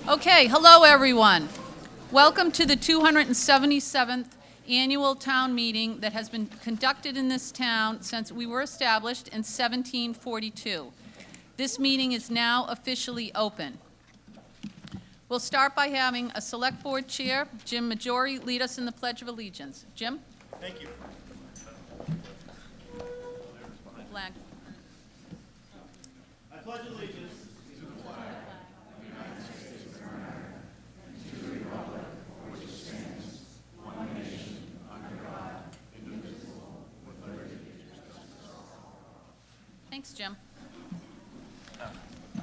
Okay, hello everyone. Welcome to the 277th annual town meeting that has been conducted in this town since we were established in 1742. This meeting is now officially open. We'll start by having a select board chair, Jim Majori, lead us in the Pledge of Allegiance. Jim? Thank you. Flag. I pledge allegiance to the flag of the United States of America and to the republic for which it stands, one nation, under God, indivisible, with liberty and justice for all. Thanks, Jim.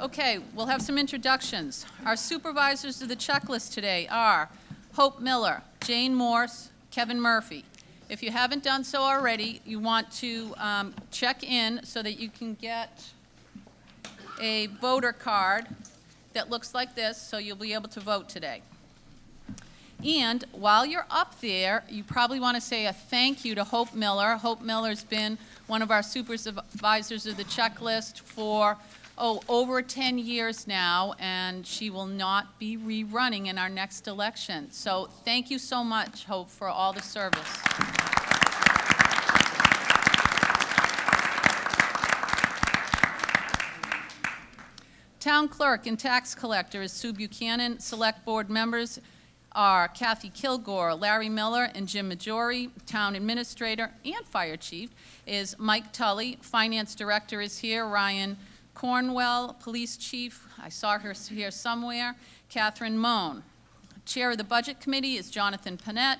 Okay, we'll have some introductions. Our supervisors of the checklist today are Hope Miller, Jane Morse, Kevin Murphy. If you haven't done so already, you want to check in so that you can get a voter card that looks like this, so you'll be able to vote today. And while you're up there, you probably want to say a thank you to Hope Miller. Hope Miller's been one of our supervisors of the checklist for over 10 years now, and she will not be rerunning in our next election. So thank you so much, Hope, for all the service. Town clerk and tax collector is Sue Buchanan. Select board members are Kathy Kilgore, Larry Miller, and Jim Majori. Town administrator and fire chief is Mike Tully. Finance director is here, Ryan Cornwell. Police chief, I saw her here somewhere, Catherine Moan. Chair of the budget committee is Jonathan Panett.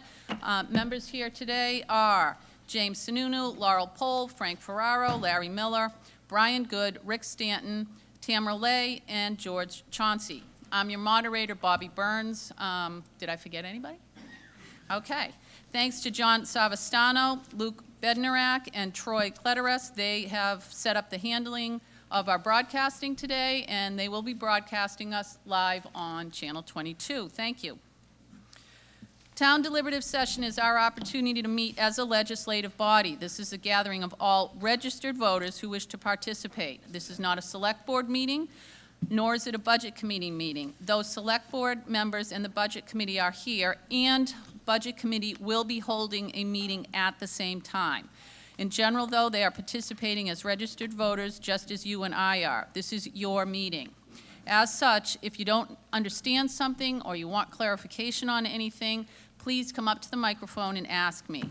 Members here today are James Sununu, Laurel Pohl, Frank Ferraro, Larry Miller, Brian Good, Rick Stanton, Tamara Lay, and George Chauncey. I'm your moderator, Bobby Burns. Did I forget anybody? Okay. Thanks to John Savastano, Luke Bednarak, and Troy Kleteres. They have set up the handling of our broadcasting today, and they will be broadcasting us live on Channel 22. Thank you. Town deliberative session is our opportunity to meet as a legislative body. This is a gathering of all registered voters who wish to participate. This is not a select board meeting, nor is it a budget committee meeting. Those select board members and the budget committee are here, and budget committee will be holding a meeting at the same time. In general, though, they are participating as registered voters just as you and I are. This is your meeting. As such, if you don't understand something or you want clarification on anything, please come up to the microphone and ask me.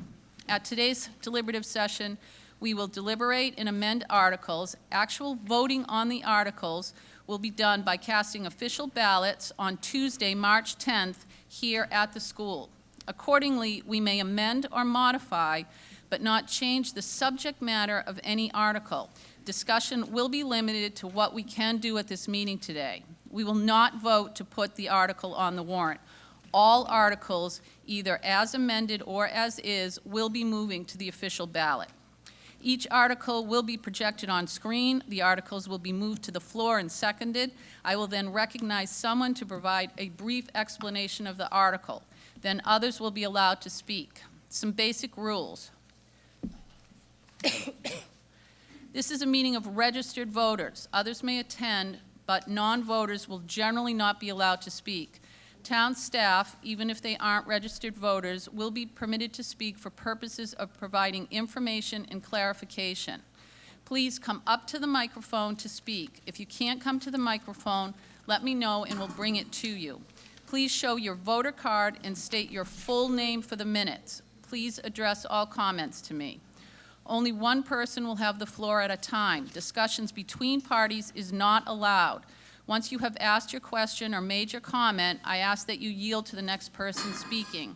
At today's deliberative session, we will deliberate and amend articles. Actual voting on the articles will be done by casting official ballots on Tuesday, March 10th, here at the school. Accordingly, we may amend or modify but not change the subject matter of any article. Discussion will be limited to what we can do at this meeting today. We will not vote to put the article on the warrant. All articles, either as amended or as is, will be moving to the official ballot. Each article will be projected on screen. The articles will be moved to the floor and seconded. I will then recognize someone to provide a brief explanation of the article. Then others will be allowed to speak. Some basic rules. This is a meeting of registered voters. Others may attend, but non-voters will generally not be allowed to speak. Town staff, even if they aren't registered voters, will be permitted to speak for purposes of providing information and clarification. Please come up to the microphone to speak. If you can't come to the microphone, let me know and we'll bring it to you. Please show your voter card and state your full name for the minutes. Please address all comments to me. Only one person will have the floor at a time. Discussions between parties is not allowed. Once you have asked your question or made your comment, I ask that you yield to the next person speaking.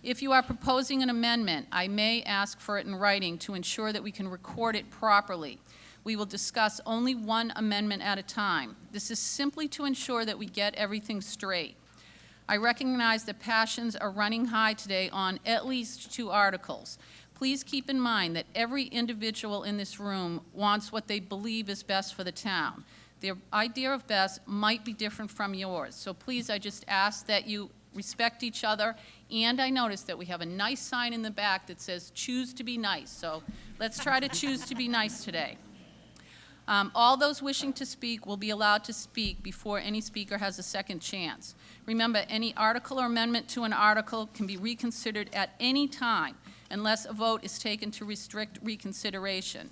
If you are proposing an amendment, I may ask for it in writing to ensure that we can record it properly. We will discuss only one amendment at a time. This is simply to ensure that we get everything straight. I recognize that passions are running high today on at least two articles. Please keep in mind that every individual in this room wants what they believe is best for the town. Their idea of best might be different from yours. So please, I just ask that you respect each other. And I noticed that we have a nice sign in the back that says, choose to be nice. So let's try to choose to be nice today. All those wishing to speak will be allowed to speak before any speaker has a second chance. Remember, any article or amendment to an article can be reconsidered at any time unless a vote is taken to restrict reconsideration.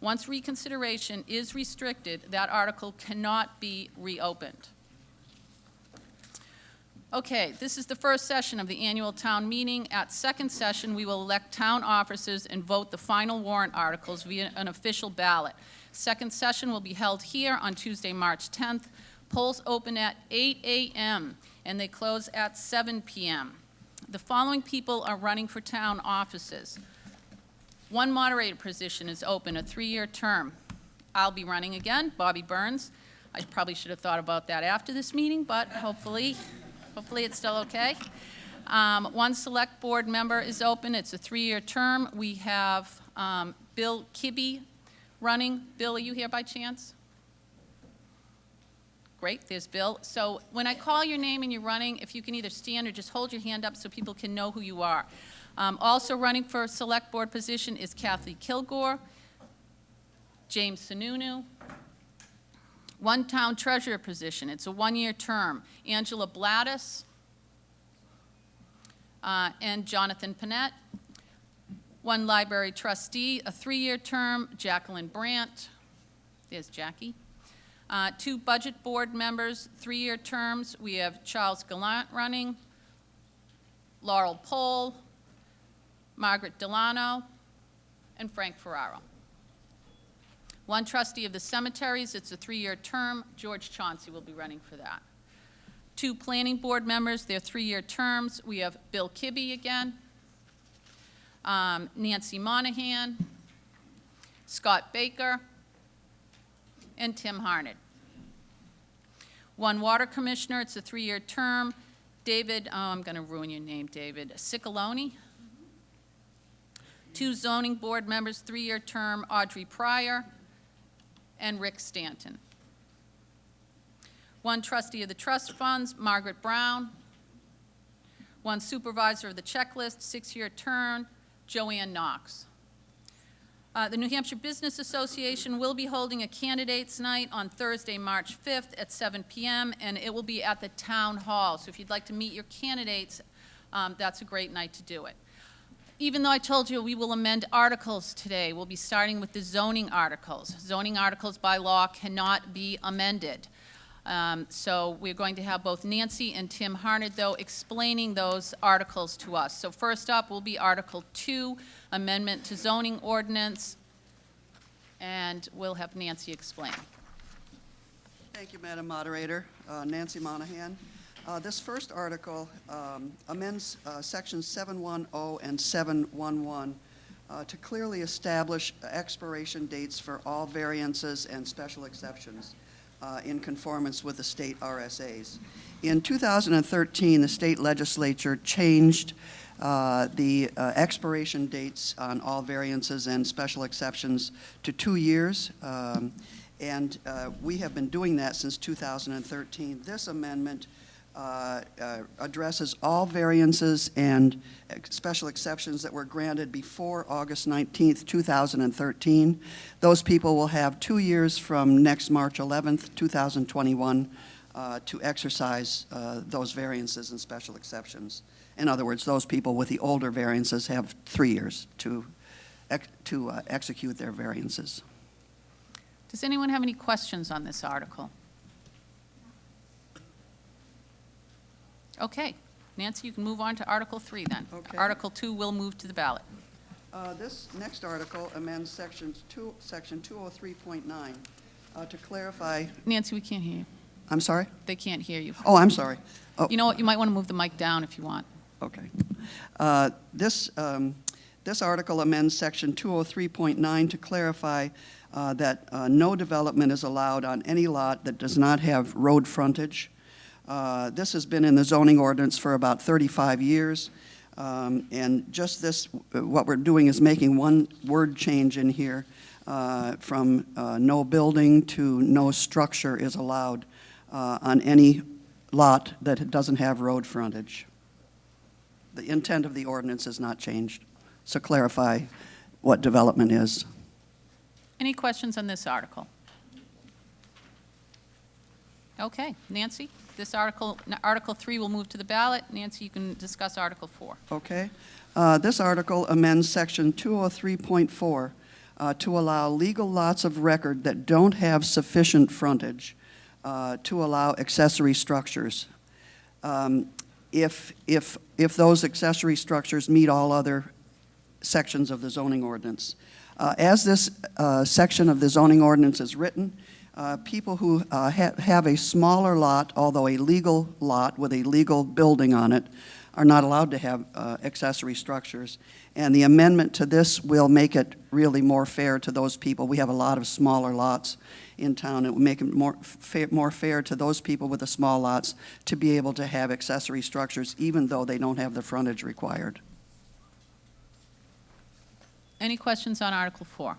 Once reconsideration is restricted, that article cannot be reopened. Okay, this is the first session of the annual town meeting. At second session, we will elect town officers and vote the final warrant articles via an official ballot. Second session will be held here on Tuesday, March 10th. Polls open at 8 a.m. and they close at 7 p.m. The following people are running for town offices. One moderator position is open, a 3-year term. I'll be running again, Bobby Burns. I probably should have thought about that after this meeting, but hopefully it's still okay. One select board member is open. It's a 3-year term. We have Bill Kibbe running. Bill, are you here by chance? Great, there's Bill. So when I call your name and you're running, if you can either stand or just hold your hand up so people can know who you are. Also running for a select board position is Kathy Kilgore, James Sununu. One town treasurer position, it's a 1-year term, Angela Blattis and Jonathan Panett. One library trustee, a 3-year term, Jacqueline Brandt. There's Jackie. 2 budget board members, 3-year terms. We have Charles Gallant running, Laurel Pohl, Margaret Delano, and Frank Ferraro. One trustee of the cemeteries, it's a 3-year term. George Chauncey will be running for that. 2 planning board members, they're 3-year terms. We have Bill Kibbe again, Nancy Monahan, Scott Baker, and Tim Harned. One water commissioner, it's a 3-year term. David, I'm going to ruin your name, David, Ciccolone. 2 zoning board members, 3-year term, Audrey Pryor and Rick Stanton. One trustee of the trust funds, Margaret Brown. One supervisor of the checklist, 6-year term, Joanne Knox. The New Hampshire Business Association will be holding a candidates night on Thursday, March 5th at 7 p.m., and it will be at the town hall. So if you'd like to meet your candidates, that's a great night to do it. Even though I told you we will amend articles today, we'll be starting with the zoning articles. Zoning articles by law cannot be amended. So we're going to have both Nancy and Tim Harned, though, explaining those articles to us. So first up will be Article 2, Amendment to Zoning Ordinance, and we'll have Nancy explain. Thank you, Madam Moderator. Nancy Monahan. This first article amends Sections 710 and 711 to clearly establish expiration dates for all variances and special exceptions in conformance with the state RSAs. In 2013, the state legislature changed the expiration dates on all variances and special exceptions to 2 years, and we have been doing that since 2013. This amendment addresses all variances and special exceptions that were granted before August 19th, 2013. Those people will have 2 years from next March 11th, 2021 to exercise those variances and special exceptions. In other words, those people with the older variances have 3 years to execute their variances. Does anyone have any questions on this article? Okay. Nancy, you can move on to Article 3 then. Okay. Article 2 will move to the ballot. This next article amends Section 203.9 to clarify. Nancy, we can't hear you. I'm sorry? They can't hear you. Oh, I'm sorry. Oh, You know what? You might want to move the mic down if you want. okay. This article amends Section 203.9 to clarify that no development is allowed on any lot that does not have road frontage. This has been in the zoning ordinance for about 35 years, and just this, what we're doing is making one word change in here from no building to no structure is allowed on any lot that doesn't have road frontage. The intent of the ordinance is not changed, so clarify what development is. Any questions on this article? Okay, Nancy, this Article 3 will move to the ballot. Nancy, you can discuss Article 4. Okay. This article amends Section 203.4 to allow legal lots of record that don't have sufficient frontage to allow accessory structures. If those accessory structures meet all other sections of the zoning ordinance. As this section of the zoning ordinance is written, people who have a smaller lot, although a legal lot with a legal building on it, are not allowed to have accessory structures. And the amendment to this will make it really more fair to those people. We have a lot of smaller lots in town. It will make it more fair to those people with the small lots to be able to have accessory structures, even though they don't have the frontage required. Any questions on Article 4?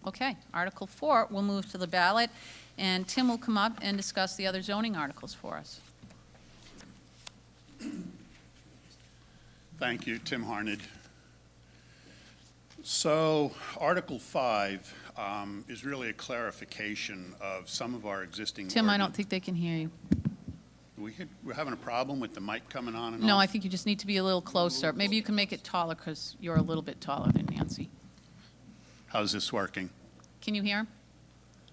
Okay, Article 4 will move to the ballot, and Tim will come up and discuss the other zoning articles for us. Thank you, Tim Harned. So Article 5 is really a clarification of some of our existing Tim, I don't ordinance. think they can hear you. We're having a problem with the mic coming on and No, off? I think you just need to be a little closer. Maybe you can make it taller because you're a little bit taller than Nancy. How's this working? Can you hear him?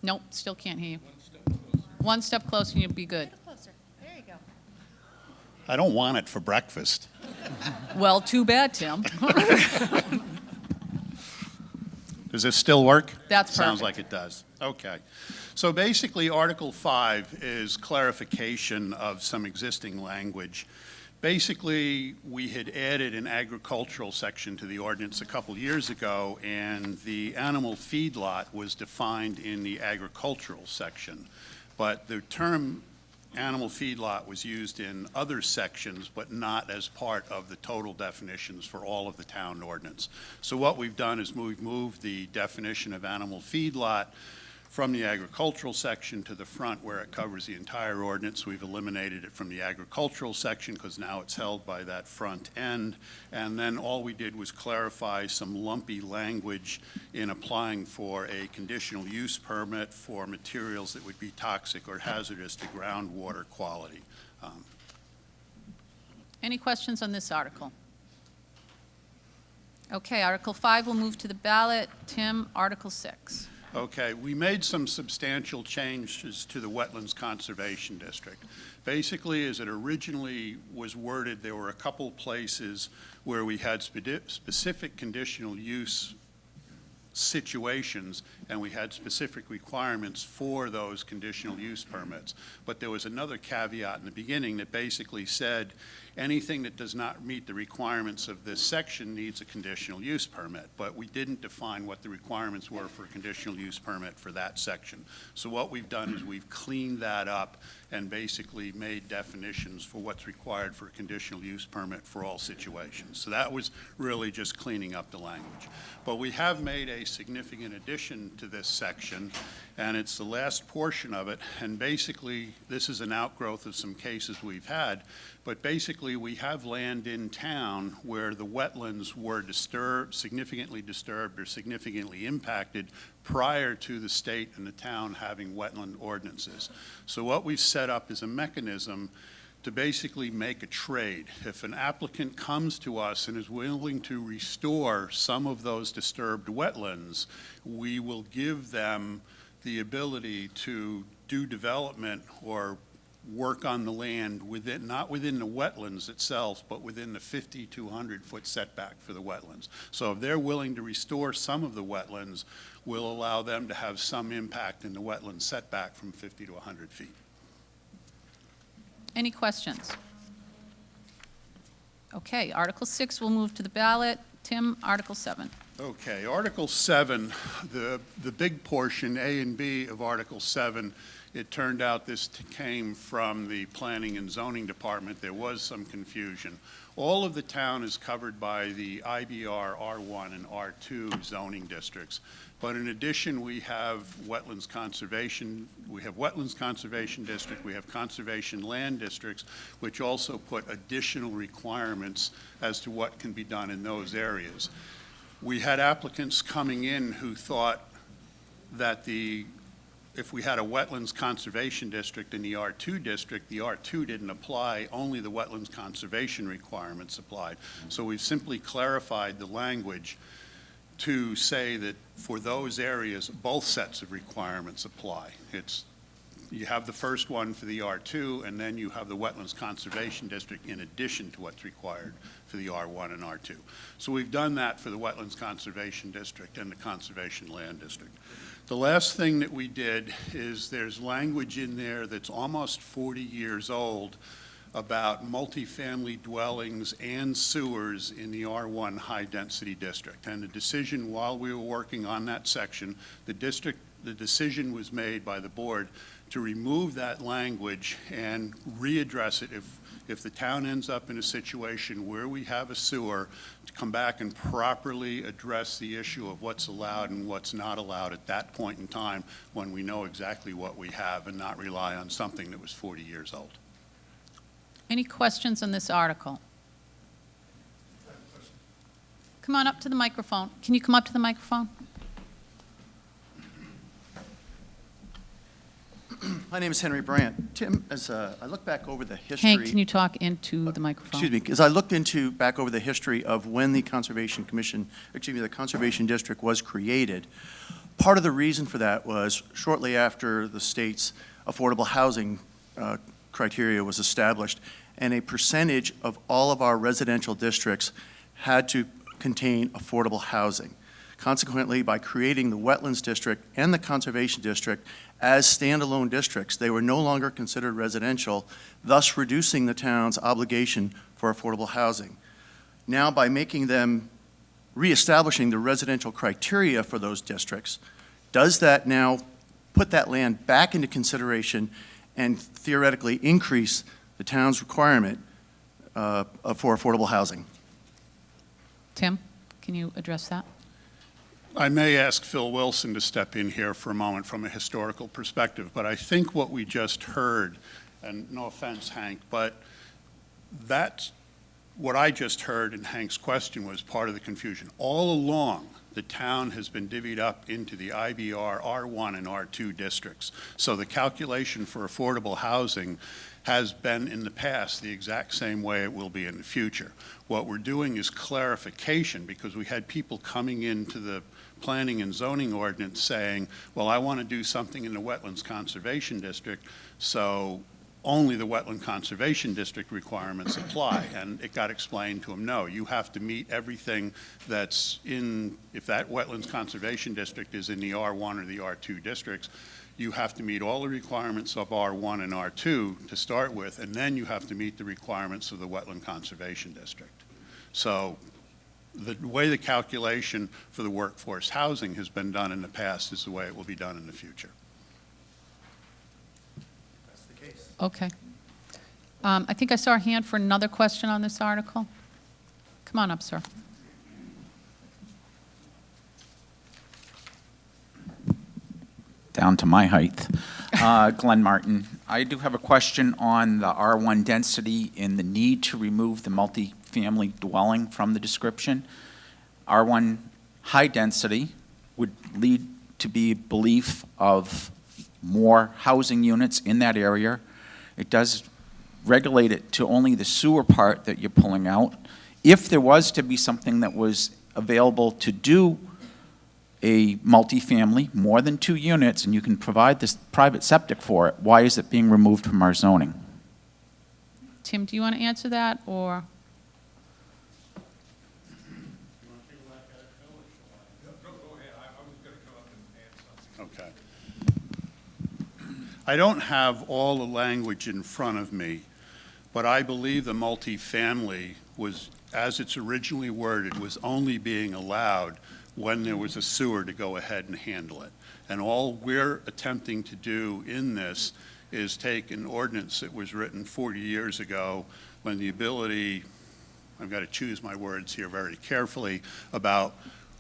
Nope, still can't hear you. One step closer and you'll be good. Closer. There you go. I don't want it for breakfast. Well, too bad, Tim. Does this still work? That's Sounds perfect. like it does. Okay. So basically, Article 5 is clarification of some existing language. Basically, we had added an agricultural section to the ordinance a couple years ago, and the animal feedlot was defined in the agricultural section. But the term animal feedlot was used in other sections, but not as part of the total definitions for all of the town ordinance. So what we've done is we've moved the definition of animal feedlot from the agricultural section to the front where it covers the entire ordinance. We've eliminated it from the agricultural section because now it's held by that front end. And then all we did was clarify some lumpy language in applying for a conditional use permit for materials that would be toxic or hazardous to groundwater quality. Any questions on this article? Okay, Article 5 will move to the ballot. Tim, Article 6. Okay, we made some substantial changes to the Wetlands Conservation District. Basically, as it originally was worded, there were a couple places where we had specific conditional use situations, and we had specific requirements for those conditional use permits. But there was another caveat in the beginning that basically said anything that does not meet the requirements of this section needs a conditional use permit. But we didn't define what the requirements were for a conditional use permit for that section. So what we've done is we've cleaned that up and basically made definitions for what's required for a conditional use permit for all situations. So that was really just cleaning up the language. But we have made a significant addition to this section, and it's the last portion of it. And basically, this is an outgrowth of some cases we've had. But basically, we have land in town where the wetlands were significantly disturbed or significantly impacted prior to the state and the town having wetland ordinances. So what we've set up is a mechanism to basically make a trade. If an applicant comes to us and is willing to restore some of those disturbed wetlands, we will give them the ability to do development or work on the land within, not within the wetlands itself, but within the 50 to 100-foot setback for the wetlands. So if they're willing to restore some of the wetlands, we'll allow them to have some impact in the wetland setback from 50 to 100 feet. Any questions? Okay, Article 6 will move to the ballot. Tim, Article 7. Okay, Article 7, the big portion, A and B of Article 7, it turned out this came from the Planning and Zoning Department. There was some confusion. All of the town is covered by the IBR, R1, and R2 zoning districts. But in addition, we have Wetlands Conservation District, we have Conservation Land Districts, which also put additional requirements as to what can be done in those areas. We had applicants coming in who thought that the if we had a wetlands conservation district in the R2 district, the R2 didn't apply, only the wetlands conservation requirements applied. So we've simply clarified the language to say that for those areas, both sets of requirements apply. You have the first one for the R2, and then you have the Wetlands Conservation District in addition to what's required for the R1 and R2. So we've done that for the Wetlands Conservation District and the Conservation Land District. The last thing that we did is there's language in there that's almost 40 years old about multifamily dwellings and sewers in the R1 high-density district. And the decision, while we were working on that section, the decision was made by the board to remove that language and readdress it if the town ends up in a situation where we have a sewer, to come back and properly address the issue of what's allowed and what's not allowed at that point in time when we know exactly what we have and not rely on something that was 40 years old. Any questions on this article? Come on up to the microphone. Can you come up to the microphone? My name is Henry Brandt. Tim, as I look back over the history... Hank, can you talk into the microphone? Excuse me. As I looked back over the history of when the Conservation District was created, part of the reason for that was shortly after the state's affordable housing criteria was established, and a percentage of all of our residential districts had to contain affordable housing. Consequently, by creating the Wetlands District and the Conservation District as standalone districts, they were no longer considered residential, thus reducing the town's obligation for affordable housing. Now, by making them, reestablishing the residential criteria for those districts, does that now put that land back into consideration and theoretically increase the town's requirement for affordable housing? Tim, can you address that? I may ask Phil Wilson to step in here for a moment from a historical perspective, but I think what we just heard, and no offense, Hank, but that's what I just heard in Hank's question was part of the confusion. All along, the town has been divvied up into the IBR, R1, and R2 districts. So the calculation for affordable housing has been in the past the exact same way it will be in the future. What we're doing is clarification, because we had people coming into the planning and zoning ordinance saying, well, I want to do something in the Wetlands Conservation District, so only the Wetland Conservation District requirements apply. And it got explained to them, no, you have to meet everything that's in, if that Wetlands Conservation District is in the R1 or the R2 districts, you have to meet all the requirements of R1 and R2 to start with, and then you have to meet the requirements of the Wetland Conservation District. So the way the calculation for the workforce housing has been done in the past is the way it will be done in the future. That's the case. Okay. I think I saw a hand for another question on this article. Come on up, sir. Down to my height. Glenn Martin. I do have a question on the R1 density and the need to remove the multifamily dwelling from the description. R1 high density would lead to be belief of more housing units in that area. It does regulate it to only the sewer part that you're pulling out. If there was to be something that was available to do a multifamily, more than 2 units, and you can provide this private septic for it, why is it being removed from our zoning? Tim, do you want to answer that, or? Okay. I don't have all the language in front of me, but I believe the multifamily was, as it's originally worded, was only being allowed when there was a sewer to go ahead and handle it. And all we're attempting to do in this is take an ordinance that was written 40 years ago when the ability, I've got to choose my words here very carefully, about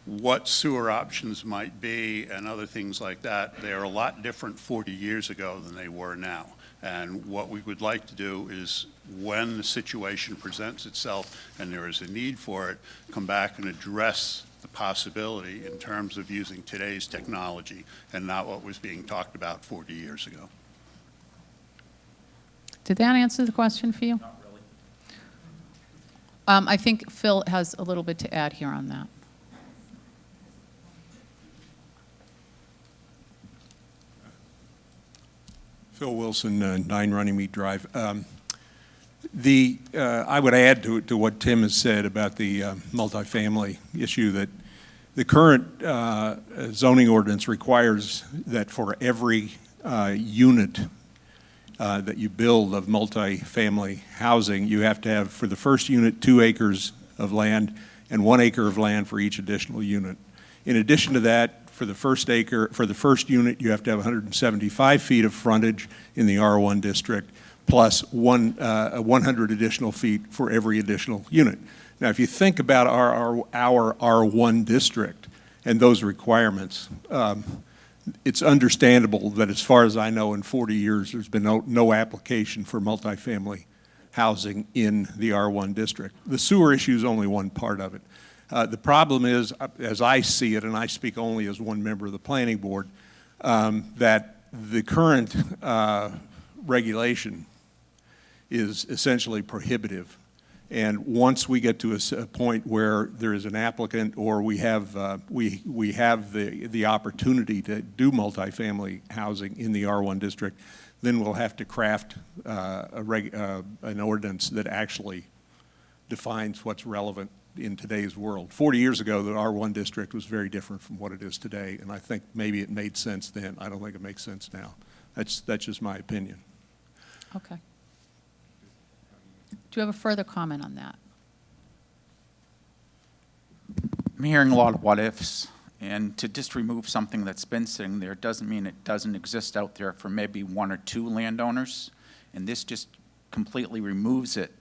what sewer options might be and other things like that. They're a lot different 40 years ago than they were now. And what we would like to do is, when the situation presents itself and there is a need for it, come back and address the possibility in terms of using today's technology and not what was being talked about 40 years ago. Did that answer the question for you? Not really. I think Phil has a little bit to add here on that. Phil Wilson, 9 Runnymede Drive. I would add to what Tim has said about the multifamily issue that the current zoning ordinance requires that for every unit that you build of multifamily housing, you have to have, for the first unit, 2 acres of land and 1 acre of land for each additional unit. In addition to that, for the first unit, you have to have 175 feet of frontage in the R1 district, plus 100 additional feet for every additional unit. Now, if you think about our R1 district and those requirements, it's understandable that, as far as I know, in 40 years, there's been no application for multifamily housing in the R1 district. The sewer issue is only one part of it. The problem is, as I see it, and I speak only as one member of the planning board, that the current regulation is essentially prohibitive. And once we get to a point where there is an applicant or we have the opportunity to do multifamily housing in the R1 district, then we'll have to craft an ordinance that actually defines what's relevant in today's world. 40 years ago, the R1 district was very different from what it is today, and I think maybe it made sense then. I don't think it makes sense now. That's just my opinion. Okay. Do you have a further comment on that? I'm hearing a lot of what-ifs, and to just remove something that's been sitting there doesn't mean it doesn't exist out there for maybe 1 or 2 landowners, and this just completely removes it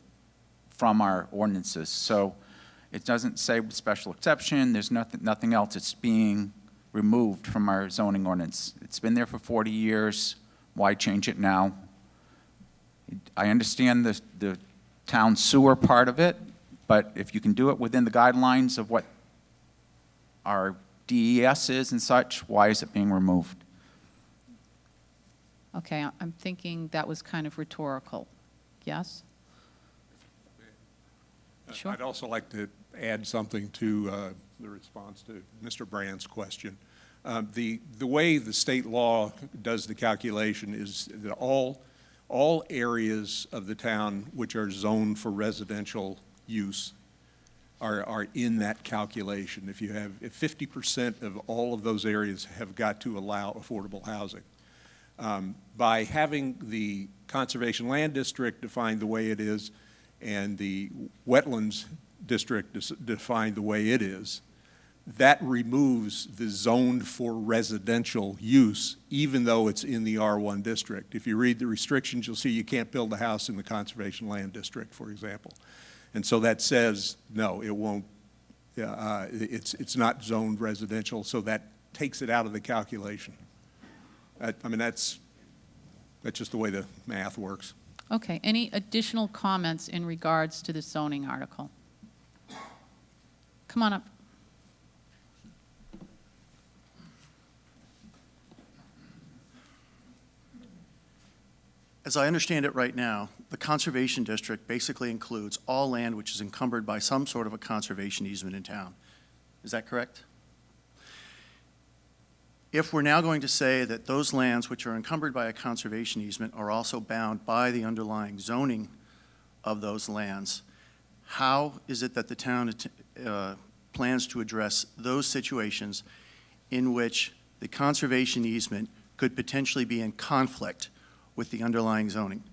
from our ordinances. So it doesn't say special exception, there's nothing else. It's being removed from our zoning ordinance. It's been there for 40 years. Why change it now? I understand the town sewer part of it, but if you can do it within the guidelines of what our DES is and such, why is it being removed? Okay, I'm thinking that was kind of rhetorical. Yes? Sure. I'd also like to add something to the response to Mr. Brand's question. The way the state law does the calculation is that all areas of the town which are zoned for residential use are in that calculation. If 50% of all of those areas have got to allow affordable housing. By having the conservation land district defined the way it is and the wetlands district defined the way it is, that removes the zoned for residential use, even though it's in the R1 district. If you read the restrictions, you'll see you can't build a house in the conservation land district, for example. And so that says, no, it won't, it's not zoned residential, so that takes it out of the calculation. I mean, that's just the way the math works. Okay, any additional comments in regards to the zoning article? Come on up. As I understand it right now, the conservation district basically includes all land which is encumbered by some sort of a conservation easement in town. Is that correct? If we're now going to say that those lands which are encumbered by a conservation easement are also bound by the underlying zoning of those lands, how is it that the town plans to address those situations in which the conservation easement could potentially be in conflict with the underlying zoning?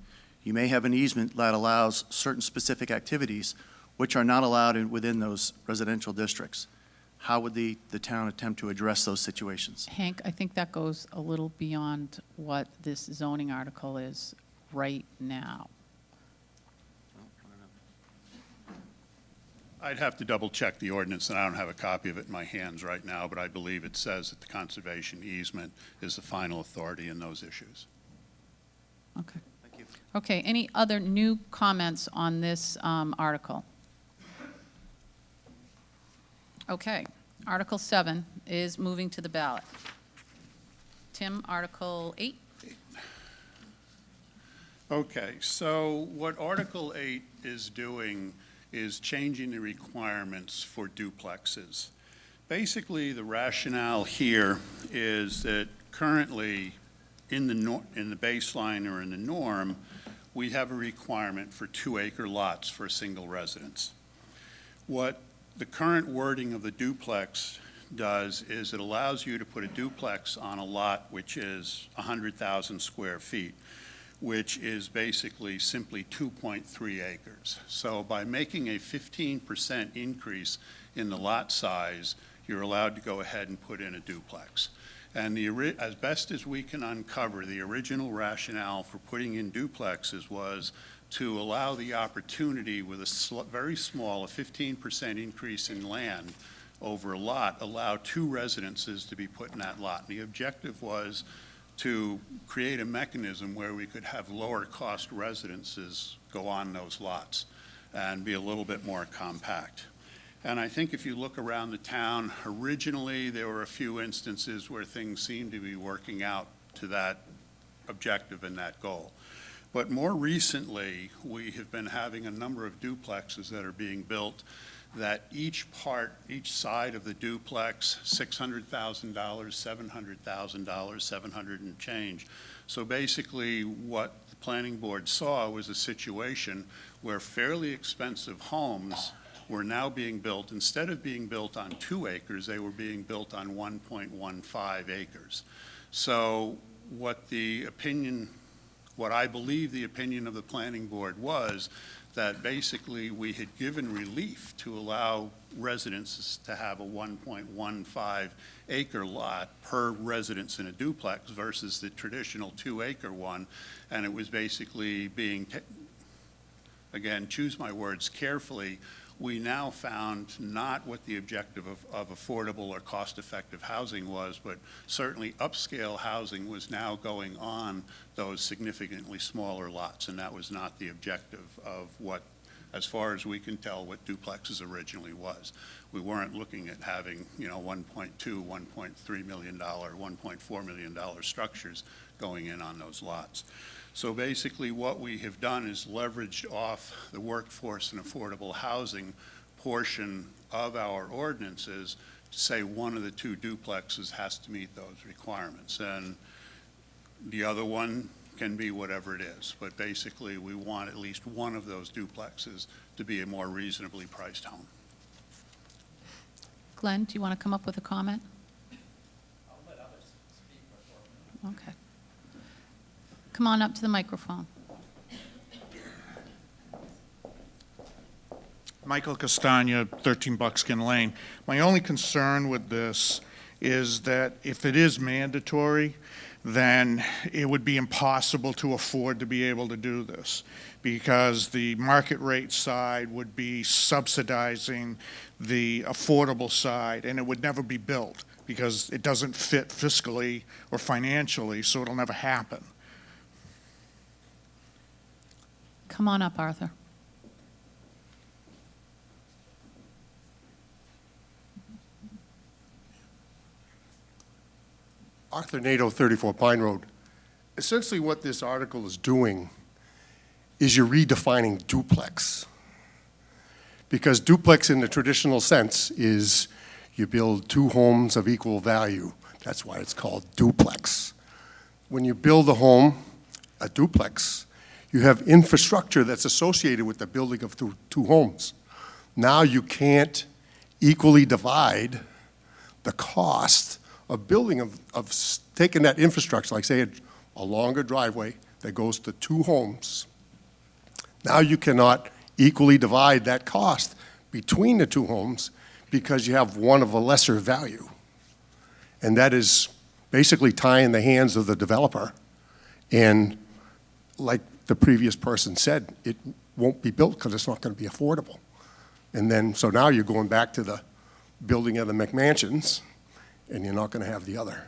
You may have an easement that allows certain specific activities which are not allowed within those residential districts. How would the town attempt to address those situations? Hank, I think that goes a little beyond what this zoning article is right now. I'd have to double check the ordinance, and I don't have a copy of it in my hands right now, but I believe it says that the conservation easement is the final authority in those issues. Okay. Thank you. Okay, any other new comments on this article? Okay, Article 7 is moving to the ballot. Tim, Article 8? Okay, so what Article 8 is doing is changing the requirements for duplexes. Basically, the rationale here is that currently, in the baseline or in the norm, we have a requirement for 2-acre lots for a single residence. What the current wording of the duplex does is it allows you to put a duplex on a lot which is 100,000 square feet, which is basically simply 2.3 acres. So by making a 15% increase in the lot size, you're allowed to go ahead and put in a duplex. And as best as we can uncover, the original rationale for putting in duplexes was to allow the opportunity with a very small, a 15% increase in land over a lot, allow 2 residences to be put in that lot. And the objective was to create a mechanism where we could have lower cost residences go on those lots and be a little bit more compact. And I think if you look around the town, originally there were a few instances where things seemed to be working out to that objective and that goal. But more recently, we have been having a number of duplexes that are being built that each side of the duplex, $600,000, $700,000, 700 and change. So basically what the planning board saw was a situation where fairly expensive homes were now being built, instead of being built on 2 acres, they were being built on 1.15 acres. So what I believe the opinion of the planning board was that basically we had given relief to allow residents to have a 1.15 acre lot per residence in a duplex versus the traditional 2-acre one. And it was basically being, again, choose my words carefully, we now found not what the objective of affordable or cost-effective housing was, but certainly upscale housing was now going on those significantly smaller lots, and that was not the objective of what, as far as we can tell, what duplexes originally was. We weren't looking at having, $1.2, $1.3 million, $1.4 million structures going in on those lots. So basically what we have done is leveraged off the workforce and affordable housing portion of our ordinances to say one of the 2 duplexes has to meet those requirements. And the other one can be whatever it is. But basically we want at least one of those duplexes to be a more reasonably priced home. Glenn, do you want to come up with a comment? I'll let others speak before. Okay. Come on up to the microphone. Michael Castagna, 13 Buckskin Lane. My only concern with this is that if it is mandatory, then it would be impossible to afford to be able to do this, because the market rate side would be subsidizing the affordable side, and it would never be built because it doesn't fit fiscally or financially, so it'll never happen. Come on up, Arthur. Arthur Nato, 34 Pine Road. Essentially what this article is doing is you're redefining duplex. Because duplex in the traditional sense is you build 2 homes of equal value. That's why it's called duplex. When you build a home, a duplex, you have infrastructure that's associated with the building of 2 homes. Now you can't equally divide the cost of building, of taking that infrastructure, like say a longer driveway that goes to 2 homes. Now you cannot equally divide that cost between the 2 homes because you have one of a lesser value. And that is basically tying the hands of the developer. And like the previous person said, it won't be built because it's not going to be affordable. And then, so now you're going back to the building of the McMansions, and you're not going to have the other.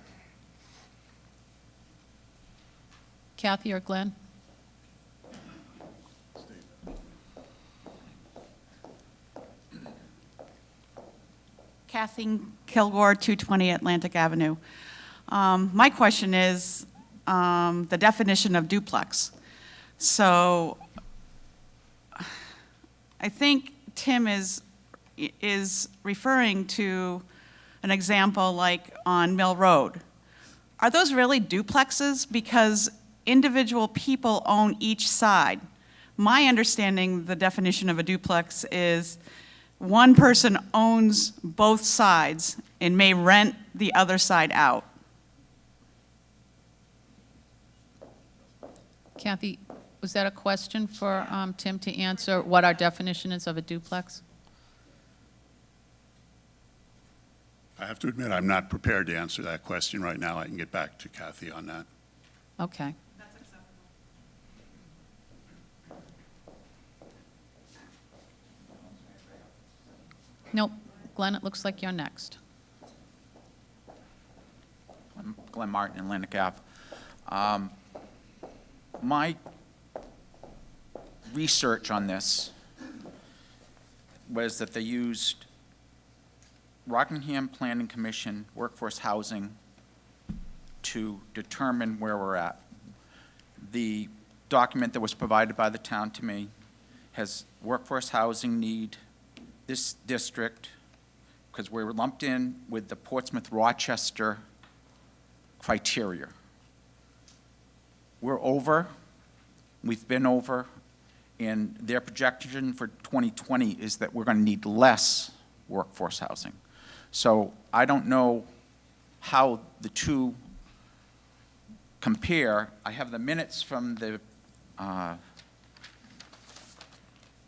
Kathy or Glenn? Kathy Kilgore, 220 Atlantic Avenue. My question is the definition of duplex. So I think Tim is referring to an example like on Mill Road. Are those really duplexes? Because individual people own each side. My understanding, the definition of a duplex is one person owns both sides and may rent the other side out. Kathy, was that a question for Tim to answer, what our definition is of a duplex? I have to admit, I'm not prepared to answer that question right now. I can get back to Kathy on that. Okay. That's acceptable. Nope. Glenn, it looks like you're next. I'm Glenn Martin, Atlantic Ave. My research on this was that they used Rockingham Planning Commission workforce housing to determine where we're at. The document that was provided by the town to me has workforce housing need, this district, because we're lumped in with the Portsmouth-Rochester criteria. We're over, we've been over, and their projection for 2020 is that we're going to need less workforce housing. So I don't know how the two compare. I have the minutes from the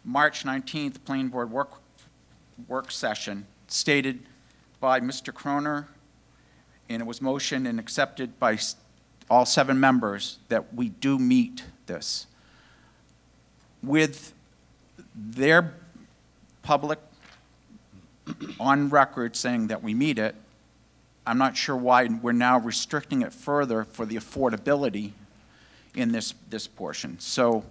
March 19th Planning Board work session stated by Mr. Croner, and it was motioned and accepted by all 7 members that we do meet this. With their public on record saying that we meet it, I'm not sure why we're now restricting it further for the affordability in this portion. So,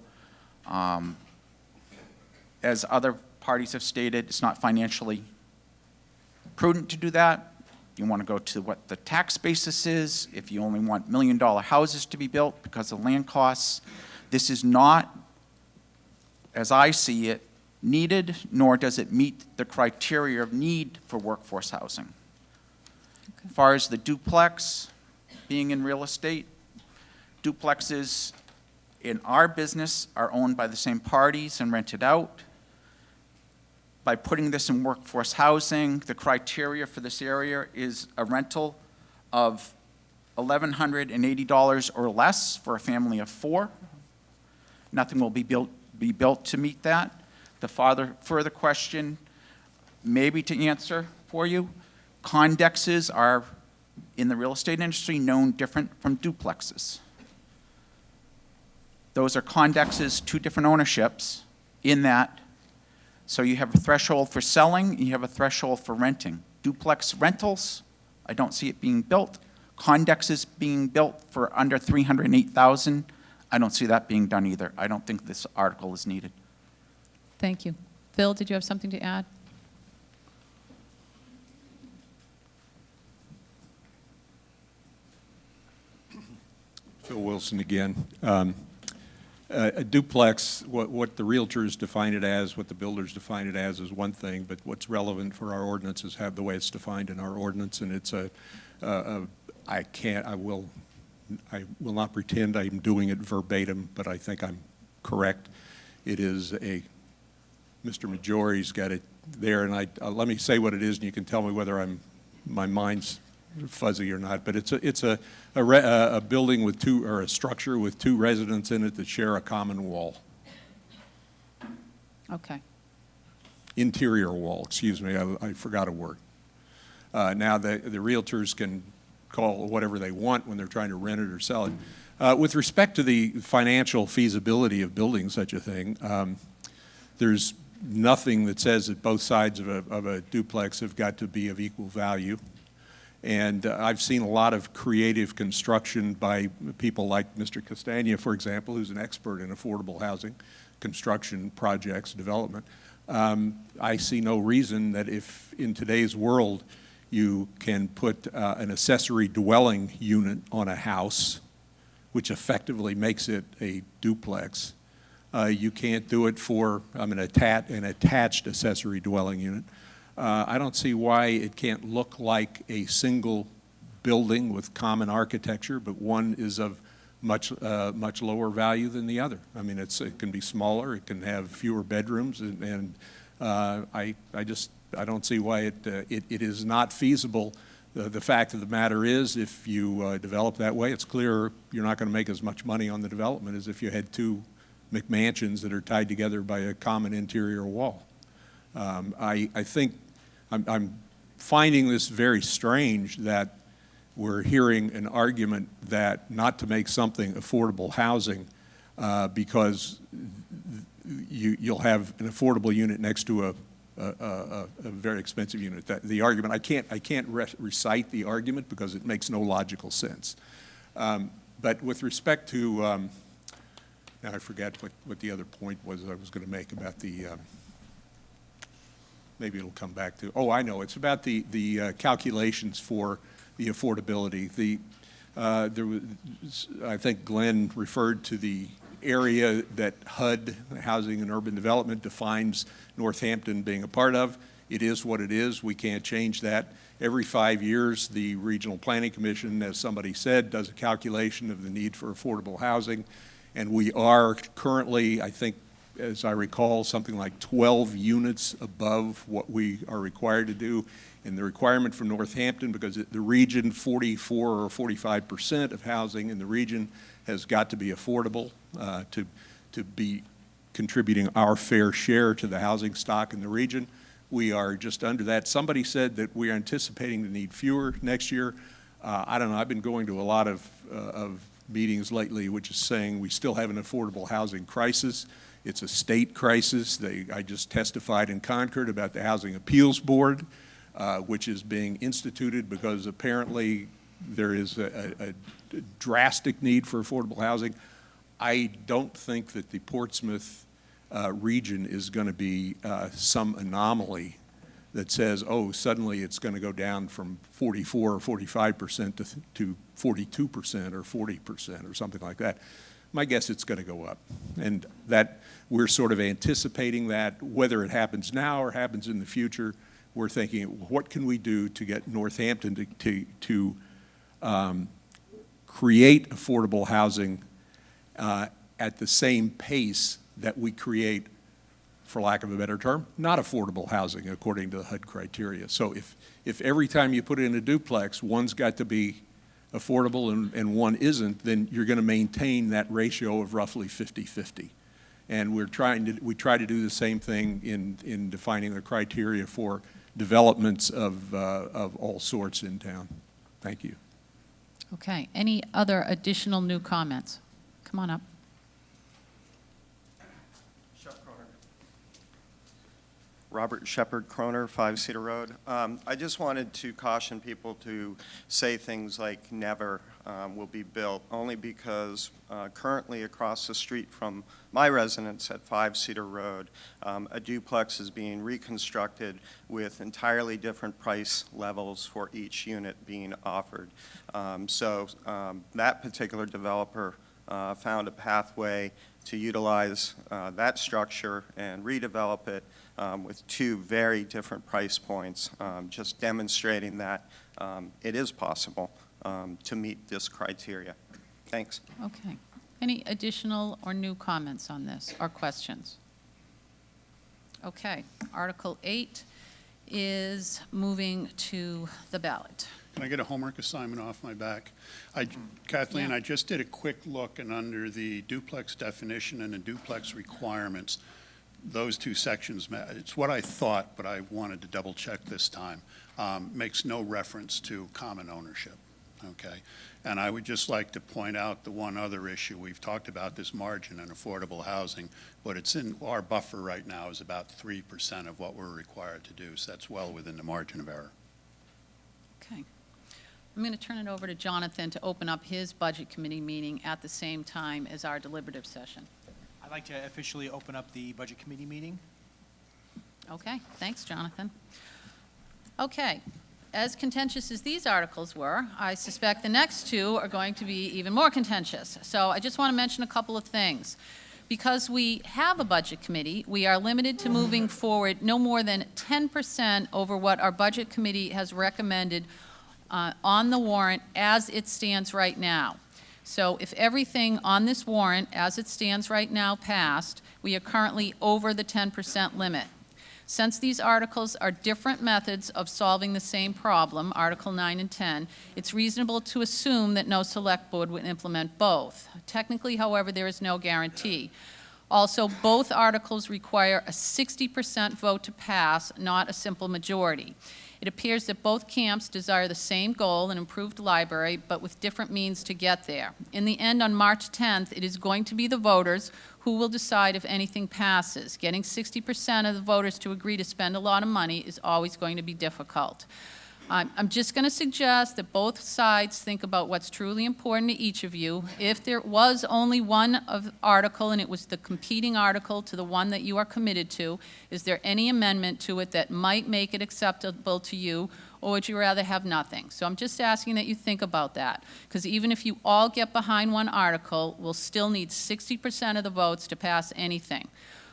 as other parties have stated, it's not financially prudent to do that. You want to go to what the tax basis is, if you only want $1 million houses to be built because of land costs. This is not, as I see it, needed, nor does it meet the criteria of need for workforce housing. Okay. As far as the duplex being in real estate, duplexes in our business are owned by the same parties and rented out. By putting this in workforce housing, the criteria for this area is a rental of $1,180 or less for a family of 4. Nothing will be built to meet that. The further question, maybe to answer for you, condexes are, in the real estate industry, known different from duplexes. Those are condexes, 2 different ownerships in that. So you have a threshold for selling, and you have a threshold for renting. Duplex rentals, I don't see it being built. Condexes being built for under $308,000, I don't see that being done either. I don't think this article is needed. Thank you. Phil, did you have something to add? Phil Wilson again. A duplex, what the realtors define it as, what the builders define it as is one thing, but what's relevant for our ordinance is the way it's defined in our ordinance, and it's I will not pretend I'm doing it verbatim, but I think I'm correct. It is Mr. Majori's got it there, and let me say what it is, and you can tell me whether my mind's fuzzy or not, but it's a building with 2, or a structure with 2 residents in it that share a common wall. Okay. Interior wall, excuse me, I forgot a word. Now, the realtors can call whatever they want when they're trying to rent it or sell it. With respect to the financial feasibility of building such a thing, there's nothing that says that both sides of a duplex have got to be of equal value. And I've seen a lot of creative construction by people like Mr. Castagna, for example, who's an expert in affordable housing, construction projects, development. I see no reason that if in today's world you can put an accessory dwelling unit on a house, which effectively makes it a duplex, you can't do it for an attached accessory dwelling unit. I don't see why it can't look like a single building with common architecture, but one is of much lower value than the other. I mean, it can be smaller, it can have fewer bedrooms, and I don't see why it is not feasible. The fact of the matter is, if you develop that way, it's clear you're not going to make as much money on the development as if you had two McMansions that are tied together by a common interior wall. I think I'm finding this very strange that we're hearing an argument that not to make something affordable housing because you'll have an affordable unit next to a very expensive unit. The argument, I can't recite the argument because it makes no logical sense. But with respect to, now I forget what the other point was I was going to make about the, maybe it'll come back to, oh, I know, it's about the calculations for the affordability. There was, I think Glenn referred to the area that HUD, Housing and Urban Development, defines Northampton being a part of. It is what it is. We can't change that. Every 5 years, the Regional Planning Commission, as somebody said, does a calculation of the need for affordable housing. And we are currently, I think, as I recall, something like 12 units above what we are required to do. And the requirement for Northampton, because the region, 44 or 45% of housing in the region has got to be affordable to be contributing our fair share to the housing stock in the region. We are just under that. Somebody said that we are anticipating to need fewer next year. I don't know. I've been going to a lot of meetings lately, which is saying we still have an affordable housing crisis. It's a state crisis. I just testified in Concord about the Housing Appeals Board, which is being instituted because apparently there is a drastic need for affordable housing. I don't think that the Portsmouth region is going to be some anomaly that says, oh, suddenly it's going to go down from 44 or 45% to 42% or 40% or something like that. My guess it's going to go up. And that we're sort of anticipating that. Whether it happens now or happens in the future, we're thinking, what can we do to get Northampton to create affordable housing at the same pace that we create, for lack of a better term, not affordable housing according to the HUD criteria. So if every time you put in a duplex, one's got to be affordable and one isn't, then you're going to maintain that ratio of roughly 50-50. And we try to do the same thing in defining the criteria for developments of all sorts in town. Thank you. Okay, any other additional new comments? Come on up. Robert Shepard Croner, 5 Cedar Road. I just wanted to caution people to say things like never will be built, only because currently across the street from my residence at 5 Cedar Road, a duplex is being reconstructed with entirely different price levels for each unit being offered. So that particular developer found a pathway to utilize that structure and redevelop it with 2 very different price points, just demonstrating that it is possible to meet this criteria. Thanks. Okay. Any additional or new comments on this or questions? Okay. Article 8 is moving to the ballot. Can I get a homework assignment off my back? Kathleen, Yeah. I just did a quick look, and under the duplex definition and the duplex requirements, those 2 sections, it's what I thought, but I wanted to double check this time, makes no reference to common ownership, okay? And I would just like to point out the one other issue. We've talked about this margin in affordable housing, but it's in, our buffer right now is about 3% of what we're required to do, so that's well within the margin of error. Okay. I'm going to turn it over to Jonathan to open up his Budget Committee meeting at the same time as our deliberative session. I'd like to officially open up the Budget Committee meeting. Okay, thanks, Jonathan. Okay, as contentious as these articles were, I suspect the next two are going to be even more contentious. So I just want to mention a couple of things. Because we have a budget committee, we are limited to moving forward no more than 10% over what our budget committee has recommended on the warrant as it stands right now. So if everything on this warrant, as it stands right now, passed, we are currently over the 10% limit. Since these articles are different methods of solving the same problem, Article 9 and 10, it's reasonable to assume that no select board would implement both. Technically, however, there is no guarantee. Also, both articles require a 60% vote to pass, not a simple majority. It appears that both camps desire the same goal, an improved library, but with different means to get there. In the end, on March 10th, it is going to be the voters who will decide if anything passes. Getting 60% of the voters to agree to spend a lot of money is always going to be difficult. I'm just going to suggest that both sides think about what's truly important to each of you. If there was only one article and it was the competing article to the one that you are committed to, is there any amendment to it that might make it acceptable to you, or would you rather have nothing? So I'm just asking that you think about that, because even if you all get behind one article, we'll still need 60% of the votes to pass anything.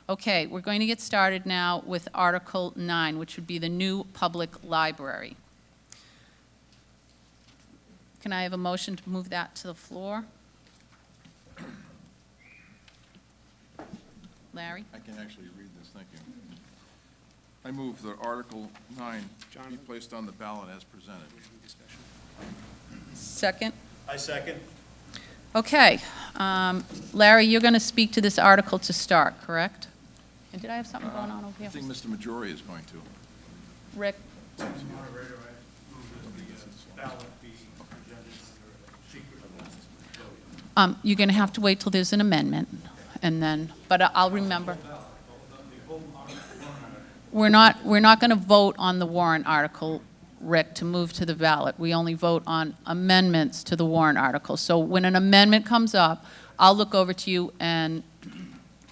Okay, we're going to get started now with Article 9, which would be the new public library. Can I have a motion to move that to the floor? Larry? I can actually read this, thank you. I move that Article 9 be placed on the ballot as presented. Second? I second. Okay. Larry, you're going to speak to this article to start, correct? And did I have something going on over I here? think Mr. Majori is going to. Rick? You're going to have to wait till there's an amendment, and then, but I'll remember. We're not going to vote on the warrant article, Rick, to move to the ballot. We only vote on amendments to the warrant article. So when an amendment comes up, I'll look over to you and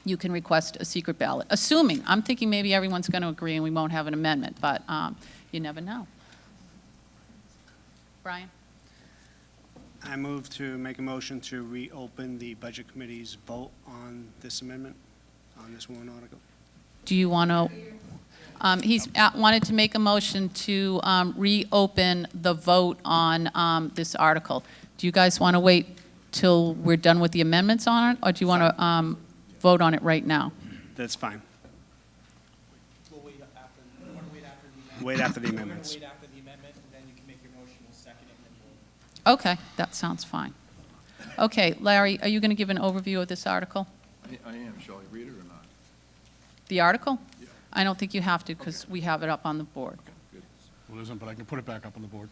you can request a secret ballot, assuming, I'm thinking maybe everyone's going to agree and we won't have an amendment, but you never know. Brian? I move to make a motion to reopen the Budget Committee's vote on this amendment, on this warrant article. Do you want to, he's wanted to make a motion to reopen the vote on this article. Do you guys want to wait till we're done with the amendments on it, or do you want to vote on it right now? That's fine. We'll wait after, we want to wait after the amendment. Wait after the amendments. Wait after the amendment, and then you can make your motion, we'll second it, and then we'll... Okay, that sounds fine. Okay, Larry, are you going to give an overview of this article? I am. Shall I read it or not? The article? Yeah. I don't think you have to, because Okay. we have it up on the board. Good. Well, it isn't, but I can put it back up on the board.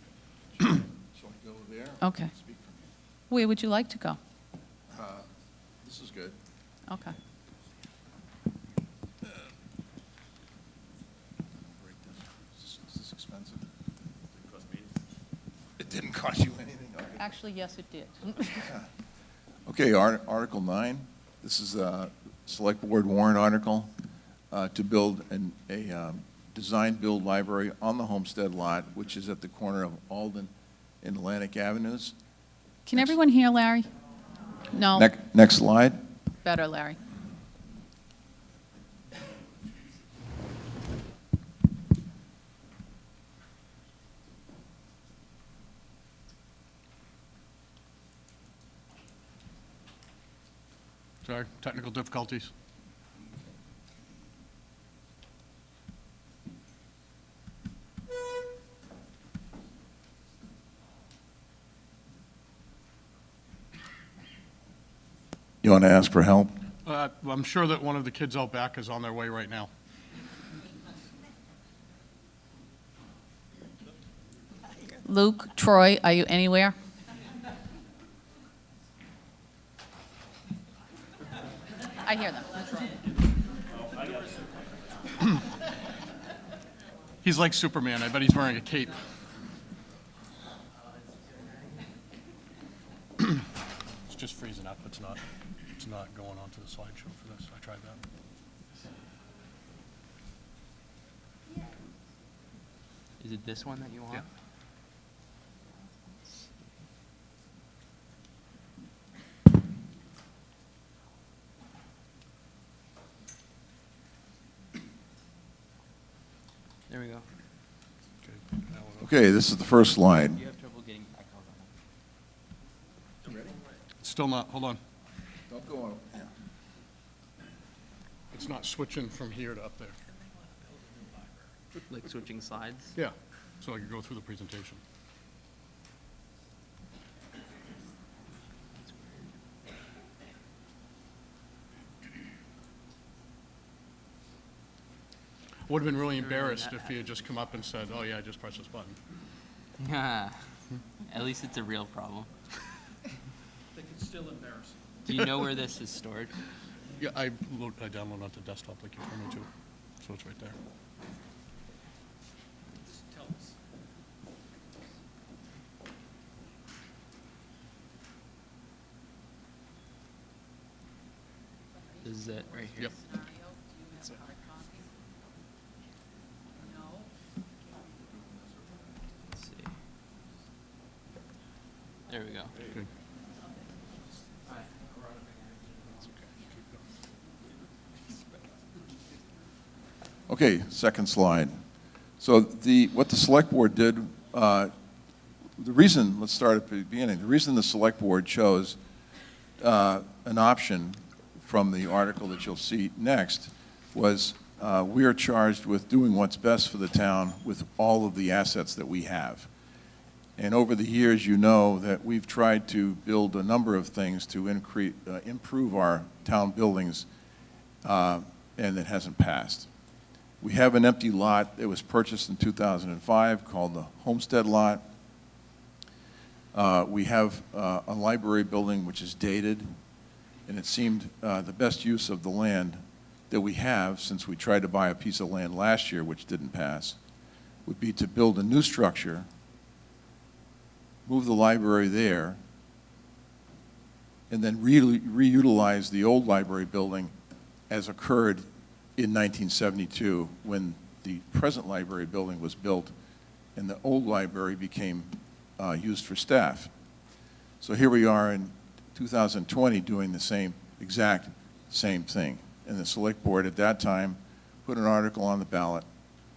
Shall I go there? Okay. Speak for me. Where would you like to go? This is good. Okay. Break this. Is this expensive? It didn't cost you anything? Okay. Actually, yes, it did. Okay, Article 9, this is a Select Board warrant article to build a design-build library on the Homestead lot, which is at the corner of Alden and Atlantic Avenues. Can everyone hear Larry? No? Next slide. Better, Larry. Sorry, technical difficulties. You want to ask for help? I'm sure that one of the kids out back is on their way right now. Luke, Troy, are you anywhere? I hear them. He's like Superman. I bet he's wearing a cape. It's just freezing up. It's not going onto the slideshow for this. I tried that. Is it this one that you want? Yeah. There we go. Okay, this is the first slide. You have trouble getting back on. Still not, hold on. Don't go on. It's not switching from here to up there. Like switching slides? Yeah, so I could go through the presentation. Would have been really embarrassed if he had just come up and said, oh yeah, just press this button. Yeah. At least it's a real problem. They could still embarrass you. Do you know where this is stored? Yeah, I downloaded onto desktop like you told me to, so it's right there. Just tell us. This is it right here. Yep. Let's see. There we go. Good. Okay, second slide. So what the select board did, the reason, let's start at the beginning. The reason the select board chose an option from the article that you'll see next was we are charged with doing what's best for the town with all of the assets that we have. And over the years, you know that we've tried to build a number of things to improve our town buildings, and it hasn't passed. We have an empty lot that was purchased in 2005 called the Homestead Lot. We have a library building which is dated, and it seemed the best use of the land that we have, since we tried to buy a piece of land last year, which didn't pass, would be to build a new structure, move the library there, and then reutilize the old library building as occurred in 1972 when the present library building was built and the old library became used for staff. So here we are in 2020 doing the exact same thing. And the select board at that time put an article on the ballot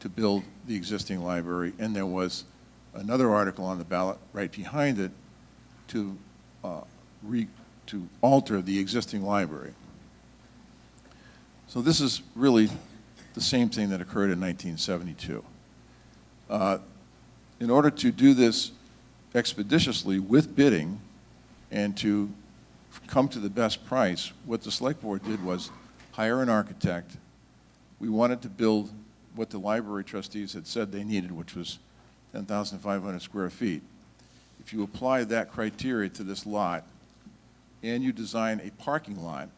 to build the existing library, and there was another article on the ballot right behind it to alter the existing library. So this is really the same thing that occurred in 1972. In order to do this expeditiously with bidding and to come to the best price, what the select board did was hire an architect. We wanted to build what the library trustees had said they needed, which was 10,500 square feet. If you apply that criteria to this lot and you design a parking lot,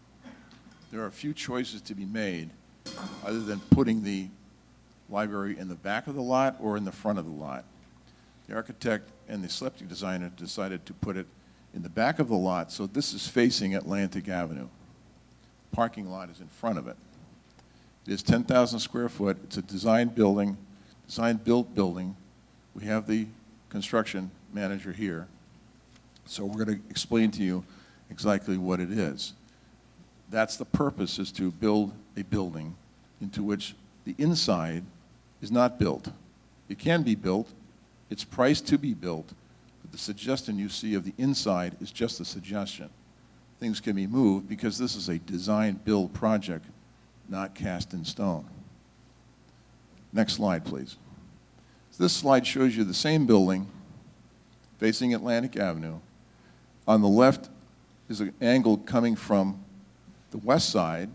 there are a few choices to be made other than putting the library in the back of the lot or in the front of the lot. The architect and the septic designer decided to put it in the back of the lot, so this is facing Atlantic Avenue. Parking lot is in front of it. It is 10,000 square foot. It's a design-built building. We have the construction manager here, so we're going to explain to you exactly what it is. That's the purpose, is to build a building into which the inside is not built. It can be built. It's priced to be built, but the suggestion you see of the inside is just a suggestion. Things can be moved because this is a design-build project, not cast in stone. Next slide, please. So this slide shows you the same building facing Atlantic Avenue. On the left is an angle coming from the west side.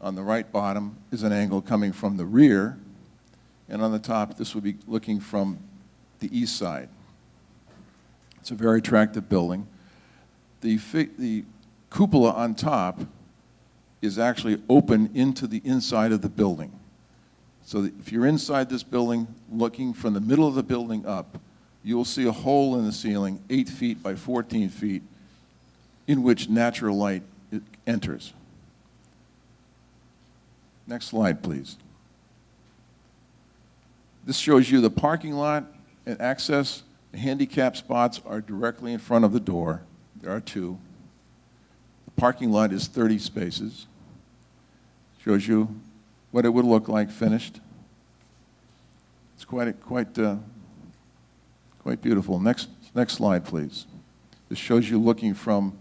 On the right bottom is an angle coming from the rear. And on the top, this would be looking from the east side. It's a very attractive building. The cupola on top is actually open into the inside of the building. So that if you're inside this building, looking from the middle of the building up, you will see a hole in the ceiling, 8 feet by 14 feet, in which natural light enters. Next slide, please. This shows you the parking lot and access. The handicap spots are directly in front of the door. There are two. The parking lot is 30 spaces. Shows you what it would look like finished. It's quite beautiful. Next slide, please. This shows you looking from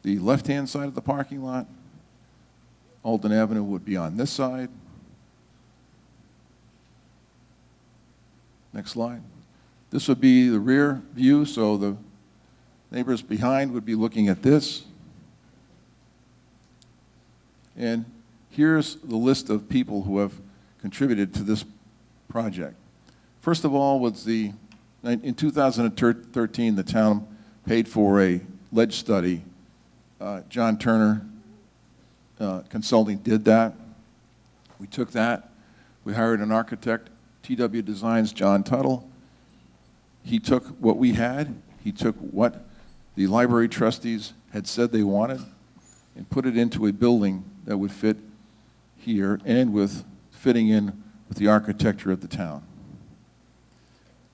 the left-hand side of the parking lot. Alden Avenue would be on this side. Next slide. This would be the rear view, so the neighbors behind would be looking at this. And here's the list of people who have contributed to this project. First of all, in 2013, the town paid for a ledge study. John Turner Consulting did that. We took that. We hired an architect, TW Designs, John Tuttle. He took what we had. He took what the library trustees had said they wanted and put it into a building that would fit here and with fitting in with the architecture of the town.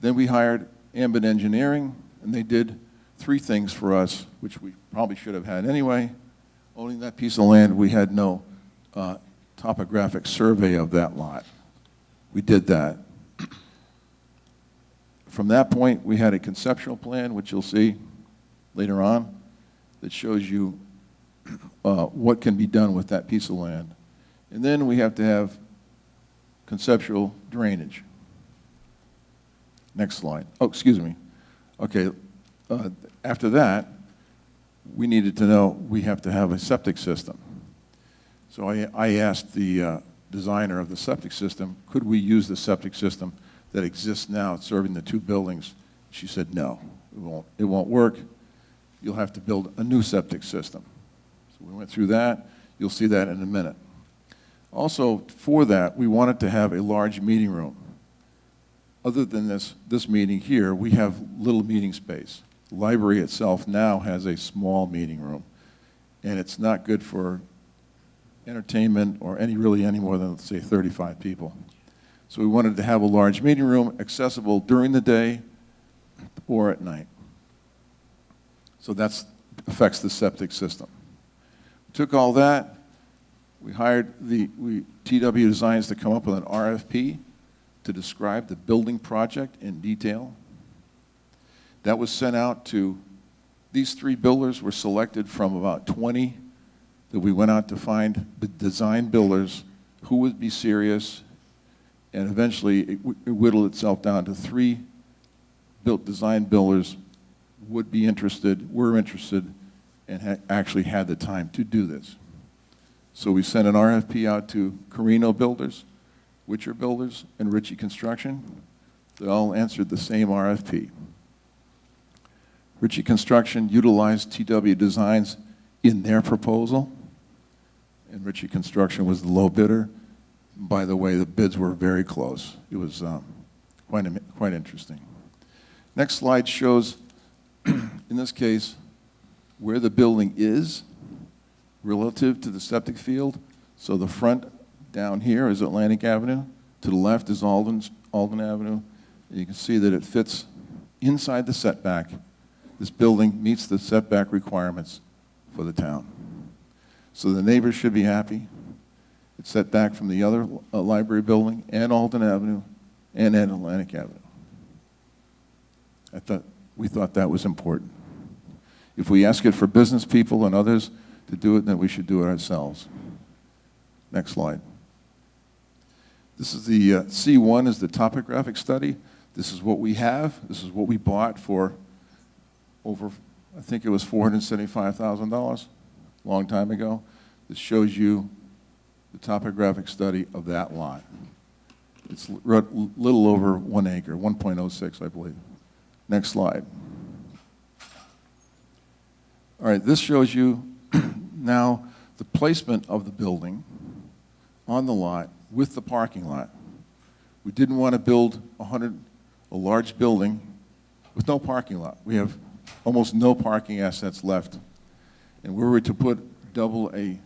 Then we hired Ambit Engineering, and they did 3 things for us, which we probably should have had anyway. Owning that piece of land, we had no topographic survey of that lot. We did that. From that point, we had a conceptual plan, which you'll see later on, that shows you what can be done with that piece of land. And then we have to have conceptual drainage. Next slide. Oh, excuse me. Okay, after that, we needed to know we have to have a septic system. So I asked the designer of the septic system, could we use the septic system that exists now serving the 2 buildings? She said, no, it won't work. You'll have to build a new septic system. So we went through that. You'll see that in a minute. Also, for that, we wanted to have a large meeting room. Other than this meeting here, we have little meeting space. The library itself now has a small meeting room, and it's not good for entertainment or really any more than, let's say, 35 people. So we wanted to have a large meeting room accessible during the day or at night. So that affects the septic system. We took all that. We hired TW Designs to come up with an RFP to describe the building project in detail. That was sent out to, these 3 builders were selected from about 20 that we went out to find the design builders who would be serious, and eventually it whittled itself down to 3 design builders were interested, and actually had the time to do this. So we sent an RFP out to Carino Builders, Witcher Builders, and Ritchie Construction. They all answered the same RFP. Ritchie Construction utilized TW Designs in their proposal, and Ritchie Construction was the low bidder. By the way, the bids were very close. It was quite interesting. Next slide shows, in this case, where the building is relative to the septic field. So the front down here is Atlantic Avenue. To the left is Alden Avenue. And you can see that it fits inside the setback. This building meets the setback requirements for the town. So the neighbors should be happy. It's set back from the other library building and Alden Avenue and Atlantic Avenue. We thought that was important. If we ask it for business people and others to do it, then we should do it ourselves. Next slide. This is the C1 is the topographic study. This is what we have. This is what we bought for over, I think it was $475,000 a long time ago. This shows you the topographic study of that lot. It's a little over 1 acre, 1.06, I believe. Next slide. All right, this shows you now the placement of the building on the lot with the parking lot. We didn't want to build a large building with no parking lot. We have almost no parking assets left. And were we to put double a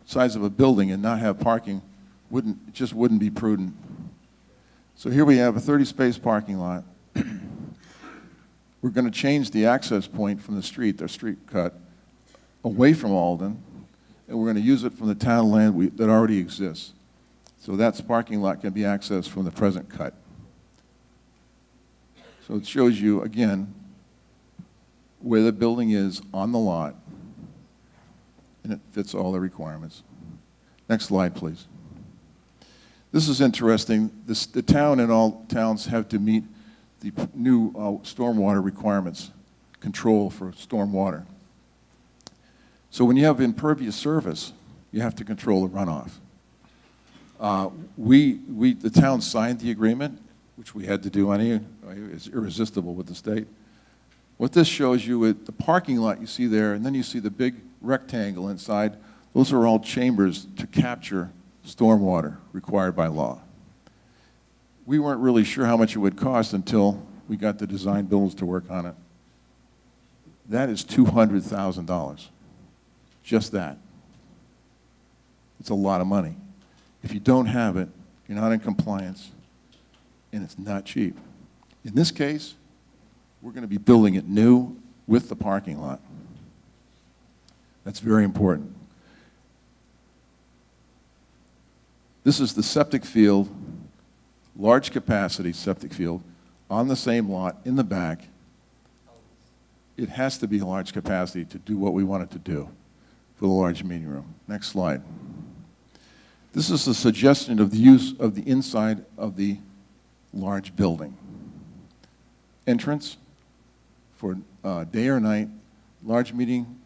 size of a building and not have parking, it just wouldn't be prudent. So here we have a 30-space parking lot. We're going to change the access point from the street cut, away from Alden, and we're going to use it from the town land that already exists. So that parking lot can be accessed from the present cut. So it shows you, again, where the building is on the lot, and it fits all the requirements. Next slide, please. This is interesting. The town and all towns have to meet the new stormwater requirements, control for stormwater. So when you have impervious surface, you have to control the runoff. The town signed the agreement, which we had to do anyway. It's irresistible with the state. What this shows you is the parking lot you see there, and then you see the big rectangle inside. Those are all chambers to capture stormwater required by law. We weren't really sure how much it would cost until we got the design builders to work on it. That is $200,000. Just that. It's a lot of money. If you don't have it, you're not in compliance, and it's not cheap. In this case, we're going to be building it new with the parking lot. That's very important. This is the septic field, large capacity septic field, on the same lot in the back. It has to be a large capacity to do what we want it to do for the large meeting room. Next slide. This is a suggestion of the use of the inside of the large building. Entrance for day or night, large meeting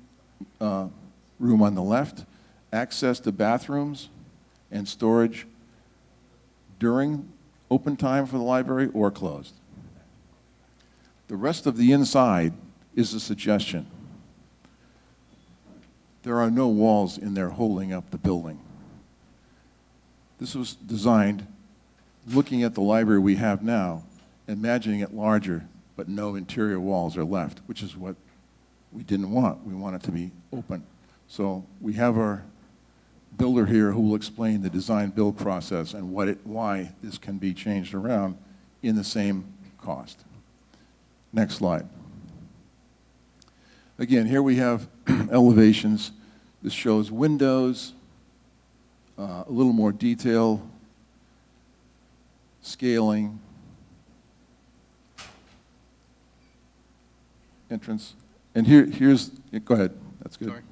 room on the left, access to bathrooms and storage during open time for the library or closed. The rest of the inside is a suggestion. There are no walls in there holding up the building. This was designed looking at the library we have now, imagining it larger, but no interior walls are left, which is what we didn't want. We want it to be open. So we have our builder here who will explain the design build process and why this can be changed around in the same cost. Next slide. Again, here we have elevations. This shows windows, a little more detail, scaling, entrance. And here's, go ahead, that's good. Sorry.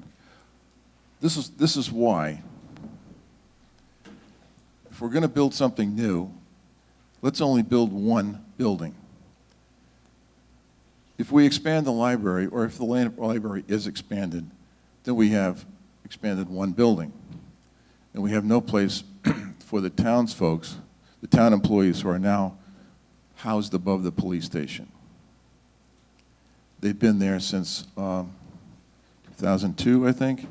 This is why. If we're going to build something new, let's only build one building. If we expand the library, or if the library is expanded, then we have expanded one building. And we have no place for the townsfolk, the town employees who are now housed above the police station. They've been there since 2002, I think.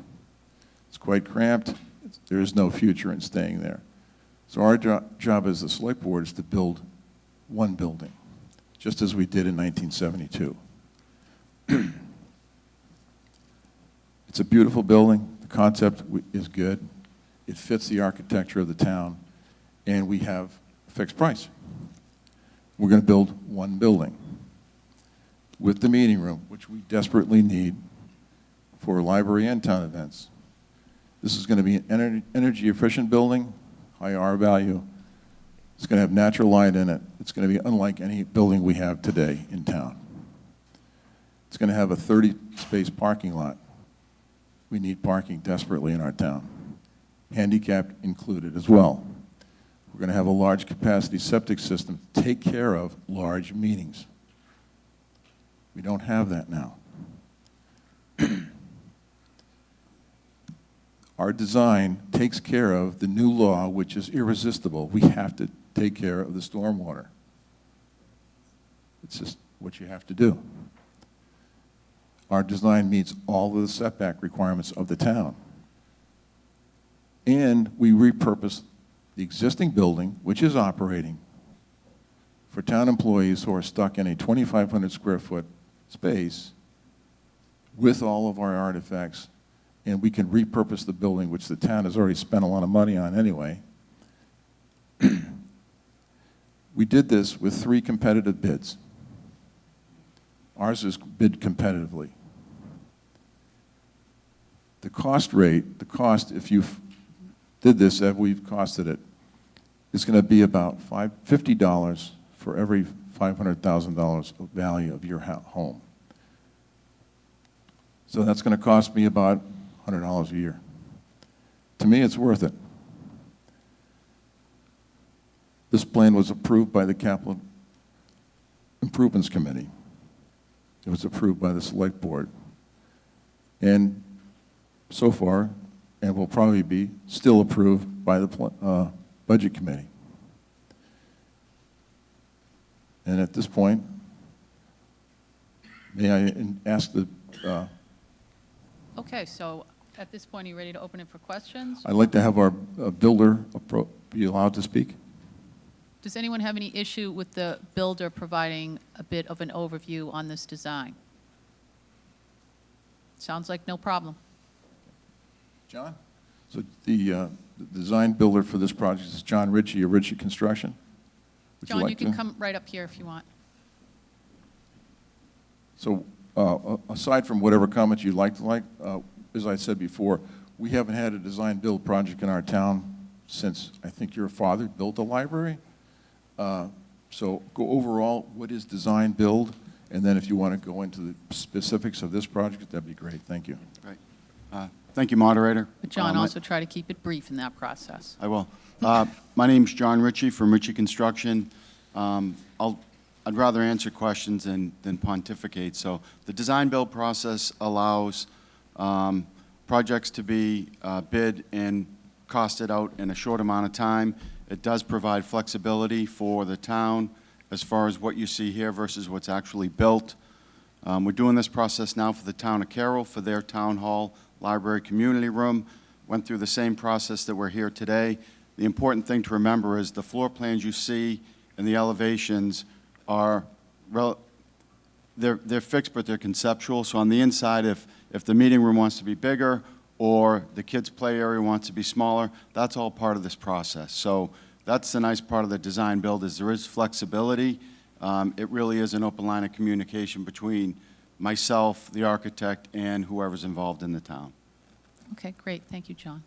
It's quite cramped. There is no future in staying there. So our job as the select board is to build one building, just as we did in 1972. It's a beautiful building. The concept is good. It fits the architecture of the town, and we have a fixed price. We're going to build one building with the meeting room, which we desperately need for library and town events. This is going to be an energy-efficient building, high R value. It's going to have natural light in it. It's going to be unlike any building we have today in town. It's going to have a 30-space parking lot. We need parking desperately in our town, handicapped included as well. We're going to have a large capacity septic system to take care of large meetings. We don't have that now. Our design takes care of the new law, which is irresistible. We have to take care of the stormwater. It's just what you have to do. Our design meets all of the setback requirements of the town. And we repurpose the existing building, which is operating, for town employees who are stuck in a 2,500 square foot space with all of our artifacts, and we can repurpose the building, which the town has already spent a lot of money on anyway. We did this with 3 competitive bids. Ours is bid competitively. The cost rate, if you did this as we've costed it, is going to be about $50 for every $500,000 of value of your home. So that's going to cost me about $100 a year. To me, it's worth it. This plan was approved by the Capital Improvements Committee. It was approved by the Select Board. And so far, and will probably be still approved by the Budget Committee. And at this point, may I ask the, Okay, so at this point, are you ready to open it for questions? I'd like to have our builder be allowed to speak. Does anyone have any issue with the builder providing a bit of an overview on this design? Sounds like no problem. John? So the design builder for this project is John Ritchie of Ritchie Construction. Would John, you like can to? come right up here if you want. So aside from whatever comments you'd like, as I said before, we haven't had a design build project in our town since I think your father built a library. So go overall, what is design build? And then if you want to go into the specifics of this project, that'd be great. Thank you. Right. Thank you, moderator. But John, also try to keep it brief in that process. I will. My name's John Ritchie from Ritchie Construction. I'd rather answer questions than pontificate. So the design build process allows projects to be bid and costed out in a short amount of time. It does provide flexibility for the town as far as what you see here versus what's actually built. We're doing this process now for the town of Carroll for their town hall, library, community room. Went through the same process that we're here today. The important thing to remember is the floor plans you see and the elevations are, they're fixed, but they're conceptual. So on the inside, if the meeting room wants to be bigger or the kids' play area wants to be smaller, that's all part of this process. So that's the nice part of the design build is there is flexibility. It really is an open line of communication between myself, the architect, and whoever's involved in the town. Okay, great. Thank you, John.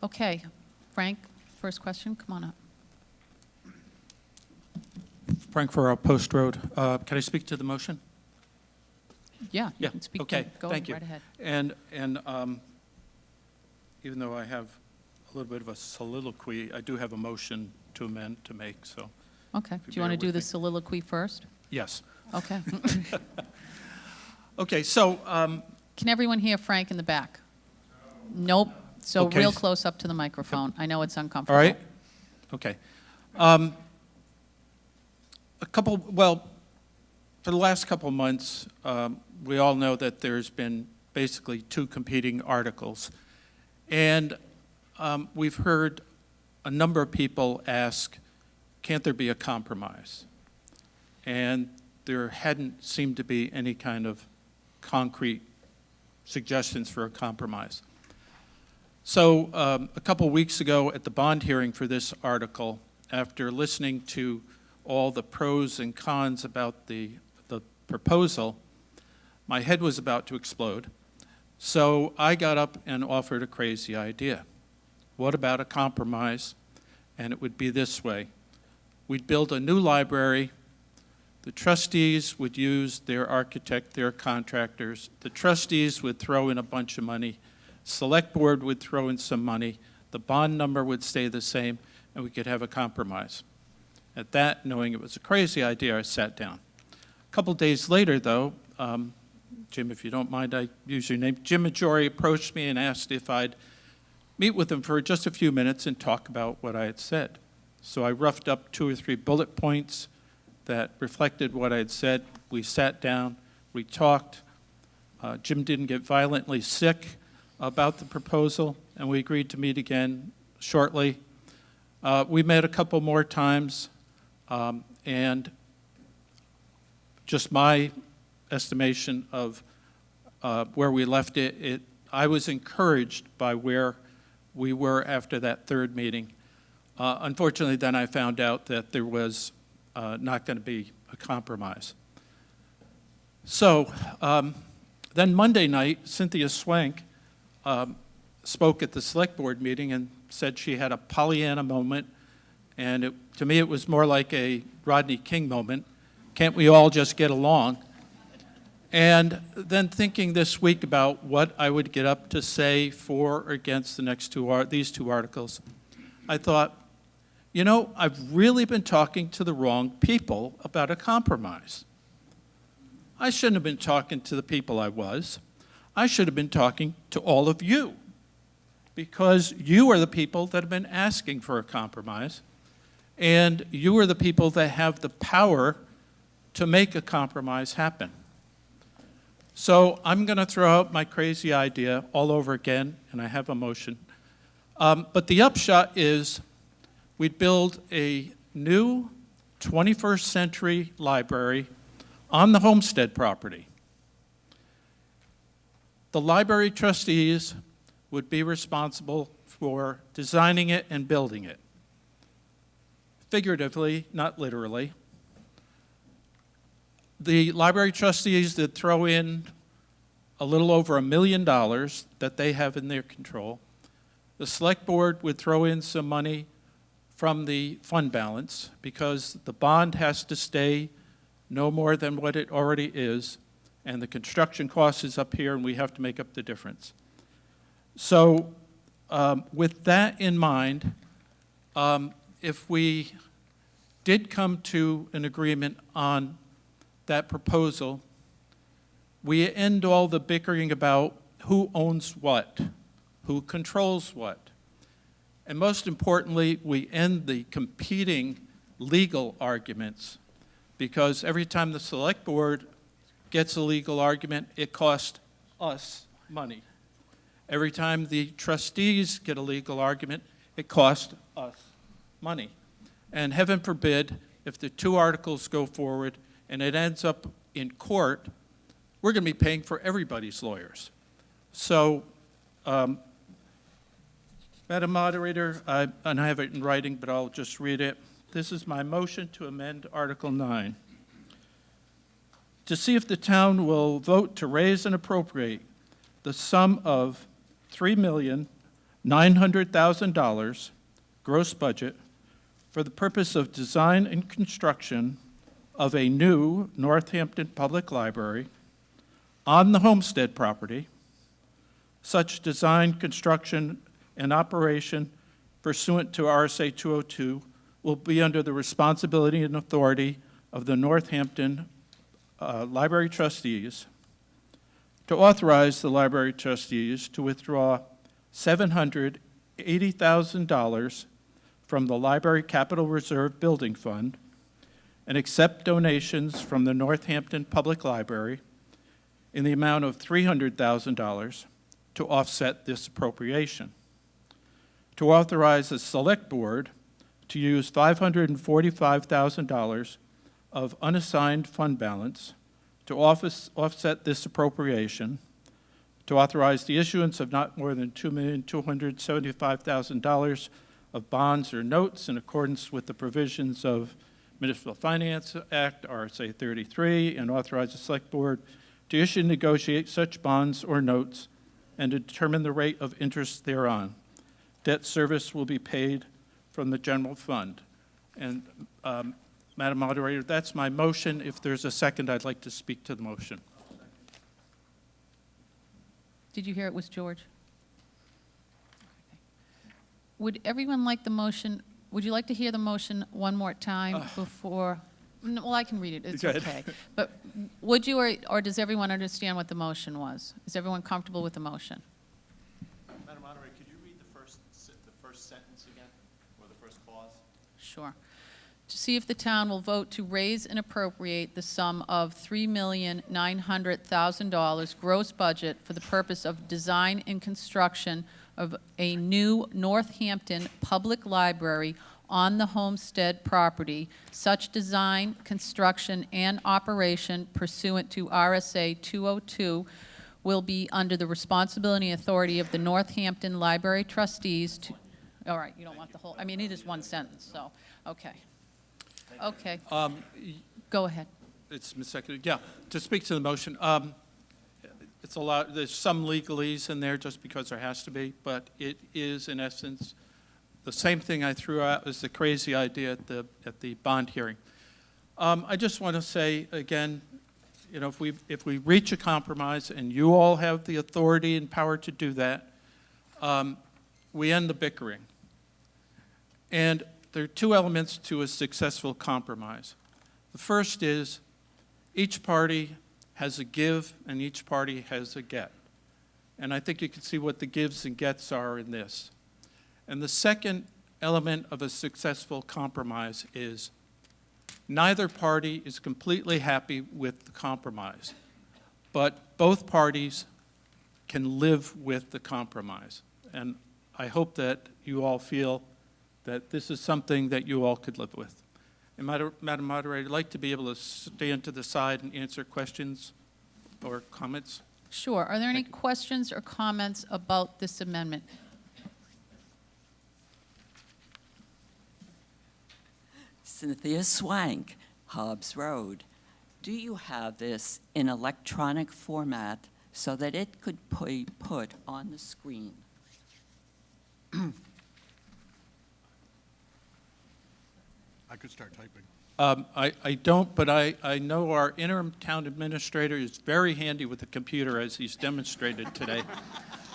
Okay, Frank, first question. Come on up. Frank Farrar, Post Road. Can I speak to the motion? Yeah, you can speak. Okay, Go thank you. right ahead. And even though I have a little bit of a soliloquy, I do have a motion to amend to make, so. Okay, do you want to do the soliloquy first? Yes. Okay. Okay, so. Can everyone hear Frank in the back? Nope. So Okay. real close up to the microphone. I know it's uncomfortable. All right. Okay. For the last couple months, we all know that there's been basically 2 competing articles. And we've heard a number of people ask, can't there be a compromise? And there hadn't seemed to be any kind of concrete suggestions for a compromise. So a couple weeks ago at the bond hearing for this article, after listening to all the pros and cons about the proposal, my head was about to explode. So I got up and offered a crazy idea. What about a compromise? And it would be this way. We'd build a new library. The trustees would use their architect, their contractors. The trustees would throw in a bunch of money. Select board would throw in some money. The bond number would stay the same, and we could have a compromise. At that, knowing it was a crazy idea, I sat down. A couple days later, though, Jim, if you don't mind, I use your name. Jim Majori approached me and asked if I'd meet with him for just a few minutes and talk about what I had said. So I roughed up 2 or 3 bullet points that reflected what I had said. We sat down, we talked. Jim didn't get violently sick about the proposal, and we agreed to meet again shortly. We met a couple more times, and just my estimation of where we left it, I was encouraged by where we were after that 3rd meeting. Unfortunately, then I found out that there was not going to be a compromise. So then Monday night, Cynthia Swank spoke at the select board meeting and said she had a Pollyanna moment, and to me it was more like a Rodney King moment. Can't we all just get along? And then thinking this week about what I would get up to say for or against these two articles, I thought, you know, I've really been talking to the wrong people about a compromise. I shouldn't have been talking to the people I was. I should have been talking to all of you, because you are the people that have been asking for a compromise, and you are the people that have the power to make a compromise happen. So I'm going to throw out my crazy idea all over again, and I have a motion. But the upshot is we'd build a new 21st century library on the homestead property. The library trustees would be responsible for designing it and building it. Figuratively, not literally. The library trustees did throw in a little over $1 million that they have in their control. The select board would throw in some money from the fund balance, because the bond has to stay no more than what it already is, and the construction cost is up here, and we have to make up the difference. So with that in mind, if we did come to an agreement on that proposal, we end all the bickering about who owns what, who controls what. And most importantly, we end the competing legal arguments, because every time the select board gets a legal argument, it costs us money. Every time the trustees get a legal argument, it costs us money. And heaven forbid, if the two articles go forward and it ends up in court, we're going to be paying for everybody's lawyers. So, Madam Moderator, and I have it in writing, but I'll just read it. This is my motion to amend Article 9. To see if the town will vote to raise and appropriate the sum of $3,900,000 gross budget for the purpose of design and construction of a new Northampton Public Library on the homestead property. Such design, construction, and operation pursuant to RSA 202 will be under the responsibility and authority of the Northampton Library Trustees, to authorize the Library Trustees to withdraw $780,000 from the Library Capital Reserve Building Fund and accept donations from the Northampton Public Library in the amount of $300,000 to offset this appropriation. To authorize the Select Board to use $545,000 of unassigned fund balance to offset this appropriation, to authorize the issuance of not more than $2,275,000 of bonds or notes in accordance with the provisions of Municipal Finance Act, RSA 33, and authorize the Select Board to issue and negotiate such bonds or notes and determine the rate of interest thereon. Debt service will be paid from the general fund. And Madam Moderator, that's my motion. If there's a second, I'd like to speak to the motion. Did you hear it was George? Would everyone like the motion? Would you like to hear the motion one more time before? No, well, I can read it. It's Go ahead. okay. But would you, or does everyone understand what the motion was? Is everyone comfortable with the motion? Madam Moderator, could you read the first sentence again, or the first clause? Sure. To see if the town will vote to raise and appropriate the sum of $3,900,000 gross budget for the purpose of design and construction of a new Northampton Public Library on the homestead property. Such design, construction, and operation pursuant to RSA 202 will be under the responsibility and authority of the Northampton Library Trustees to, all right, you don't want the whole, I mean, it is one sentence, so, okay. Okay, y- go ahead. It's Ms. Secretary. Yeah, to speak to the motion, it's a lot, there's some legalese in there just because there has to be, but it is in essence the same thing I threw out as the crazy idea at the bond hearing. I just want to say again, you know, if we reach a compromise and you all have the authority and power to do that, we end the bickering. And there are two elements to a successful compromise. The first is each party has a give and each party has a get. And I think you can see what the gives and gets are in this. And the second element of a successful compromise is neither party is completely happy with the compromise, but both parties can live with the compromise. And I hope that you all feel that this is something that you all could live with. And Madam Moderator, I'd like to be able to stand to the side and answer questions or comments. Sure. Are there any questions or comments about this amendment? Cynthia Swank, Hobbs Road. Do you have this in electronic format so that it could be put on the screen? I could start typing. I don't, but I know our interim town administrator is very handy with the computer, as he's demonstrated today.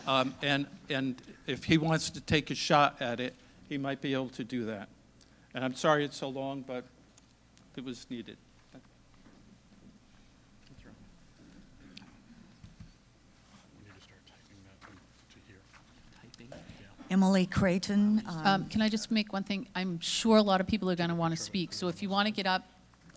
And if he wants to take a shot at it, he might be able to do that. And I'm sorry it's so long, but it was needed. Emily Creighton. Can I just make one thing? I'm sure a lot of people are going to want to speak, so if you want to get up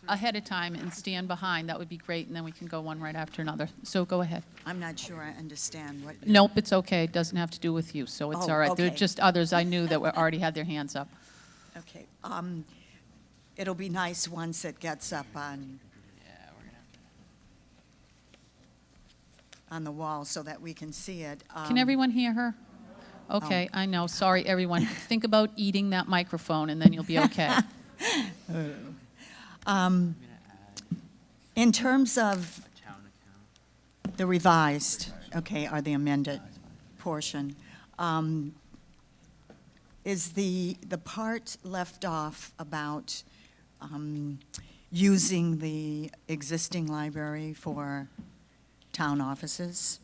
ahead of time and stand behind, that would be great, and then we can go one right after another. So go ahead. I'm not sure I understand what. Nope, it's okay. It doesn't have to do with you, so it's Oh, all right. There are okay. just others I knew that already had their hands up. Okay. It'll be nice once it gets up on the wall so that we can see it. Can everyone hear her? Okay, I know. Sorry, everyone. Think about eating that microphone, and then you'll be okay. In terms of the revised, okay, or the amended portion, is the part left off about using the existing library for town offices?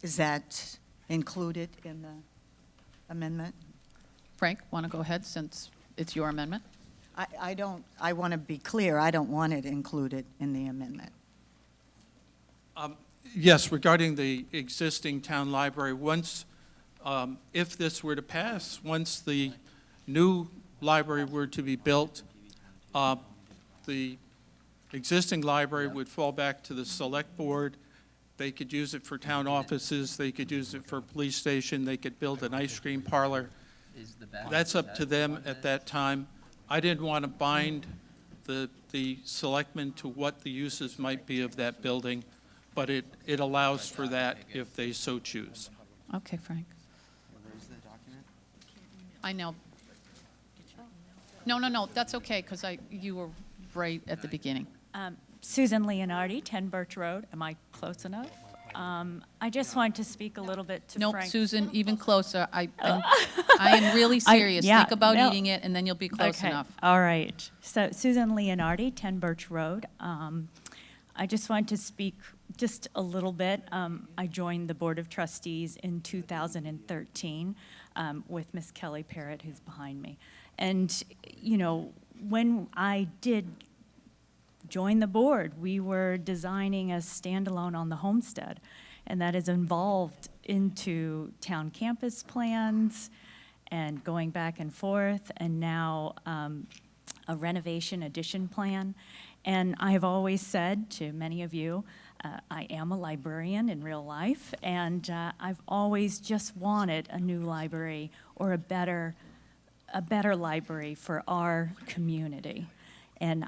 Is that included in the amendment? Frank, want to go ahead since it's your amendment? I want to be clear, I don't want it included in the amendment. Yes, regarding the existing town library, once, if this were to pass, once the new library were to be built, the existing library would fall back to the select board. They could use it for town offices, they could use it for a police station, they could build an ice cream parlor. That's up to them at that time. I didn't want to bind the selectmen to what the uses might be of that building, but it allows for that if they so choose. Okay, Frank. I know. No, that's okay, because you were right at the beginning. Susan Leonardi, 10 Birch Road. Am I close enough? I just wanted to speak a little bit to Nope, Frank. Susan, even closer. I am really serious. Yeah, Think about no. eating it, and then you'll be close Okay, enough. all right. So Susan Leonardi, 10 Birch Road. I just wanted to speak just a little bit. I joined the Board of Trustees in 2013 with Miss Kelly Parrott, who's behind me. And, you know, when I did join the board, we were designing a standalone on the homestead, and that is involved into town campus plans and going back and forth, and now a renovation addition plan. And I have always said to many of you, I am a librarian in real life, and I've always just wanted a new library or a better library for our community. And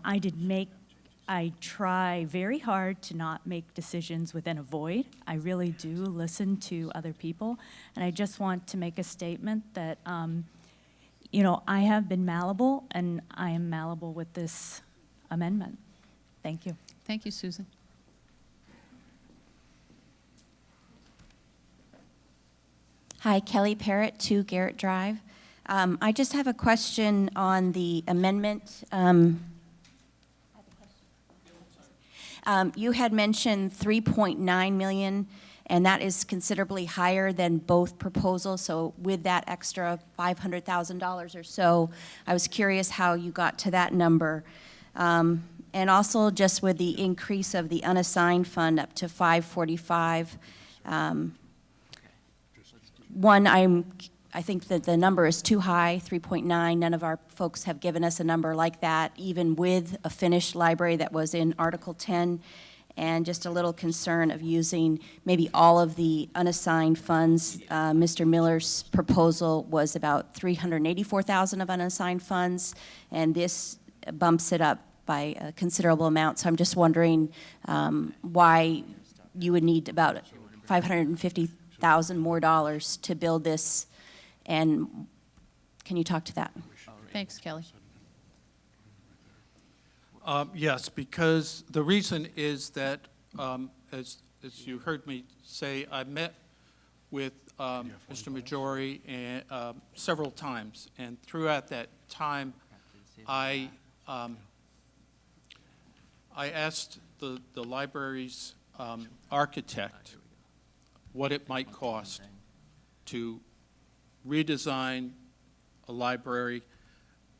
I try very hard to not make decisions within a void. I really do listen to other people. And I just want to make a statement that, you know, I have been malleable, and I am malleable with this amendment. Thank you. Thank you, Susan. Hi, Kelly Parrott, 2 Garrett Drive. I just have a question on the amendment. You had mentioned 3.9 million, and that is considerably higher than both proposals. So with that extra $500,000 or so, I was curious how you got to that number. And also just with the increase of the unassigned fund up to 545, one, I think that the number is too high, 3.9. None of our folks have given us a number like that, even with a finished library that was in Article 10, and just a little concern of using maybe all of the unassigned funds. Mr. Miller's proposal was about $384,000 of unassigned funds, and this bumps it up by a considerable amount. So I'm just wondering why you would need about $550,000 more dollars to build this, and can you talk to that? Thanks, Kelly. Yes, because the reason is that, as you heard me say, I met with Mr. Majori and, several times, and throughout that time, I asked the library's architect what it might cost to redesign a library,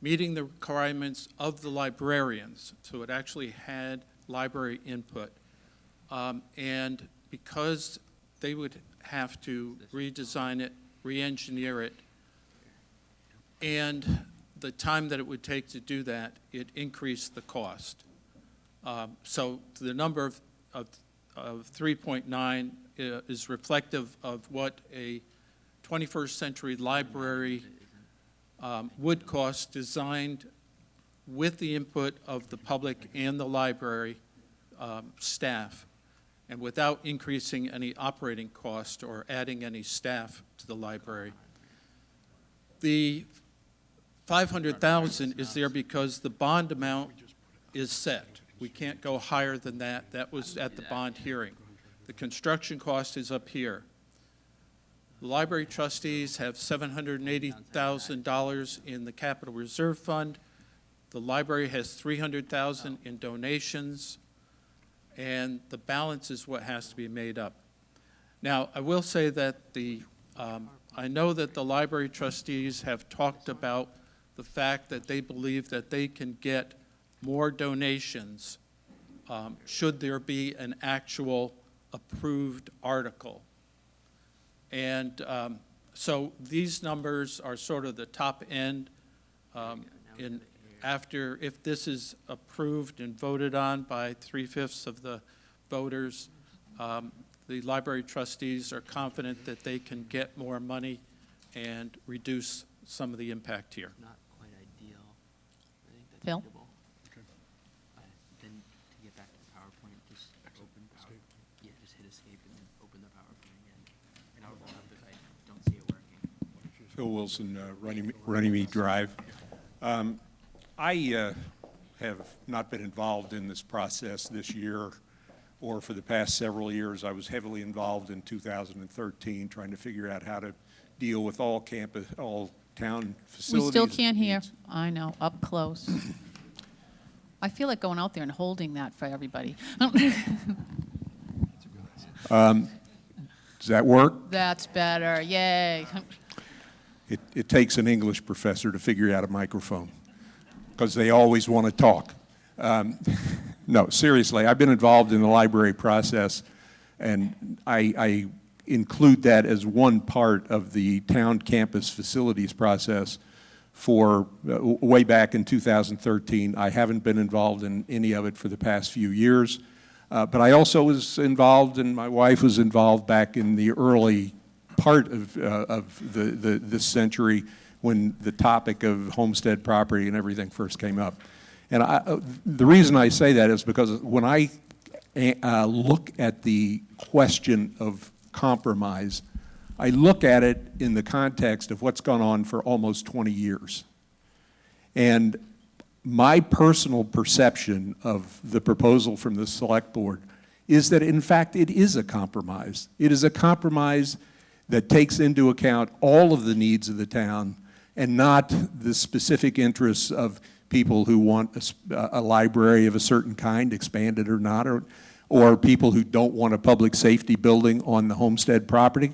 meeting the requirements of the librarians, so it actually had library input. And because they would have to redesign it, re-engineer it, and the time that it would take to do that, it increased the cost. So the number of 3.9 is reflective of what a 21st century library would cost, designed with the input of the public and the library staff, and without increasing any operating cost or adding any staff to the library. The $500,000 is there because the bond amount is set. We can't go higher than that. That was at the bond hearing. The construction cost is up here. The library trustees have $780,000 in the capital reserve fund. The library has $300,000 in donations, and the balance is what has to be made up. Now, I will say that I know that the library trustees have talked about the fact that they believe that they can get more donations should there be an actual approved article. And so these numbers are sort of the top end. If this is approved and voted on by 3/5 of the voters, the library trustees are confident that they can get more money and reduce some of the impact here. Not quite ideal. I think that's Phil? doable. Then to get back to the PowerPoint, just open PowerPoint. Yeah, just hit escape and then open the PowerPoint again. And I'll roll up if I don't see it working. Phil Wilson, Runnymede Drive. I have not been involved in this process this year or for the past several years. I was heavily involved in 2013 trying to figure out how to deal with all town facilities. We still can't hear. I know, up close. I feel like going out there and holding that for everybody. Does that work? That's better, yay. It takes an English professor to figure out a microphone because they always want to talk. No, seriously, I've been involved in the library process, and I include that as one part of the town campus facilities process for way back in 2013. I haven't been involved in any of it for the past few years, but I also was involved, and my wife was involved back in the early part of this century when the topic of homestead property and everything first came up. And the reason I say that is because when I look at the question of compromise, I look at it in the context of what's gone on for almost 20 years. And my personal perception of the proposal from the Select Board is that, in fact, it is a compromise. It is a compromise that takes into account all of the needs of the town and not the specific interests of people who want a library of a certain kind, expanded or not, or people who don't want a public safety building on the homestead property,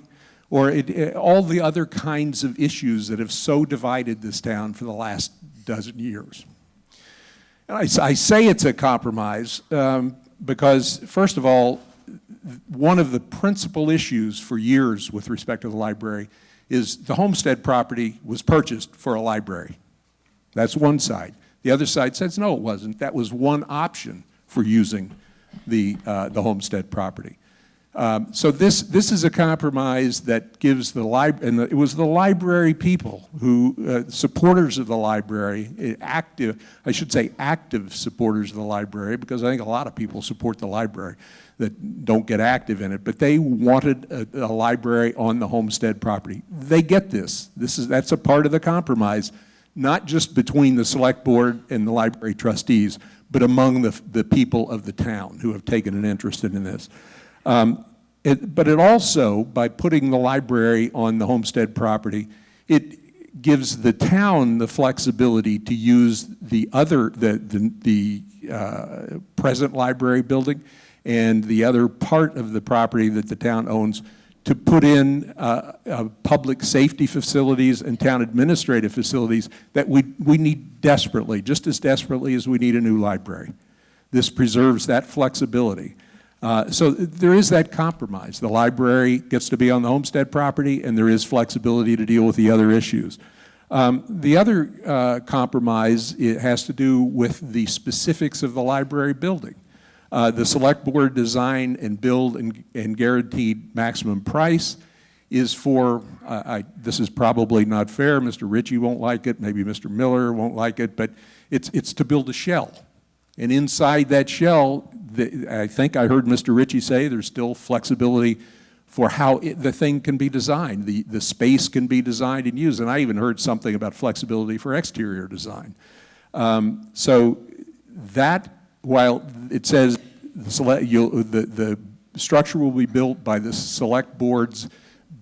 or all the other kinds of issues that have so divided this town for the last dozen years. And I say it's a compromise because, first of all, one of the principal issues for years with respect to the library is the homestead property was purchased for a library. That's one side. The other side says, no, it wasn't. That was one option for using the homestead property. So this is a compromise that gives the library, and it was the library people who, supporters of the library, active supporters of the library, because I think a lot of people support the library that don't get active in it, but they wanted a library on the homestead property. They get this. That's a part of the compromise, not just between the Select Board and the library trustees, but among the people of the town who have taken an interest in this. But it also, by putting the library on the homestead property, it gives the town the flexibility to use the present library building and the other part of the property that the town owns to put in public safety facilities and town administrative facilities that we need desperately, just as desperately as we need a new library. This preserves that flexibility. So there is that compromise. The library gets to be on the homestead property, and there is flexibility to deal with the other issues. The other compromise, it has to do with the specifics of the library building. The Select Board design and build and guaranteed maximum price is for, this is probably not fair, Mr. Ritchie won't like it, maybe Mr. Miller won't like it, but it's to build a shell. And inside that shell, I think I heard Mr. Ritchie say there's still flexibility for how the thing can be designed. The space can be designed and used. And I even heard something about flexibility for exterior design. So that, while it says the structure will be built by the Select Board's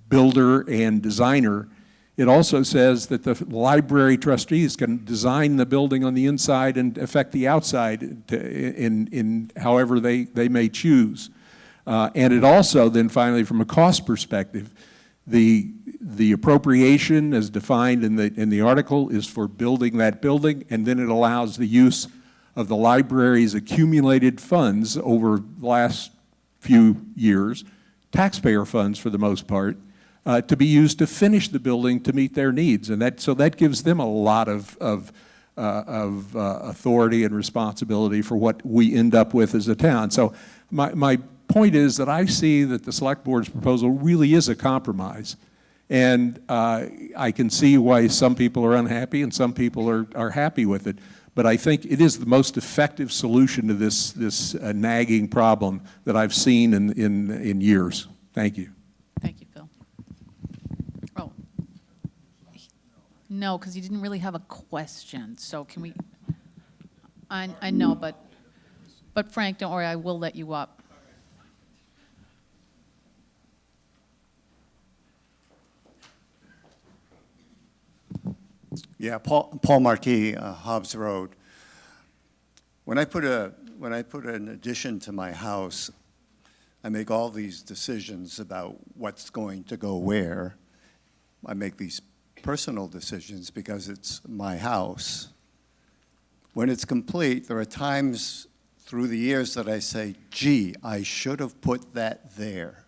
builder and designer, it also says that the library trustees can design the building on the inside and affect the outside in however they may choose. And it also then finally, from a cost perspective, the appropriation as defined in the article is for building that building, and then it allows the use of the library's accumulated funds over the last few years, taxpayer funds for the most part, to be used to finish the building to meet their needs. And so that gives them a lot of authority and responsibility for what we end up with as a town. So my point is that I see that the Select Board's proposal really is a compromise. And I can see why some people are unhappy and some people are happy with it. But I think it is the most effective solution to this nagging problem that I've seen in years. Thank you. Thank you, Phil. Oh. No, because he didn't really have a question, so can we, I know, but Frank, don't worry, I will let you up. Yeah, Paul Marquis, Hobbs Road. When I put an addition to my house, I make all these decisions about what's going to go where. I make these personal decisions because it's my house. When it's complete, there are times through the years that I say, gee, I should have put that there,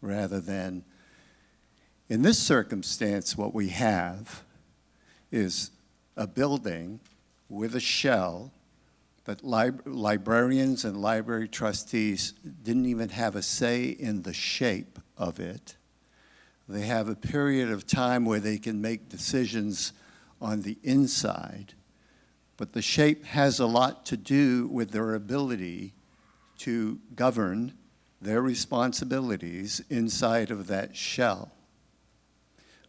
rather than, in this circumstance, what we have is a building with a shell that librarians and library trustees didn't even have a say in the shape of it. They have a period of time where they can make decisions on the inside, but the shape has a lot to do with their ability to govern their responsibilities inside of that shell.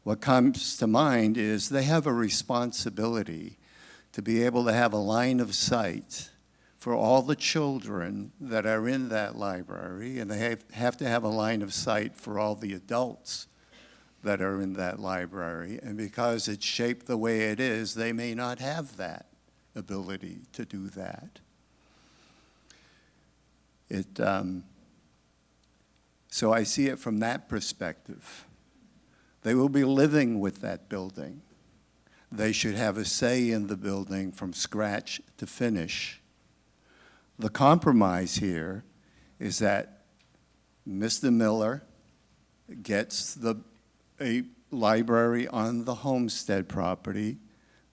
what comes to mind is they have a responsibility to be able to have a line of sight for all the children that are in that library, and they have to have a line of sight for all the adults that are in that library. And because it's shaped the way it is, they may not have that ability to do that. So I see it from that perspective. They will be living with that building. They should have a say in the building from scratch to finish. The compromise here is that Mr. Miller gets a library on the homestead property,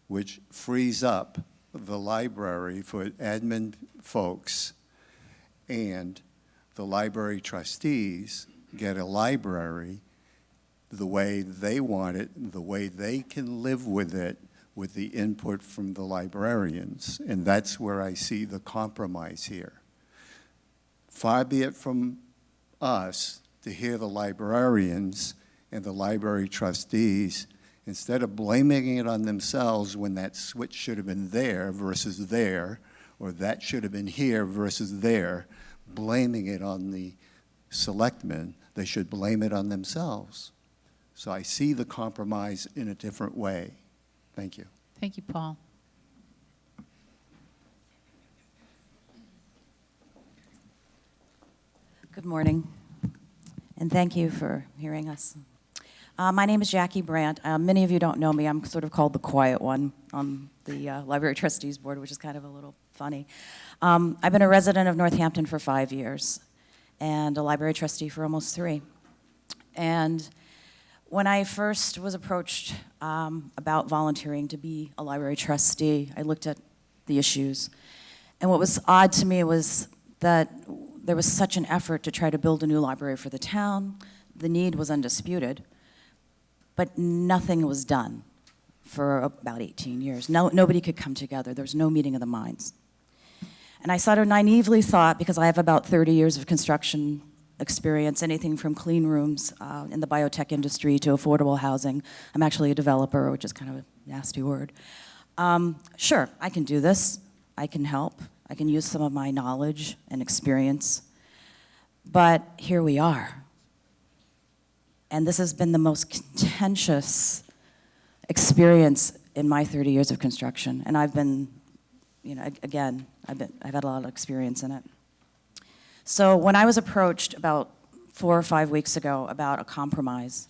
which frees up the library for admin folks, and the library trustees get a library the way they want it, the way they can live with it, with the input from the librarians. And that's where I see the compromise here. Far be it from us to hear the librarians and the library trustees, instead of blaming it on themselves when that switch should have been there versus there, or that should have been here versus there, blaming it on the selectmen, they should blame it on themselves. So I see the compromise in a different way. Thank you. Thank you, Paul. Good morning, and thank you for hearing us. My name is Jackie Brandt. Many of you don't know me. I'm sort of called the quiet one on the Library Trustees Board, which is kind of a little funny. I've been a resident of Northampton for 5 years and a library trustee for almost 3. And when I first was approached about volunteering to be a library trustee, I looked at the issues. And what was odd to me was that there was such an effort to try to build a new library for the town. The need was undisputed, but nothing was done for about 18 years. Nobody could come together. There was no meeting of the minds. And I sort of naively thought, because I have about 30 years of construction experience, anything from clean rooms in the biotech industry to affordable housing. I'm actually a developer, which is kind of a nasty word. Sure, I can do this. I can help. I can use some of my knowledge and experience. But here we are. And this has been the most contentious experience in my 30 years of construction. And I've been, again, I've had a lot of experience in it. So when I was approached about 4 or 5 weeks ago about a compromise,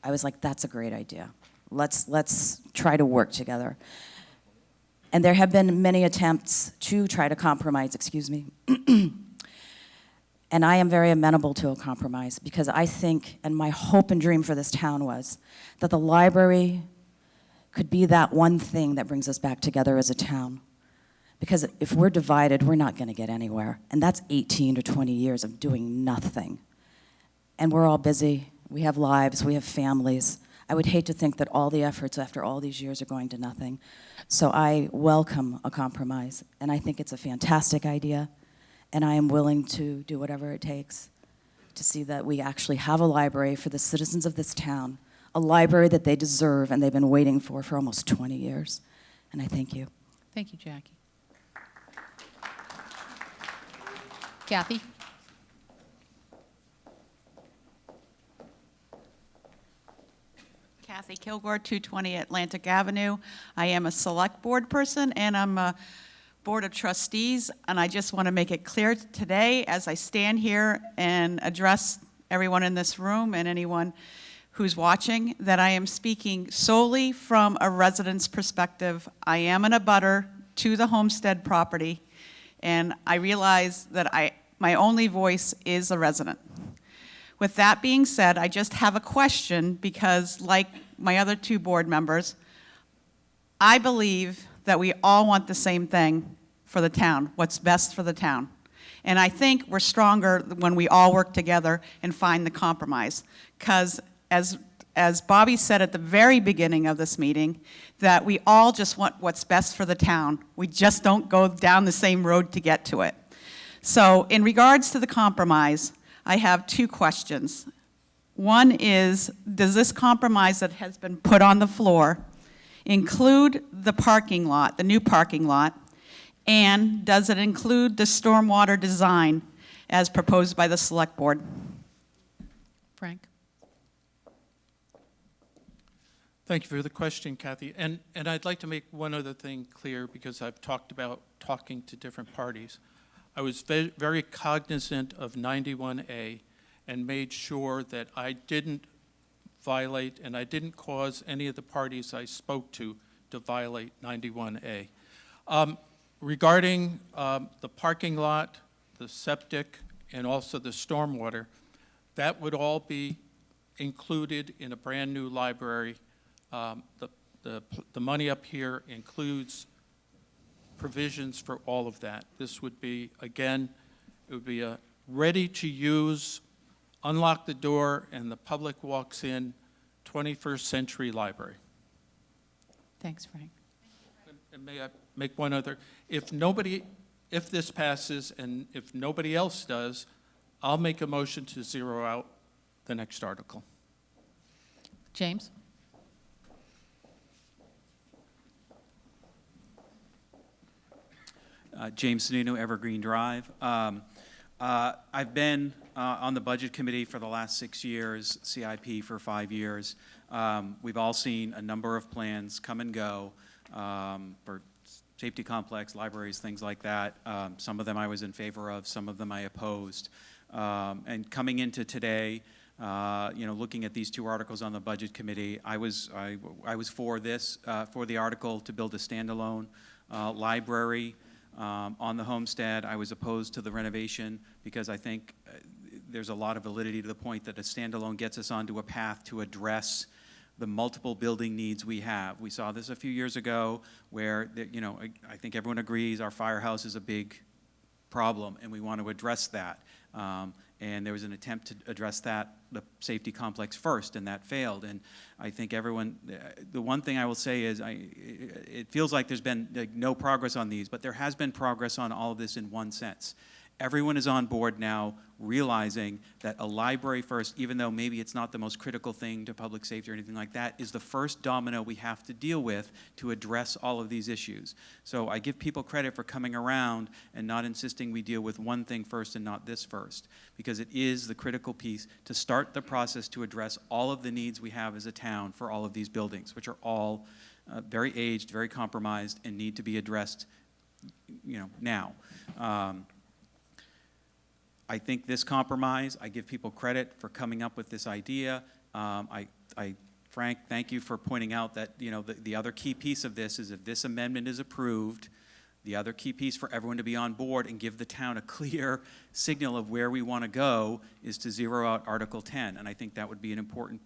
I was like, that's a great idea. Let's try to work together. And there have been many attempts to try to compromise, excuse me. And I am very amenable to a compromise because I think, and my hope and dream for this town was, that the library could be that one thing that brings us back together as a town. Because if we're divided, we're not going to get anywhere. And that's 18 to 20 years of doing nothing. And we're all busy. We have lives. We have families. I would hate to think that all the efforts after all these years are going to nothing. So I welcome a compromise. And I think it's a fantastic idea. And I am willing to do whatever it takes to see that we actually have a library for the citizens of this town, a library that they deserve and they've been waiting for almost 20 years. And I thank you. Thank you, Jackie. Kathy? Kathy Kilgore, 220 Atlantic Avenue. I am a select board person and I'm a board of trustees, and I just want to make it clear today as I stand here and address everyone in this room and anyone who's watching that I am speaking solely from a resident's perspective. I am an abutter to the homestead property, and I realize that my only voice is a resident. With that being said, I just have a question because, like my other 2 board members, I believe that we all want the same thing for the town, what's best for the town. And I think we're stronger when we all work together and find the compromise. Because as Bobby said at the very beginning of this meeting, that we all just want what's best for the town. We just don't go down the same road to get to it. So in regards to the compromise, I have 2 questions. One is, does this compromise that has been put on the floor include the parking lot, the new parking lot? And does it include the stormwater design as proposed by the Select Board? Frank? Thank you for the question, Kathy. And I'd like to make one other thing clear, because I've talked about talking to different parties. I was very cognizant of 91A and made sure that I didn't violate and I didn't cause any of the parties I spoke to violate 91A. Regarding the parking lot, the septic, and also the stormwater, that would all be included in a brand-new library. The money up here includes provisions for all of that. This would be, again, it would be a ready-to-use, unlock the door, and the public walks in, 21st century library. Thanks, Frank. And may I make one other? If this passes and if nobody else does, I'll make a motion to zero out the next article. James? James Sununu, Evergreen Drive. I've been on the Budget Committee for the last 6 years, CIP for 5 years. We've all seen a number of plans come and go for safety complex, libraries, things like that. Some of them I was in favor of, some of them I opposed. And coming into today, looking at these 2 articles on the Budget Committee, I was for this, for the article to build a standalone library on the homestead. I was opposed to the renovation because I think there's a lot of validity to the point that a standalone gets us onto a path to address the multiple building needs we have. We saw this a few years ago where, I think everyone agrees our firehouse is a big problem and we want to address that. And there was an attempt to address that, the safety complex first, and that failed. And I think everyone, the one thing I will say is it feels like there's been no progress on these, but there has been progress on all of this in one sense. Everyone is on board now realizing that a library first, even though maybe it's not the most critical thing to public safety or anything like that, is the first domino we have to deal with to address all of these issues. So I give people credit for coming around and not insisting we deal with one thing first and not this first, because it is the critical piece to start the process to address all of the needs we have as a town for all of these buildings, which are all very aged, very compromised, and need to be addressed, now. I think this compromise, I give people credit for coming up with this idea. Frank, thank you for pointing out that, the other key piece of this is if this amendment is approved, the other key piece for everyone to be on board and give the town a clear signal of where we want to go is to zero out Article 10. And I think that would be an important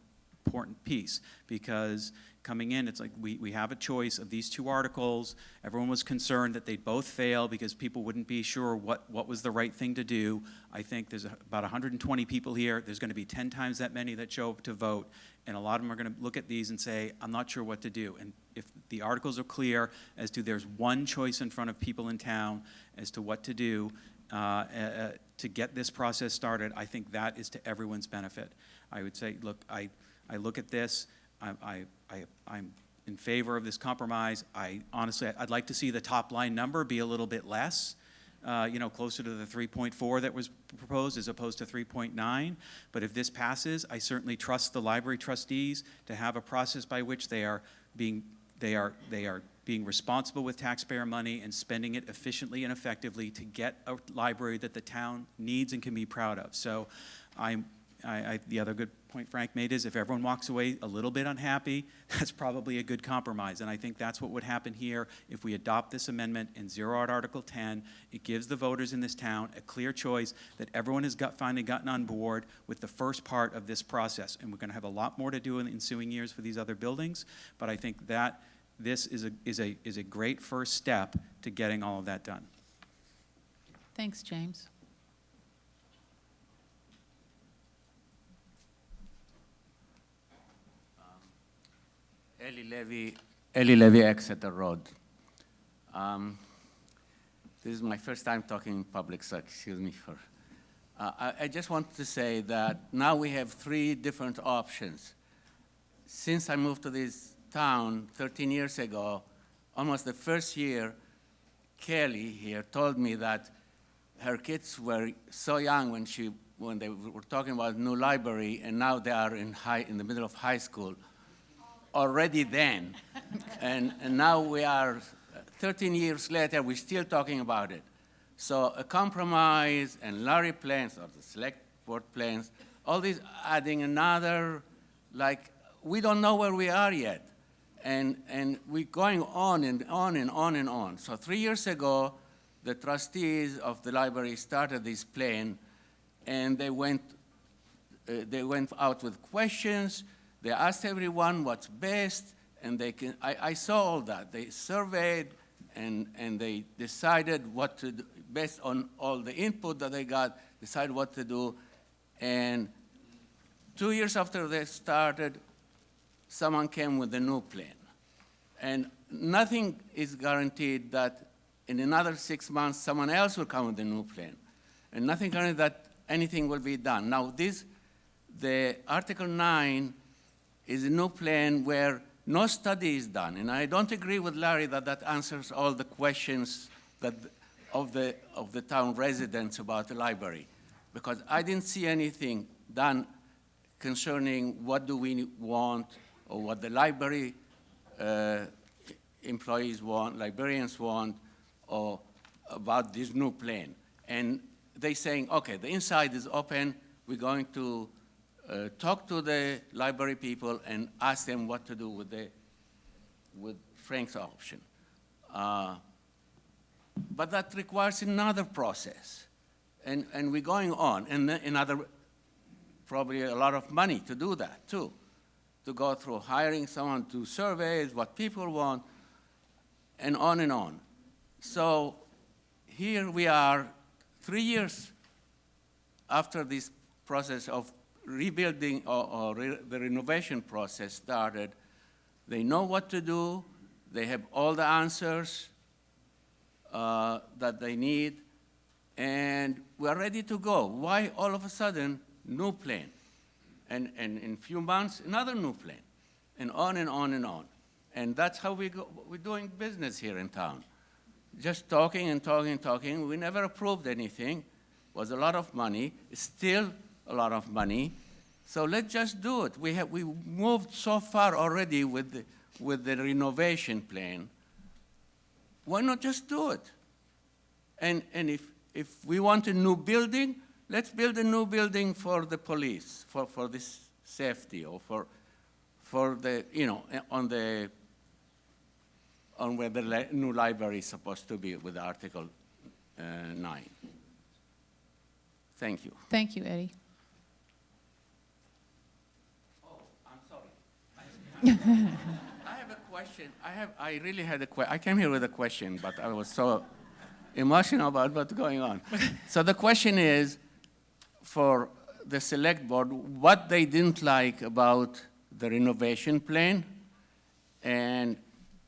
piece, because coming in, it's like we have a choice of these 2 articles. Everyone was concerned that they'd both fail because people wouldn't be sure what was the right thing to do. I think there's about 120 people here. There's going to be 10 times that many that show up to vote, and a lot of them are going to look at these and say, I'm not sure what to do. And if the articles are clear as to there's one choice in front of people in town as to what to do to get this process started, I think that is to everyone's benefit. I would say, look, I look at this, I'm in favor of this compromise. Honestly, I'd like to see the top line number be a little bit less, closer to the 3.4 that was proposed as opposed to 3.9. But if this passes, I certainly trust the library trustees to have a process by which they are being responsible with taxpayer money and spending it efficiently and effectively to get a library that the town needs and can be proud of. So the other good point Frank made is if everyone walks away a little bit unhappy, that's probably a good compromise. And I think that's what would happen here if we adopt this amendment and zero out Article 10. It gives the voters in this town a clear choice that everyone has finally gotten on board with the first part of this process. And we're going to have a lot more to do in the ensuing years for these other buildings. But I think that this is a great first step to getting all of that done. Thanks, James. Eli Levy, Exeter Road. This is my first time talking in public, so excuse me for. I just want to say that now we have 3 different options. Since I moved to this town 13 years ago, almost the first year, Kelly here told me that her kids were so young when they were talking about new library, and now they are in the middle of high school. Already then, and now we are 13 years later, we're still talking about it. So a compromise and Larry plans or the select board plans, all these adding another, like, we don't know where we are yet. And we're going on and on and on and on. So 3 years ago, the trustees of the library started this plan, and they went out with questions. They asked everyone what's best, and I saw all that. They surveyed, and they decided what to do, based on all the input that they got, decide what to do. And 2 years after they started, someone came with a new plan. And nothing is guaranteed that in another 6 months, someone else will come with a new plan. And nothing guaranteed that anything will be done. Now, the Article 9 is a new plan where no study is done. And I don't agree with Larry that that answers all the questions of the town residents about the library, because I didn't see anything done concerning what do we want or what the library employees want, librarians want, or about this new plan. And they saying, okay, the inside is open, we're going to talk to the library people and ask them what to do with Frank's option. But that requires another process, and we're going on, and another, probably a lot of money to do that too, to go through hiring someone to surveys, what people want, and on and on. So here we are 3 years after this process of rebuilding or the renovation process started. They know what to do, they have all the answers that they need, and we're ready to go. Why all of a sudden, new plan? And in a few months, another new plan, and on and on and on. And that's how we're doing business here in town. Just talking and talking and talking. We never approved anything. It was a lot of money. It's still a lot of money. So let's just do it. We moved so far already with the renovation plan. Why not just do it? And if we want a new building, let's build a new building for the police, for this safety, or for the, on where the new library is supposed to be with Article 9. Thank you. Thank you, Eddie. Oh, I'm sorry. I have a question. I really had a question. I came here with a question, but I was so emotional about what's going on. So the question is, for the select board, what they didn't like about the renovation plan, and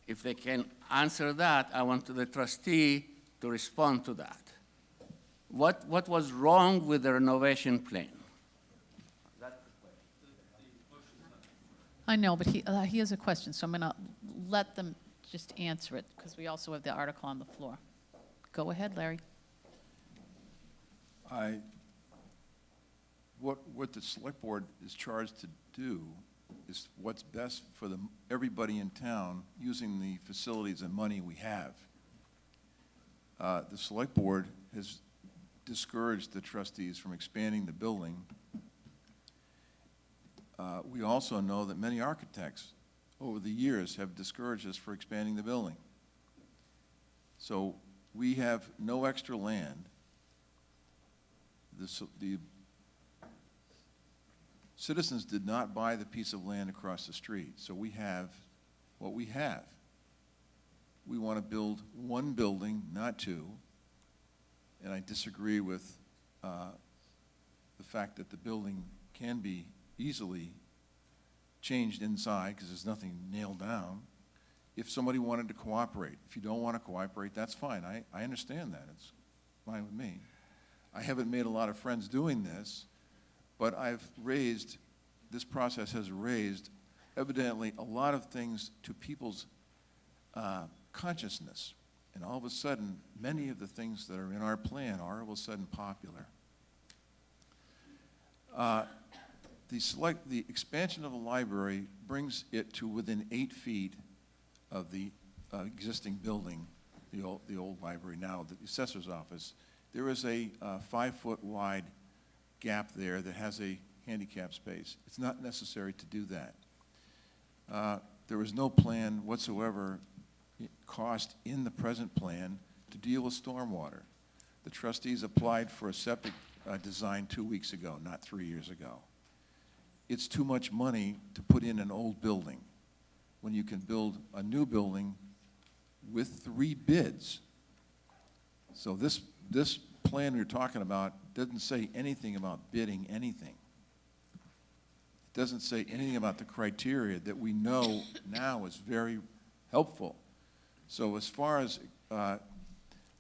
if they can answer that, I want the trustee to respond to that. What was wrong with the renovation plan? I know, but he has a question, so I'm going to let them just answer it, because we also have the article on the floor. Go ahead, Larry. What the select board is charged to do is what's best for everybody in town using the facilities and money we have. The select board has discouraged the trustees from expanding the building. We also know that many architects over the years have discouraged us for expanding the building. So we have no extra land. The citizens did not buy the piece of land across the street, so we have what we have. We want to build one building, not two, and I disagree with the fact that the building can be easily changed inside because there's nothing nailed down. If somebody wanted to cooperate, if you don't want to cooperate, that's fine. I understand that. It's fine with me. I haven't made a lot of friends doing this, but this process has raised evidently a lot of things to people's consciousness. And all of a sudden, many of the things that are in our plan are all of a sudden popular. The expansion of the library brings it to within 8 feet of the existing building, the old library now, the assessor's office. There is a 5-foot wide gap there that has a handicap space. It's not necessary to do that. There was no plan whatsoever cost in the present plan to deal with stormwater. The trustees applied for a septic design 2 weeks ago, not 3 years ago. It's too much money to put in an old building when you can build a new building with 3 bids. So this plan you're talking about doesn't say anything about bidding anything. It doesn't say anything about the criteria that we know now is very helpful. So as far as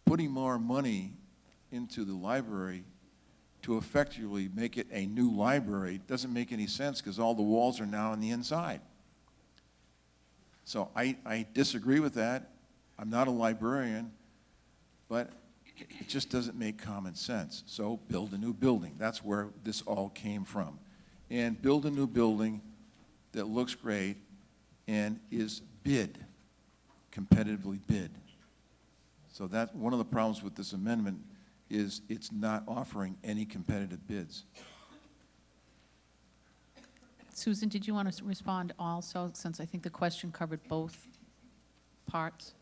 putting more money into the library to effectively make it a new library doesn't make any sense because all the walls are now on the inside. So I disagree with that. I'm not a librarian, but it just doesn't make common sense. So build a new building. That's where this all came from. And build a new building that looks great and is competitively bid. So that one of the problems with this amendment is it's not offering any competitive bids. Susan, did you want to respond also, since I think the question covered both parts?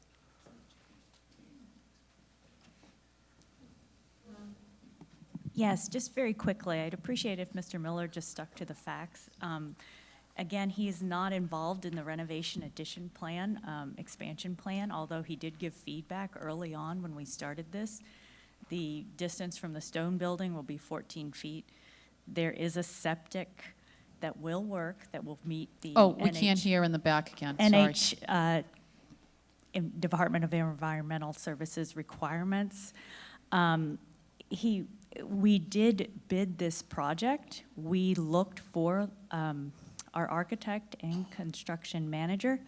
Yes, just very quickly, I'd appreciate if Mr. Miller just stuck to the facts. Again, he is not involved in the renovation addition plan, expansion plan, although he did give feedback early on when we started this. The distance from the stone building will be 14 feet. There is a septic that will work, that will meet the Oh, we can't hear in the back again, sorry. Department of Environmental Services requirements. We did bid this project. We looked for our architect and construction manager.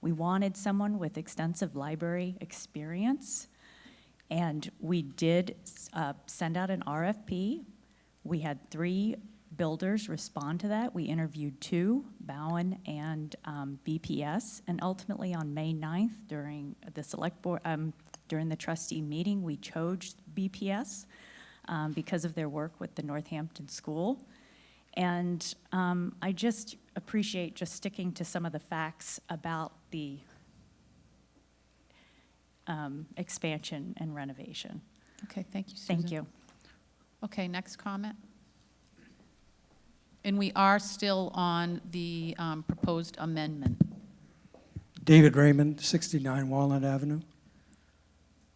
We wanted someone with extensive library experience, and we did send out an RFP. We had 3 builders respond to that. We interviewed 2, Bowen and BPS, and ultimately on May 9th during the select board, during the trustee meeting, we chose BPS because of their work with the Northampton School. And I just appreciate just sticking to some of the facts about the expansion and renovation. Okay, thank you, Susan. Thank you. Okay, next comment. And we are still on the proposed amendment. David Raymond, 69 Walnut Avenue.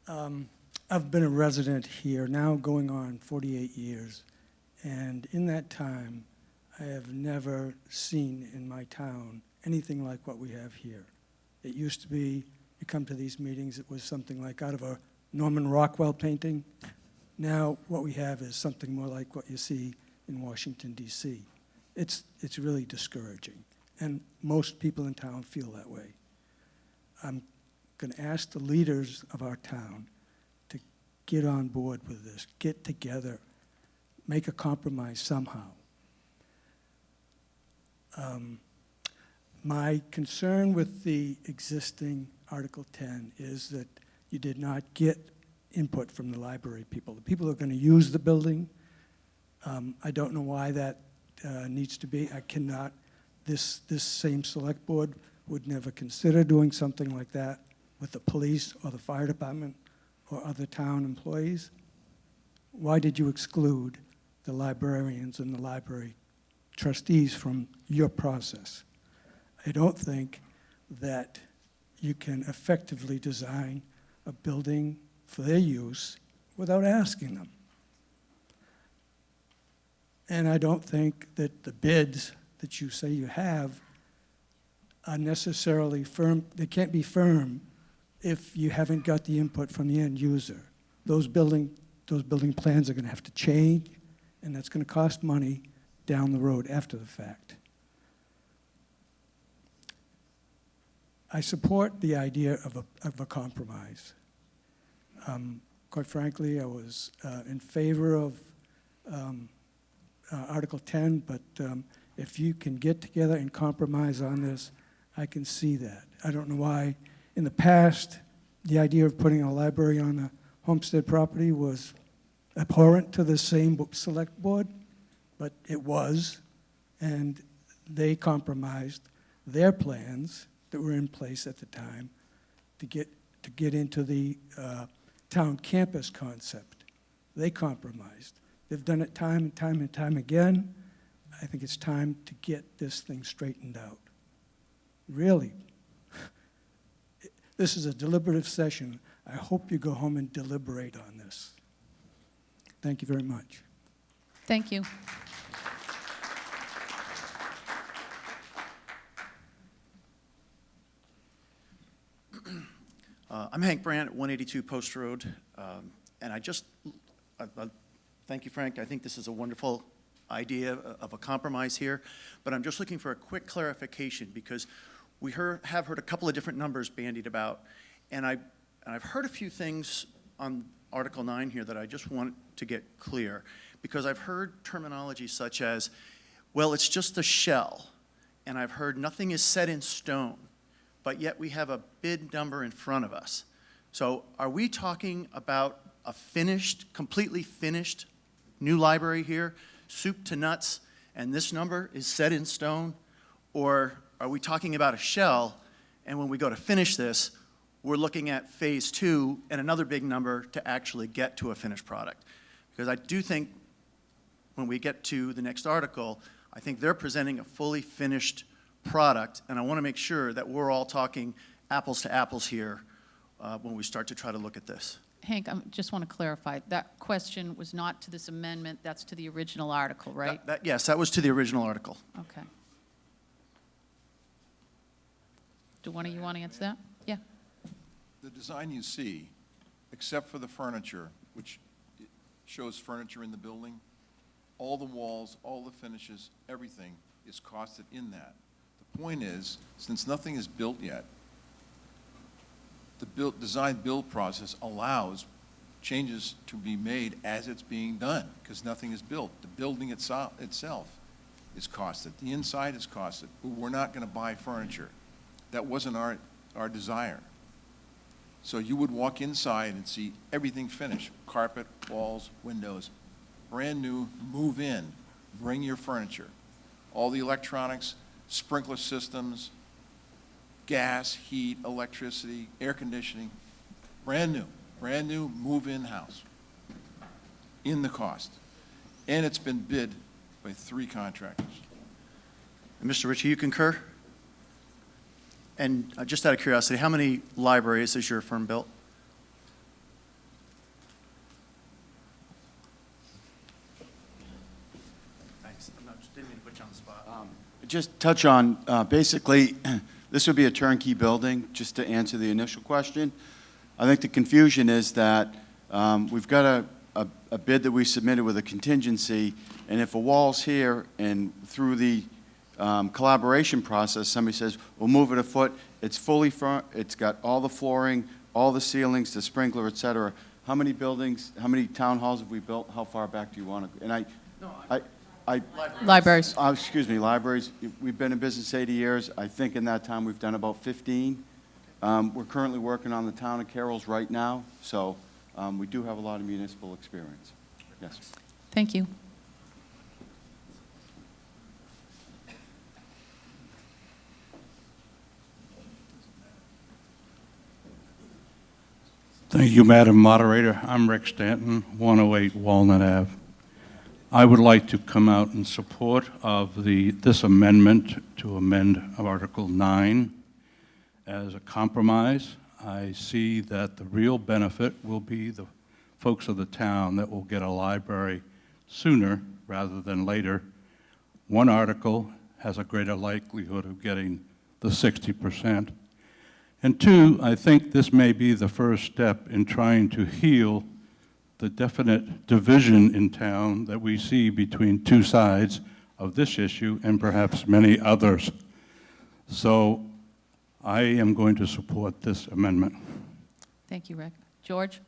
I've been a resident here now going on 48 years, and in that time, I have never seen in my town anything like what we have here. It used to be, you come to these meetings, it was something like out of a Norman Rockwell painting. Now what we have is something more like what you see in Washington, D.C. It's really discouraging, and most people in town feel that way. I'm going to ask the leaders of our town to get on board with this, get together, make a compromise somehow. My concern with the existing Article 10 is that you did not get input from the library people. The people who are going to use the building, I don't know why that needs to be. I cannot, this same select board would never consider doing something like that with the police or the fire department or other town employees. Why did you exclude the librarians and the library trustees from your process? I don't think that you can effectively design a building for their use without asking them. And I don't think that the bids that you say you have are necessarily firm. They can't be firm if you haven't got the input from the end user. Those those building plans are going to have to change, and that's going to cost money down the road after the fact. I support the idea of a compromise. Quite frankly, I was in favor of Article 10, but if you can get together and compromise on this, I can see that. I don't know why, in the past, the idea of putting a library on a homestead property was abhorrent to the same select board, but it was, and they compromised their plans that were in place at the time to get into the town campus concept. They compromised. They've done it time and time and time again. I think it's time to get this thing straightened out. Really. This is a deliberative session. I hope you go home and deliberate on this. Thank you very much. Thank you. I'm Hank Brandt at 182 Post Road, and I thank you, Frank. I think this is a wonderful idea of a compromise here, but I'm just looking for a quick clarification because we have heard a couple of different numbers bandied about, and I've heard a few things on Article 9 here that I just want to get clear, because I've heard terminology such as, well, it's just a shell, and I've heard nothing is set in stone, but yet we have a bid number in front of us. So are we talking about a finished, completely finished new library here, soup to nuts, and this number is set in stone? Or are we talking about a shell, and when we go to finish this, we're looking at phase 2 and another big number to actually get to a finished product? Because I do think when we get to the next article, I think they're presenting a fully finished product, and I want to make sure that we're all talking apples to apples here when we start to try to look at this. Hank, I just want to clarify, that question was not to this amendment, that's to the original article, right? Yes, that was to the original article. Okay. Do one of you want to answer that? Yeah. The design you see, except for the furniture, which shows furniture in the building, all the walls, all the finishes, everything is costed in that. The point is, since nothing is built yet, the design-build process allows changes to be made as it's being done, because nothing is built. The building itself is costed. The inside is costed. But we're not going to buy furniture. That wasn't our desire. So you would walk inside and see everything finished, carpet, walls, windows, brand new, move in, bring your furniture. All the electronics, sprinkler systems, gas, heat, electricity, air conditioning, brand new move-in house in the cost. And it's been bid by 3 contractors. And Mr. Ritchie, you concur? And just out of curiosity, how many libraries has your firm built? Thanks. Didn't mean to put you on the spot. Just touch on, basically, this would be a turnkey building, just to answer the initial question. I think the confusion is that we've got a bid that we submitted with a contingency, and if a wall's here and through the collaboration process, somebody says, we'll move it a foot, it's fully front, it's got all the flooring, all the ceilings, the sprinkler, et cetera. How many buildings, how many town halls have we built? How far back do you want to? And Libraries. Excuse me, libraries. We've been in business 80 years. I think in that time we've done about 15. We're currently working on the town of Carroll's right now, so we do have a lot of municipal experience. Yes. Thank you. Thank you, Madam Moderator. I'm Rick Stanton, 108 Walnut Ave. I would like to come out in support of this amendment to amend Article 9 as a compromise. I see that the real benefit will be the folks of the town that will get a library sooner rather than later. One article has a greater likelihood of getting the 60%. And 2, I think this may be the first step in trying to heal the definite division in town that we see between two sides of this issue and perhaps many others. So I am going to support this amendment. Thank you, Rick. George?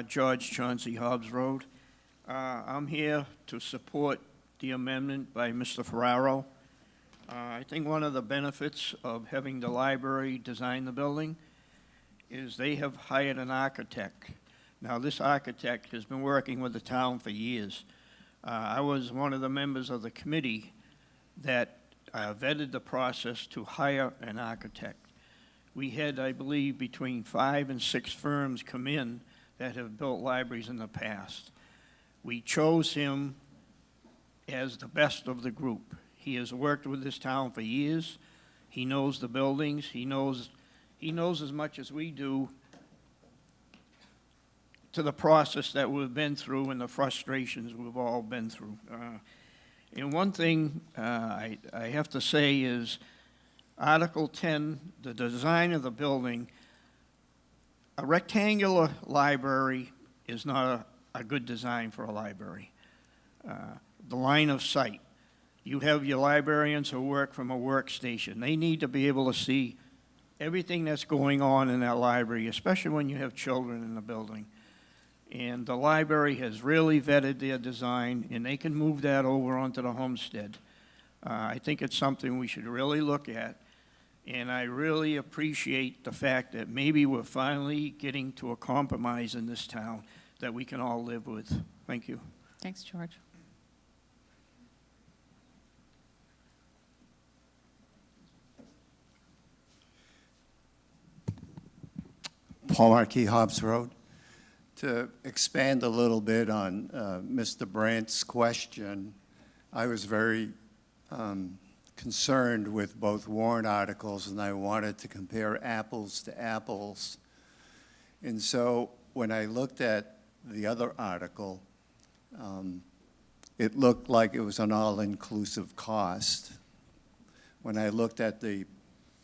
George Chauncey, Hobbs Road. I'm here to support the amendment by Mr. Ferraro. I think one of the benefits of having the library design the building is they have hired an architect. Now, this architect has been working with the town for years. I was one of the members of the committee that vetted the process to hire an architect. We had, I believe, between 5 and 6 firms come in that have built libraries in the past. We chose him as the best of the group. He has worked with this town for years. He knows the buildings. He knows as much as we do to the process that we've been through and the frustrations we've all been through. And one thing I have to say is Article 10, the design of the building, a rectangular library is not a good design for a library. The line of sight. You have your librarians who work from a workstation. They need to be able to see everything that's going on in that library, especially when you have children in the building. And the library has really vetted their design, and they can move that over onto the homestead. I think it's something we should really look at. And I really appreciate the fact that maybe we're finally getting to a compromise in this town that we can all live with. Thank you. Thanks, George. Paul Markey, Hobbs Road. To expand a little bit on Mr. Brandt's question, I was very concerned with both warrant articles, and I wanted to compare apples to apples. And so when I looked at the other article, it looked like it was an all-inclusive cost. When I looked at the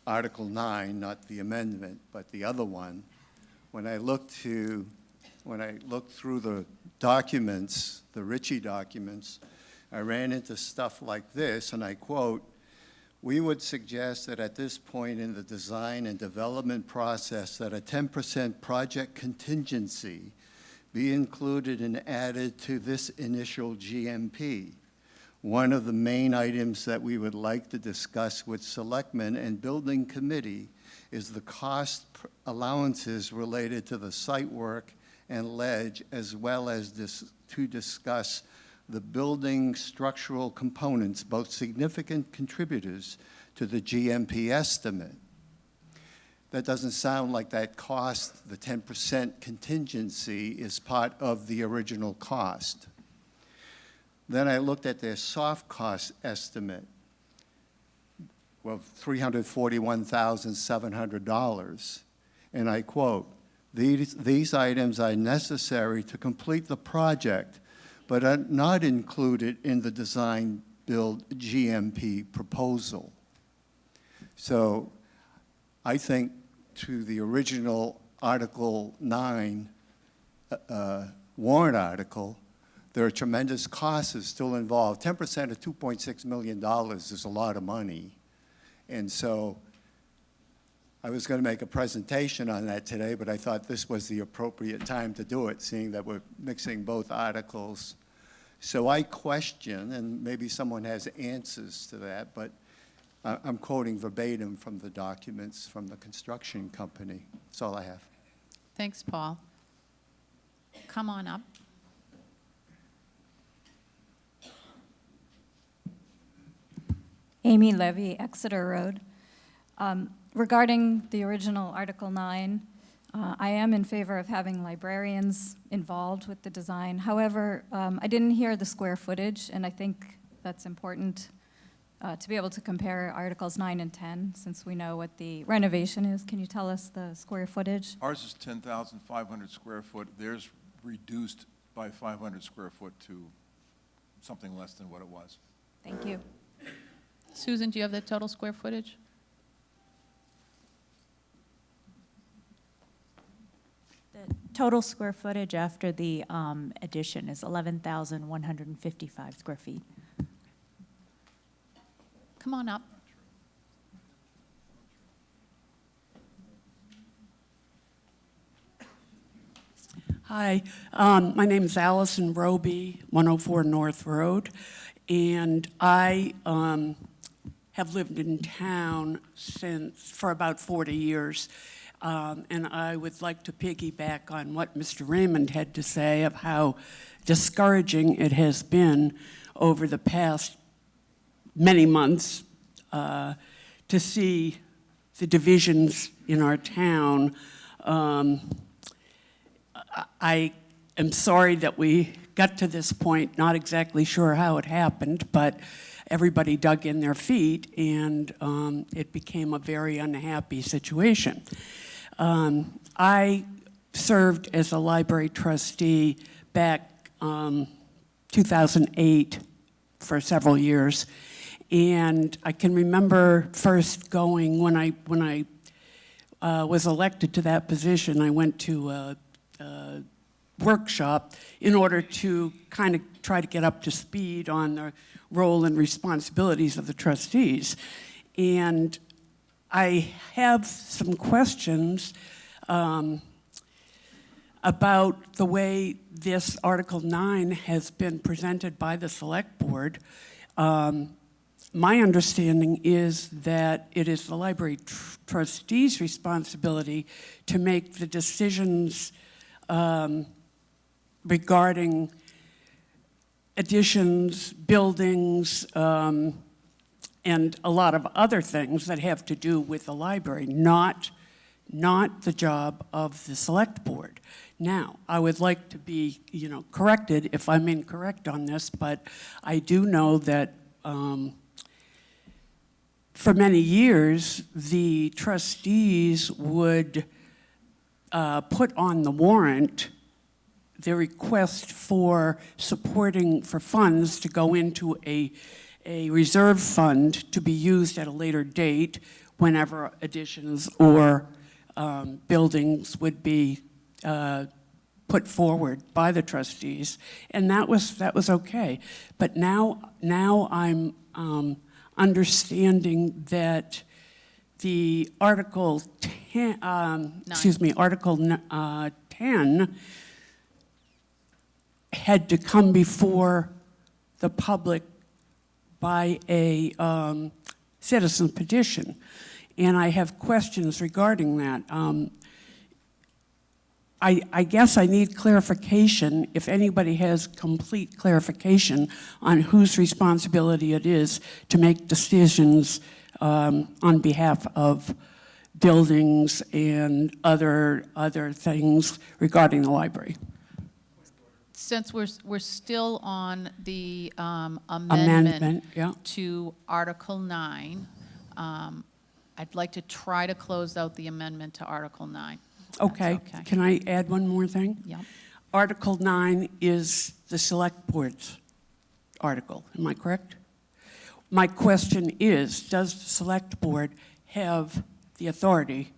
Article 9, not the amendment, but the other one, when I looked through the documents, the Ritchie documents, I ran into stuff like this, and I quote, "We would suggest that at this point in the design and development process that a 10% project contingency be included and added to this initial GMP. One of the main items that we would like to discuss with selectmen and building committee is the cost allowances related to the site work and ledge, as well as to discuss the building structural components, both significant contributors to the GMP estimate." That doesn't sound like that cost, the 10% contingency, is part of the original cost. Then I looked at their soft cost estimate, well, $341,700, and I quote, These items are necessary to complete the project, but are not included in the design build GMP proposal." So I think to the original Article 9 warrant article, there are tremendous costs still involved. 10% of $2.6 million is a lot of money. And so I was going to make a presentation on that today, but I thought this was the appropriate time to do it, seeing that we're mixing both articles. So I question, and maybe someone has answers to that, but I'm quoting verbatim from the documents from the construction company. That's all I have. Thanks, Paul. Come on up. Amy Levy, Exeter Road. Regarding the original Article 9, I am in favor of having librarians involved with the design. However, I didn't hear the square footage, and I think that's important to be able to compare Articles 9 and 10, since we know what the renovation is. Can you tell us the square footage? Ours is 10,500 square foot. Theirs reduced by 500 square foot to something less than what it was. Thank you. Susan, do you have the total square footage? Total square footage after the addition is 11,155 square feet. Come on up. Hi, my name is Allison Roby, 104 North Road, and I have lived in town for about 40 years, and I would like to piggyback on what Mr. Raymond had to say of how discouraging it has been over the past many months to see the divisions in our town. I am sorry that we got to this point, not exactly sure how it happened, but everybody dug in their feet and it became a very unhappy situation. I served as a library trustee back 2008 for several years, and I can remember first going when I was elected to that position. I went to a workshop in order to kind of try to get up to speed on the role and responsibilities of the trustees. And I have some questions about the way this Article 9 has been presented by the Select Board. My understanding is that it is the library trustees' responsibility to make the decisions regarding additions, buildings, and a lot of other things that have to do with the library, not the job of the Select Board. Now, I would like to be, corrected if I'm incorrect on this, but I do know that for many years, the trustees would put on the warrant the request for funds to go into a reserve fund to be used at a later date whenever additions or buildings would be put forward by the trustees, and that was okay. But now I'm understanding that the Article 10, Article 10 had to come before the public by a citizen petition, and I have questions regarding that. I guess I need clarification, if anybody has complete clarification on whose responsibility it is to make decisions on behalf of buildings and other things regarding the library. Since we're still on the Amendment, yeah. to Article 9, I'd like to try to close out the amendment to Article 9. Okay. Can I add one more thing? Yeah. Article 9 is the Select Board's article, am I correct? My question is, does the Select Board have the authority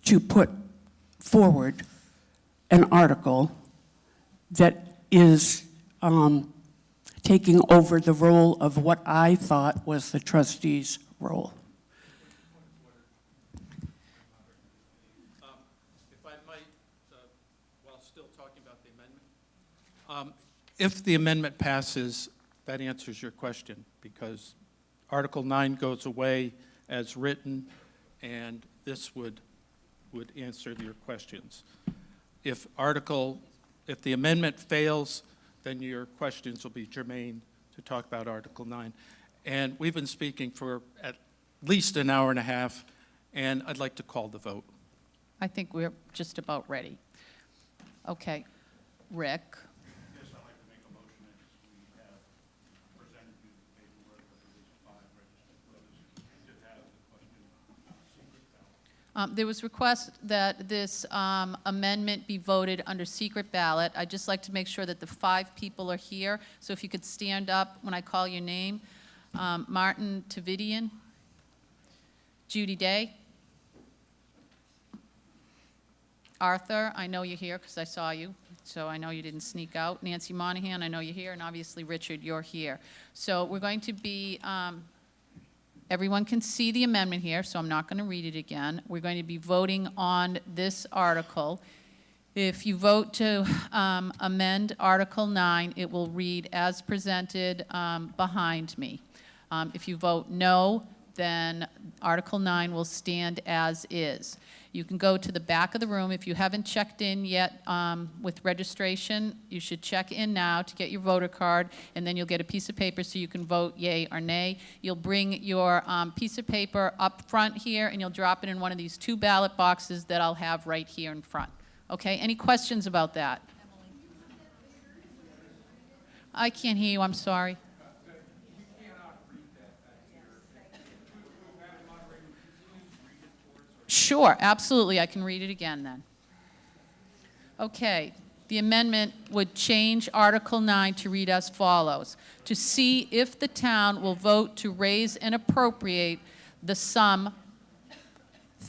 to put forward an article that is taking over the role of what I thought was the trustee's role? If I might, while still talking about the amendment, if the amendment passes, that answers your question, because Article 9 goes away as written, and this would answer your questions. If the amendment fails, then your questions will be germane to talk about Article 9. And we've been speaking for at least an hour and a half, and I'd like to call the vote. I think we're just about ready. Okay, Rick. Yes, I'd like to make a motion as we have presented you the paperwork of the list of 5 registered voters to have the question secret ballot. There was request that this amendment be voted under secret ballot. I'd just like to make sure that the 5 people are here. So if you could stand up when I call your name. Martin Tavidian, Judy Day, Arthur, I know you're here because I saw you, so I know you didn't sneak out. Nancy Monahan, I know you're here, and obviously, Richard, you're here. So we're going to be, everyone can see the amendment here, so I'm not going to read it again. We're going to be voting on this article. If you vote to amend Article 9, it will read as presented behind me. If you vote no, then Article 9 will stand as is. You can go to the back of the room. If you haven't checked in yet with registration, you should check in now to get your voter card, and then you'll get a piece of paper so you can vote yay or nay. You'll bring your piece of paper up front here, and you'll drop it in one of these 2 ballot boxes that I'll have right here in front. Okay, any questions about that? I can't hear you, I'm sorry. Sure, absolutely, I can read it again then. Okay, the amendment would change Article 9 to read as follows. To see if the town will vote to raise and appropriate the sum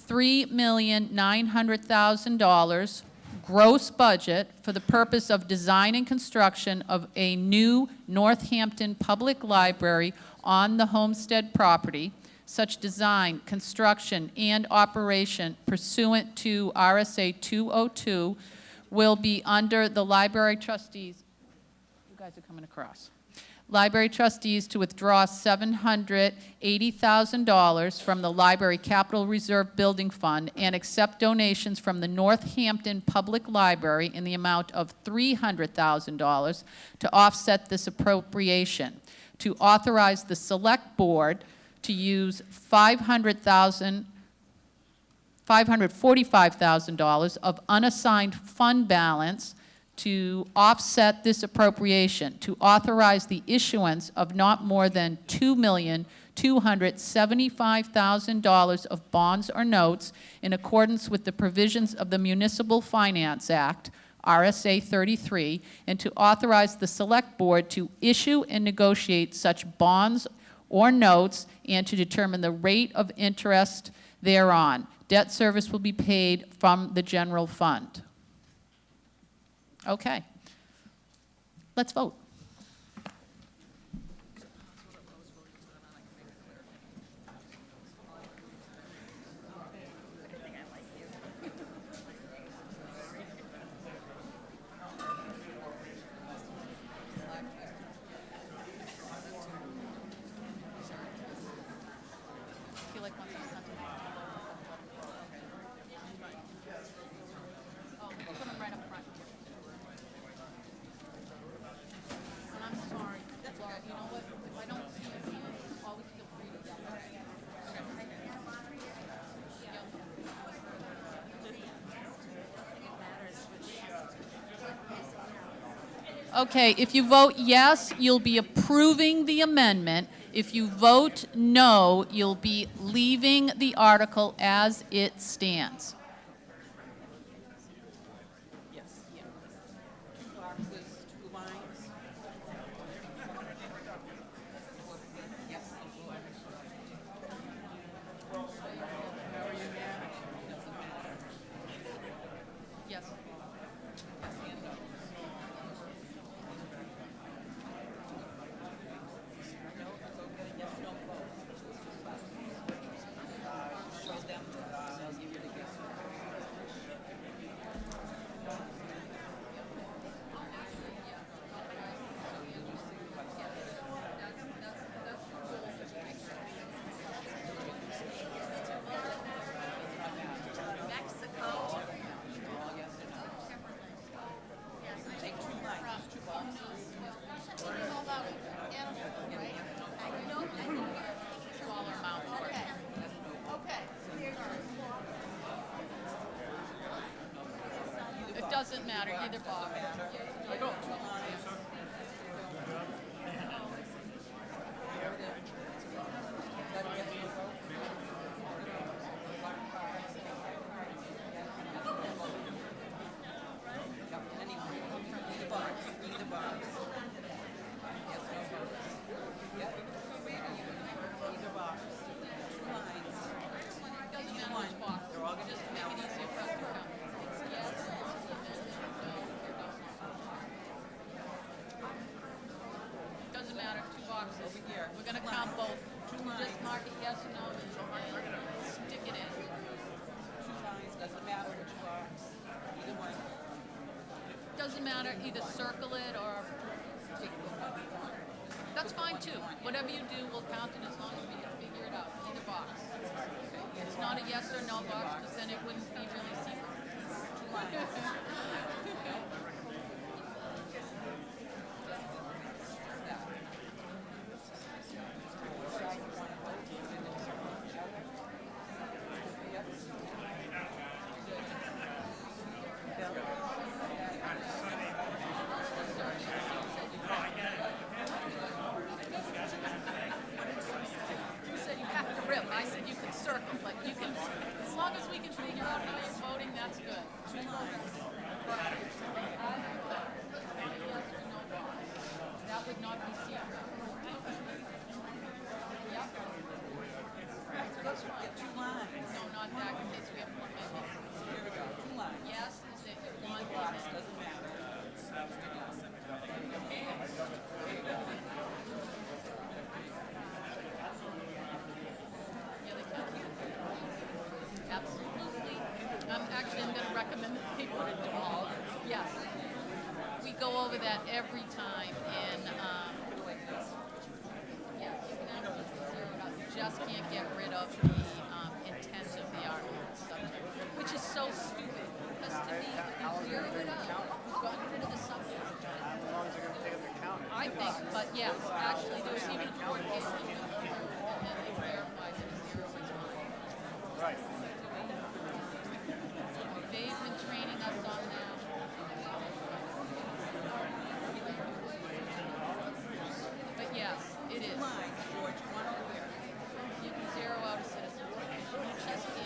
$3,900,000 gross budget for the purpose of design and construction of a new Northampton Public Library on the homestead property. Such design, construction, and operation pursuant to RSA 202 will be under the library trustees. You guys are coming across. Library trustees to withdraw $780,000 from the Library Capital Reserve Building Fund and accept donations from the Northampton Public Library in the amount of $300,000 to offset this appropriation. To authorize the Select Board to use $545,000 of unassigned fund balance to offset this appropriation, to authorize the issuance of not more than $2,275,000 of bonds or notes in accordance with the provisions of the Municipal Finance Act, RSA 33, and to authorize the Select Board to issue and negotiate such bonds or notes and to determine the rate of interest thereon. Debt service will be paid from the general fund. Okay. Let's vote. Okay, if you vote yes, you'll be approving the amendment. If you vote no, you'll be leaving the article as it stands. It doesn't matter, either box. boxes. We're gonna count both. Just mark it yes or no, and stick it in. Doesn't matter which box, either one. Doesn't matter, either circle it or, that's fine too. Whatever you do, we'll count it as long as we can figure it out, either box. It's not a yes or no box, because then it wouldn't be really secret. You said you have to rip. I said you could circle, but you can, as long as we can figure out how you're voting, that's good. That would not be secret. Yep. Two lines. No, not that, in case we have more minutes. Here we go, two lines. Yes, is it one? Box doesn't matter. Absolutely. Actually, I'm going to recommend that people to do all. Yes. We go over that every time, and yeah, you can absolutely zero it out. You just can't get rid of the intent of the article subject, which is so stupid. Because to me, you zero it out. We've gotten rid of the subject. I think, but yes, actually, there's even a court case that and they verified that a zero is fine. Right. They've been training us on that. But yes, it is. Lines, George, one over there. You can zero out a citizen. You just can't be.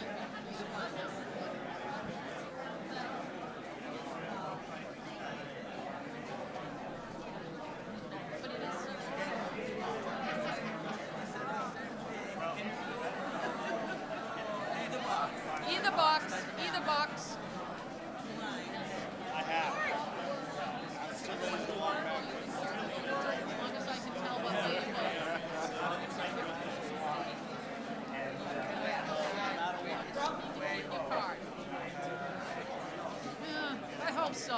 But it is. Either box, either box. I have. As long as I can tell what they your card. Yeah, I hope so.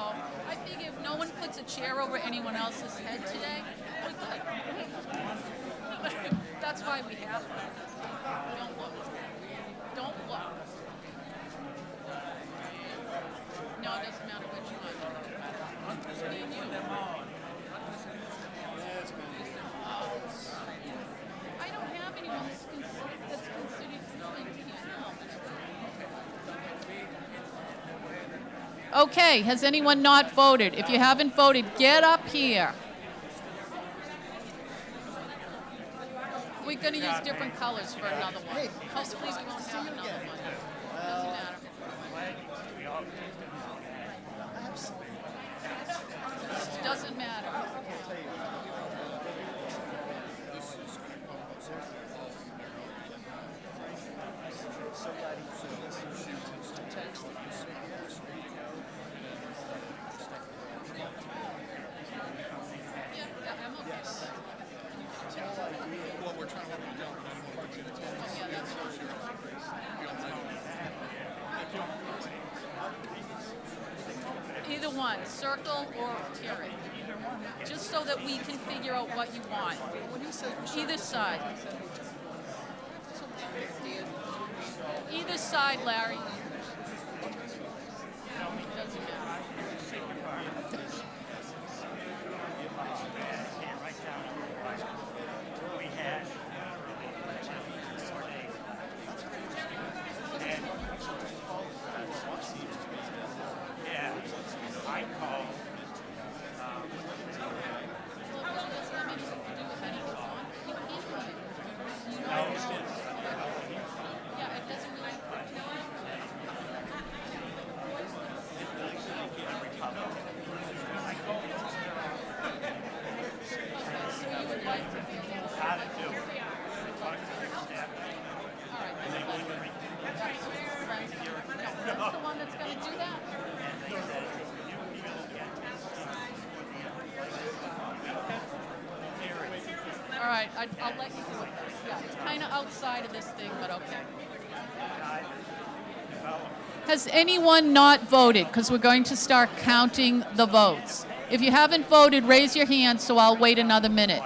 I figure if no one puts a chair over anyone else's head today, we're good. That's why we have one. Don't look. Don't look. No, it doesn't matter which one. Me and you. I don't have anyone that's considered like here. No. Okay, has anyone not voted? If you haven't voted, get up here. We're going to use different colors for another one. Hopefully we won't have another one. Doesn't matter. Doesn't matter. Yeah, I'm okay. Well, we're trying to work it out. Yeah, that's true. Either one, circle or tear it. Just so that we can figure out what you want. Either side. Either side, Larry. Doesn't matter. Yeah, I called. Yeah, it doesn't really. right, I'll let you do it. Yeah, it's kind of outside of this thing, but okay. Has anyone not voted? Because we're going to start counting the votes. If you haven't voted, raise your hand, so I'll wait another minute.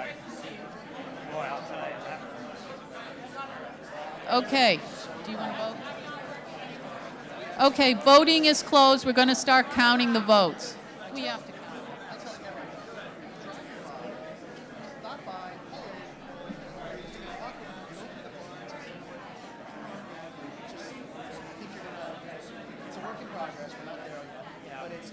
Okay. Do you want to vote? Okay, voting is closed. We're going to start counting the votes. We have to count. It's a work in progress, we're not there yet, but it's.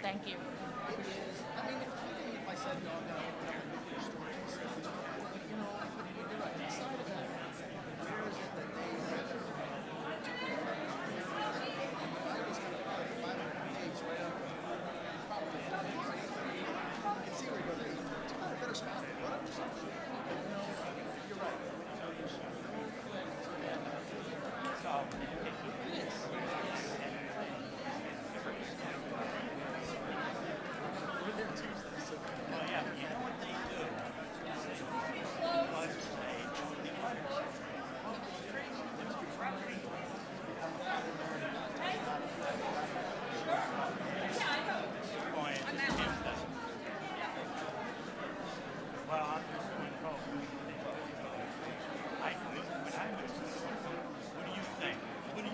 Thank you. I mean, if I said no, I'm gonna open up a nuclear storage facility, you know, you're right, inside of that, where is it that they have? I was gonna put 500 page right up, probably, you can see where you go there, it's not a better spot, what I'm just, you know, you're right. It is. We're there Tuesday, so. Well, yeah, you know what they do? Well, I'm just going to go. What do you think? What do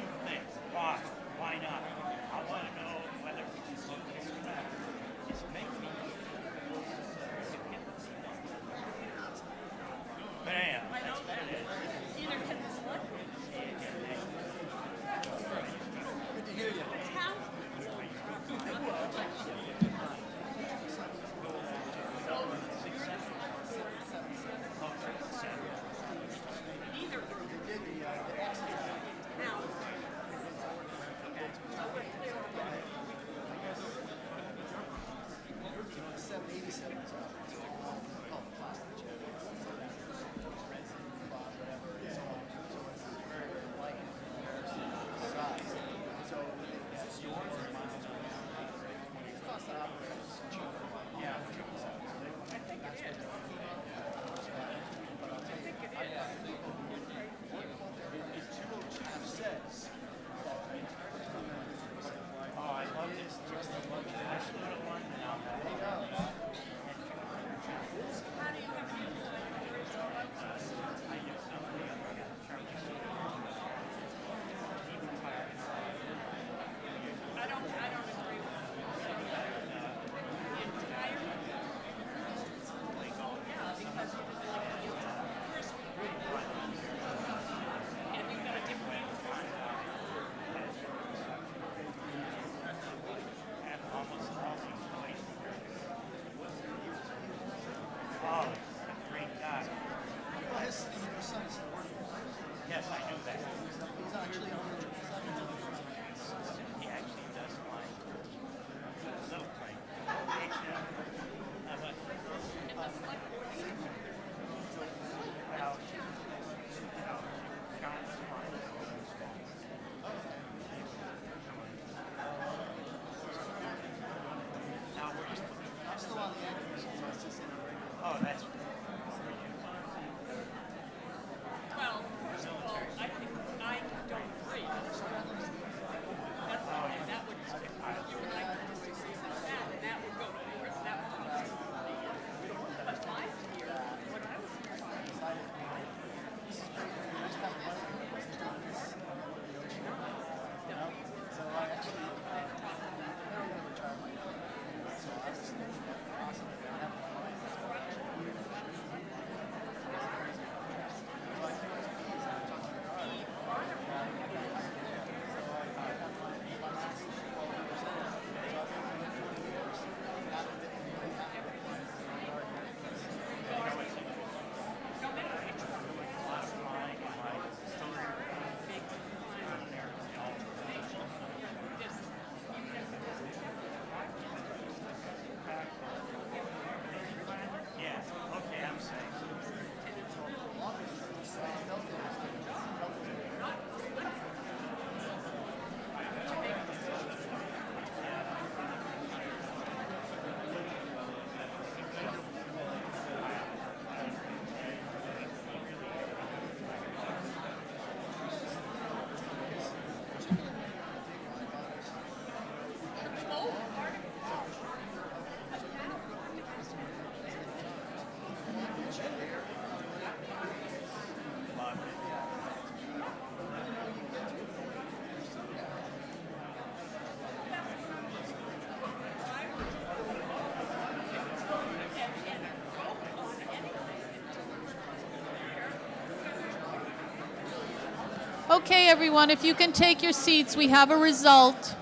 Okay, everyone, if you can take your seats, we have a result.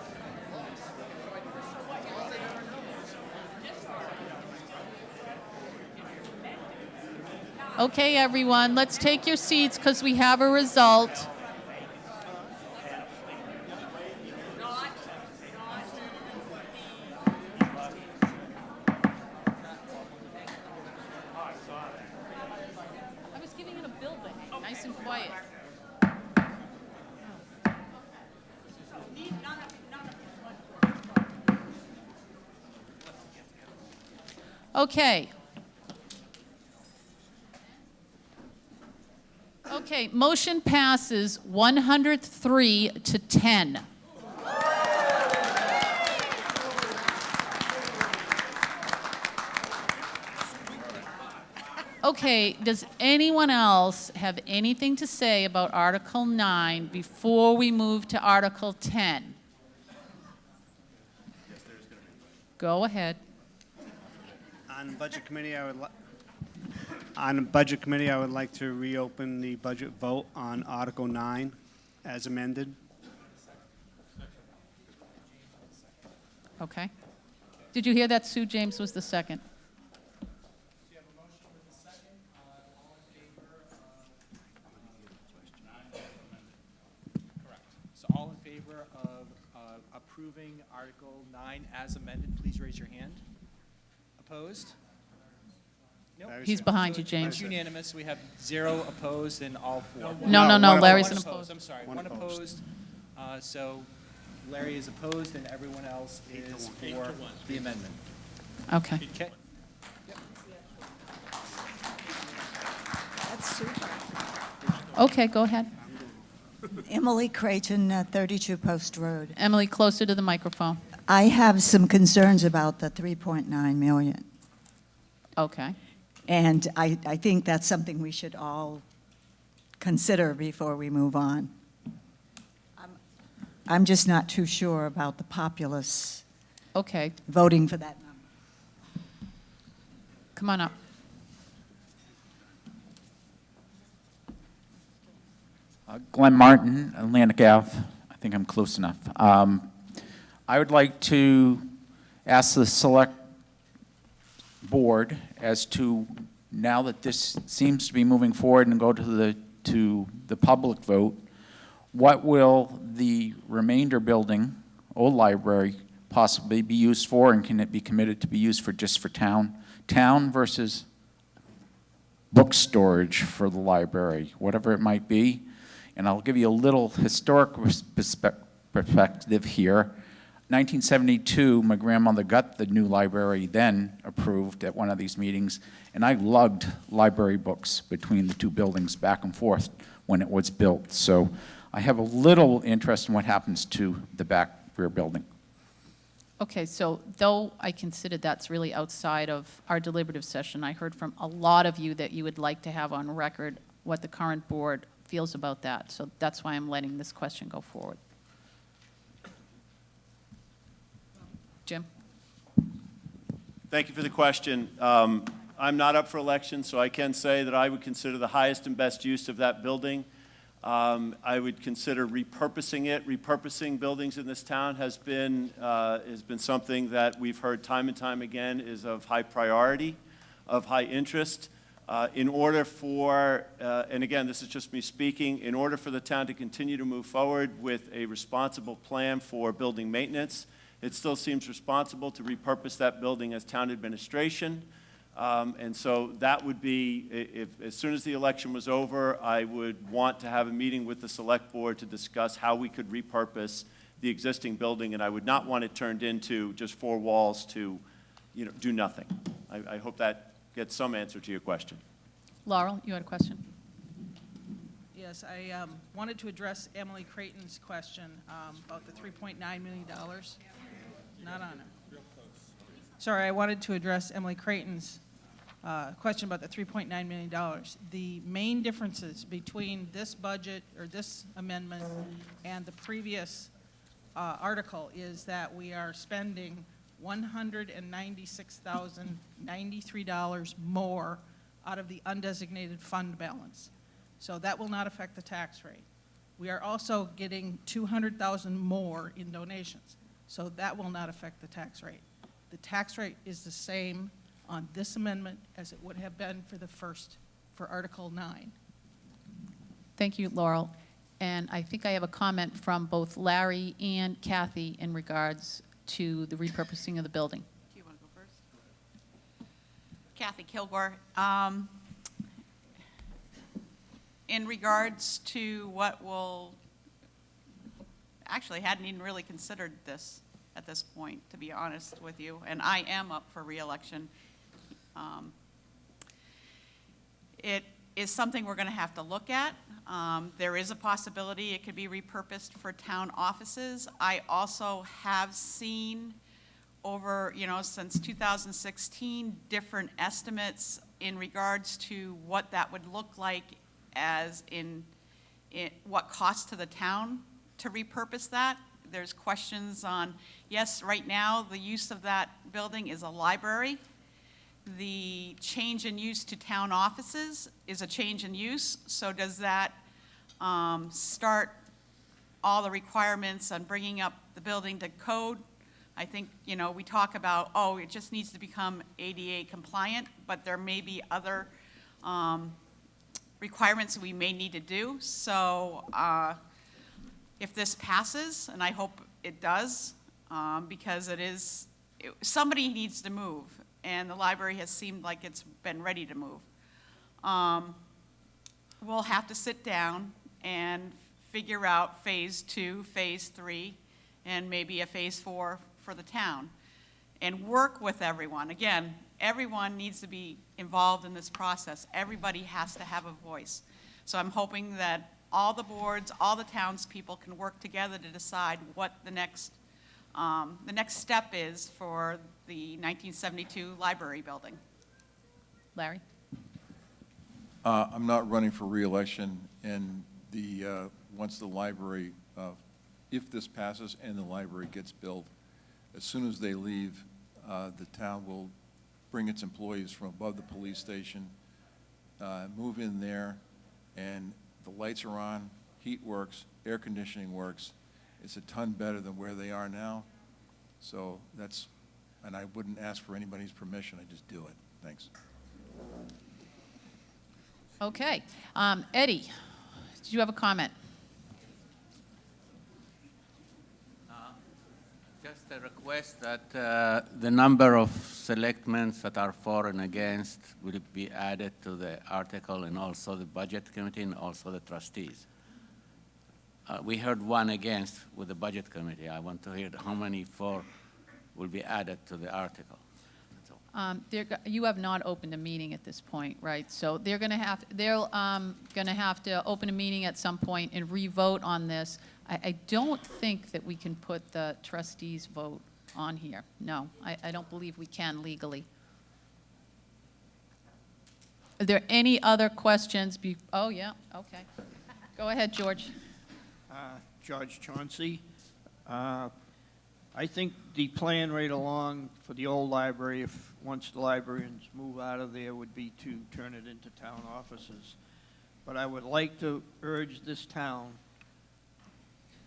Okay, everyone, let's take your seats because we have a result. I was giving it a building, nice and quiet. Okay. Okay, motion passes 103 to 10. Okay, does anyone else have anything to say about Article 9 before we move to Article 10? Go ahead. On Budget Committee, I would like to reopen the budget vote on Article 9 as amended. Okay. Did you hear that Sue James was the second? So all in favor of approving Article 9 as amended, please raise your hand. Opposed? Nope. He's behind you, So James. It's unanimous. We have 0 opposed and all 4. No, Larry's One an opposed. I'm sorry, One one opposed. So Larry is opposed and everyone else is for the amendment. Okay. Okay. That's super. Okay, go ahead. Emily Creighton, 32 Post Road. Emily, closer to the microphone. I have some concerns about the 3.9 million. Okay. And I think that's something we should all consider before we move on. I'm just not too sure about the populace Okay, voting for that number. come on up. Glenn Martin, Atlantic Ave. I think I'm close enough. I would like to ask the select board as to, now that this seems to be moving forward and go to the public vote, what will the remainder building, old library, possibly be used for, and can it be committed to be used for just for town versus book storage for the library, whatever it might be? And I'll give you a little historic perspective here. 1972, my grandmother got the new library then approved at one of these meetings, and I lugged library books between the two buildings back and forth when it was built. So I have a little interest in what happens to the back rear building. Okay, so though I consider that's really outside of our deliberative session, I heard from a lot of you that you would like to have on record what the current board feels about that. So that's why I'm letting this question go forward. Jim? Thank you for the question. I'm not up for election, so I can say that I would consider the highest and best use of that building. I would consider repurposing it. Repurposing buildings in this town has been something that we've heard time and time again is of high priority, of high interest. In order for, and again, this is just me speaking, in order for the town to continue to move forward with a responsible plan for building maintenance, it still seems responsible to repurpose that building as town administration. And so that would be, as soon as the election was over, I would want to have a meeting with the select board to discuss how we could repurpose the existing building, and I would not want it turned into just 4 walls to, do nothing. I hope that gets some answer to your question. Laurel, you had a question? Yes, I wanted to address Emily Creighton's question about the $3.9 million. Not on it. Sorry, I wanted to address Emily Creighton's question about the $3.9 million. The main differences between this budget or this amendment and the previous article is that we are spending $196,093 more out of the undesignated fund balance. So that will not affect the tax rate. We are also getting 200,000 more in donations, so that will not affect the tax rate. The tax rate is the same on this amendment as it would have been for Article 9. Thank you, Laurel. And I think I have a comment from both Larry and Kathy in regards to the repurposing of the building. Do you want to go first? Kathy Kilgore. In regards to what will, actually hadn't even really considered this at this point, to be honest with you, and I am up for reelection. It is something we're going to have to look at. There is a possibility it could be repurposed for town offices. I also have seen over, since 2016, different estimates in regards to what that would look like as in what cost to the town to repurpose that. There's questions on, yes, right now, the use of that building is a library. The change in use to town offices is a change in use, so does that start all the requirements on bringing up the building to code? I think, we talk about, it just needs to become ADA compliant, but there may be other requirements we may need to do. So if this passes, and I hope it does, because somebody needs to move, and the library has seemed like it's been ready to move. We'll have to sit down and figure out phase 2, phase 3, and maybe a phase 4 for the town, and work with everyone. Again, everyone needs to be involved in this process. Everybody has to have a voice. So I'm hoping that all the boards, all the townspeople can work together to decide what the next step is for the 1972 library building. Larry? I'm not running for reelection, and once the library, if this passes and the library gets built, as soon as they leave, the town will bring its employees from above the police station, move in there, and the lights are on, heat works, air conditioning works. It's a ton better than where they are now. So and I wouldn't ask for anybody's permission, I just do it. Thanks. Okay. Eddie, did you have a comment? Just a request that the number of selectmen that are for and against will be added to the article, and also the budget committee and also the trustees. We heard one against with the budget committee. I want to hear how many for will be added to the article. You have not opened a meeting at this point, right? So they're going to have to open a meeting at some point and re-vote on this. I don't think that we can put the trustees' vote on here. No, I don't believe we can legally. Are there any other questions? Oh, yeah, okay. Go ahead, George. George Chauncey. I think the plan right along for the old library, once the librarians move out of there, would be to turn it into town offices. But I would like to urge this town,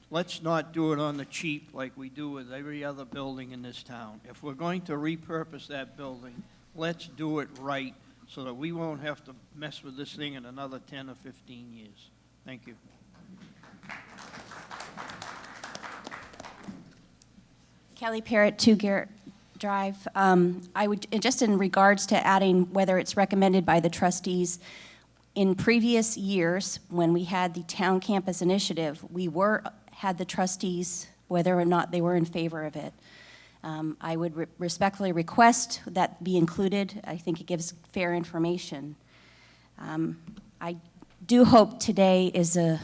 let's not do it on the cheap like we do with every other building in this town. If we're going to repurpose that building, let's do it right so that we won't have to mess with this thing in another 10 or 15 years. Thank you. Kelly Parrott, 2 Garrett Drive. I would, just in regards to adding whether it's recommended by the trustees, in previous years, when we had the town campus initiative, we had the trustees, whether or not they were in favor of it. I would respectfully request that be included. I think it gives fair information. I do hope today is a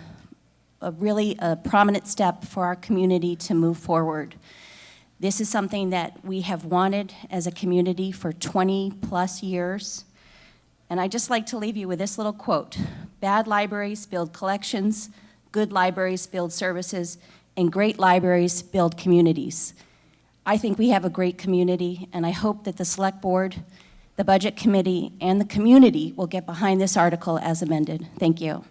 really prominent step for our community to move forward. This is something that we have wanted as a community for 20+ years. And I'd just like to leave you with this little quote: "Bad libraries build collections, good libraries build services, and great libraries build communities." I think we have a great community, and I hope that the Select Board, the Budget Committee, and the community will get behind this article as amended. Thank you.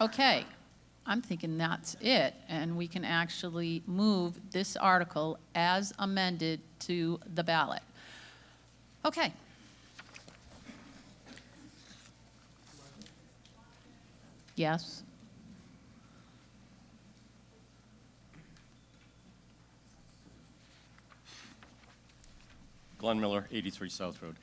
Okay, I'm thinking that's it, and we can actually move this article as amended to the ballot. Okay. Yes? Glenn Miller, 83 South Road.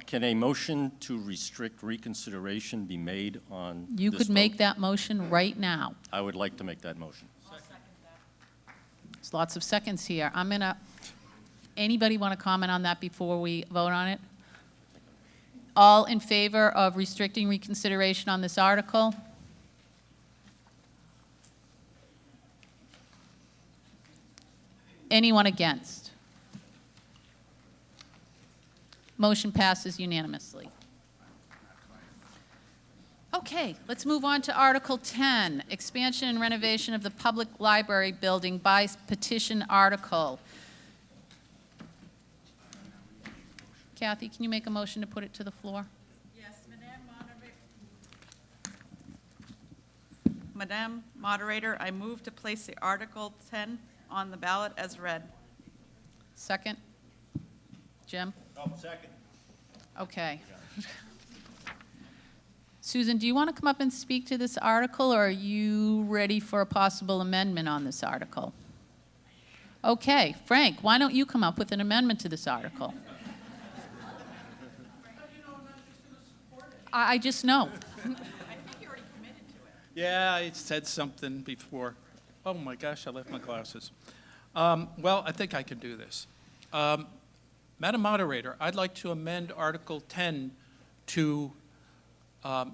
Can a motion to restrict reconsideration be made on You this could vote? make that motion right now. I would like to make that motion. There's lots of seconds here. Anybody want to comment on that before we vote on it? All in favor of restricting reconsideration on this article? Anyone against? Motion passes unanimously. Okay, let's move on to Article 10, expansion and renovation of the public library building by petition article. Kathy, can you make a motion to put it to the floor? Yes, Madam Moderator, I move to place the Article 10 on the ballot as read. Second? Jim? Oh, second. Okay. Susan, do you want to come up and speak to this article, or are you ready for a possible amendment on this article? Okay, Frank, why don't you come up with an amendment to this article? I just know. Yeah, I said something before. Oh my gosh, I left my glasses. Well, I think I can do this. Madam Moderator, I'd like to amend Article 10 to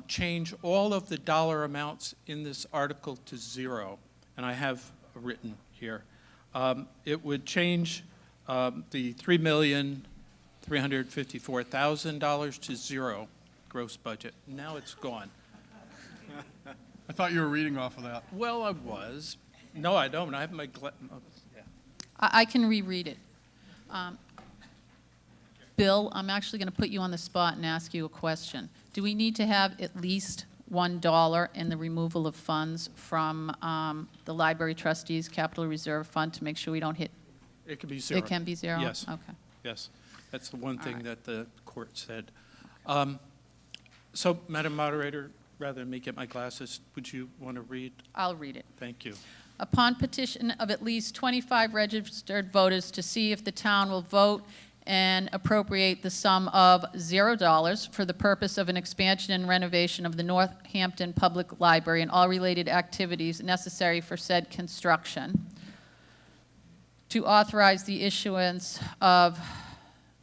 change all of the dollar amounts in this article to zero, and I have written here. It would change the $3,354,000 to zero gross budget. Now it's gone. I thought you were reading off of that. Well, I was. No, I don't. I have my yeah. I can reread it. Bill, I'm actually going to put you on the spot and ask you a question. Do we need to have at least $1 in the removal of funds from the library trustees' capital reserve fund to make sure we don't hit? It can be zero. It can be zero? Yes. Okay. Yes. That's the one All thing right. that the court said. So, Madam Moderator, rather than me get my glasses, would you want to read? I'll read it. Thank you. Upon petition of at least 25 registered voters to see if the town will vote and appropriate the sum of $0 for the purpose of an expansion and renovation of the North Hampton Public Library and all related activities necessary for said construction, to authorize the issuance of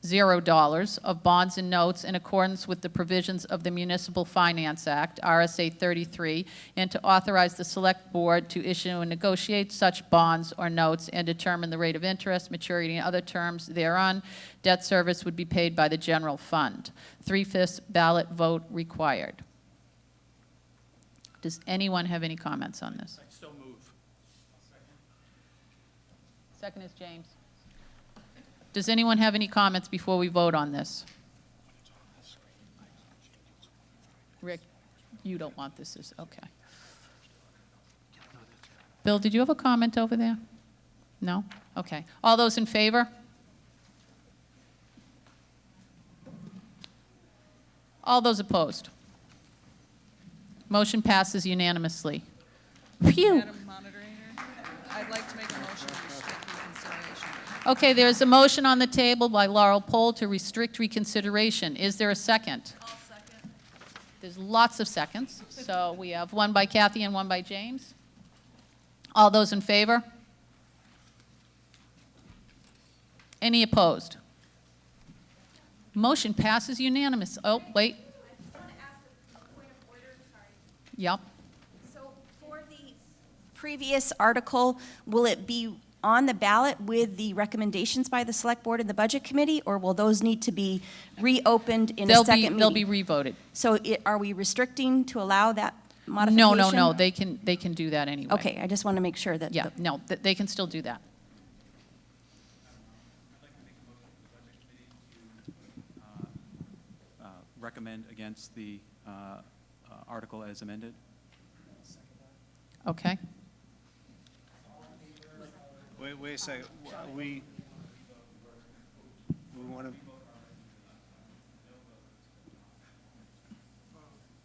$0 of bonds and notes in accordance with the provisions of the Municipal Finance Act, RSA 33, and to authorize the Select Board to issue and negotiate such bonds or notes and determine the rate of interest, maturity, and other terms thereon. Debt service would be paid by the general fund. 3/5 ballot vote required. Does anyone have any comments on this? I so move. Second is James. Does anyone have any comments before we vote on this? Rick, you don't want this, okay. Bill, did you have a comment over there? No? Okay. All those in favor? All those opposed? Motion passes unanimously. Phew. Madam Moderator, I'd like to make a motion to restrict reconsideration. Okay, there's a motion on the table by Laurel Pohl to restrict reconsideration. Is there a second? I'll second. There's lots of seconds. So we have one by Kathy and one by James. All those in favor? Any opposed? Motion passes unanimous. Oh, wait. I want to ask a point of order, sorry. Yep. So for the previous article, will it be on the ballot with the recommendations by the Select Board and the Budget Committee, or will those need to be reopened in a second meeting? They'll be revoted. So are we restricting to allow that modification? No. They can do that anyway. Okay, I just want to make sure that. Yeah, no, they can still do that. Recommend against the article as amended. Okay. Wait a second. We want to,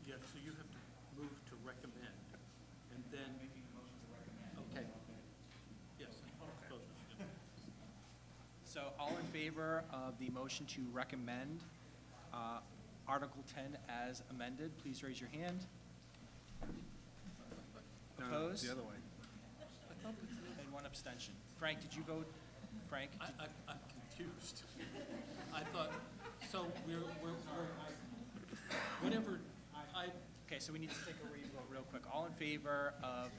Yeah, so you have to move to recommend, and then, okay. Yes. So all in favor of the motion to recommend Article 10 as amended, please raise your hand. no, Opposed? the other way. And one abstention. Frank, did you vote? Frank? I'm confused. I thought, so we're whatever, Okay, so we need to take a re-vote real quick. All in favor of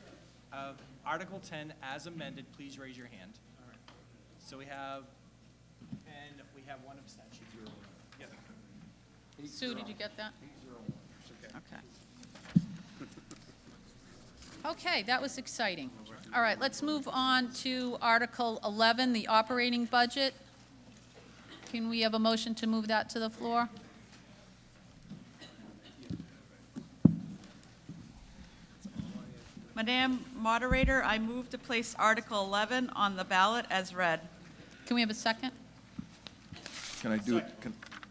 Article 10 as amended, please raise your hand. All right. So we have one abstention. Yeah. Sue, did you get that? Okay. Okay, that was exciting. All right, let's move on to Article 11, the operating budget. Can we have a motion to move that to the floor? Madam Moderator, I move to place Article 11 on the ballot as read. Can we have a second? Can I do it,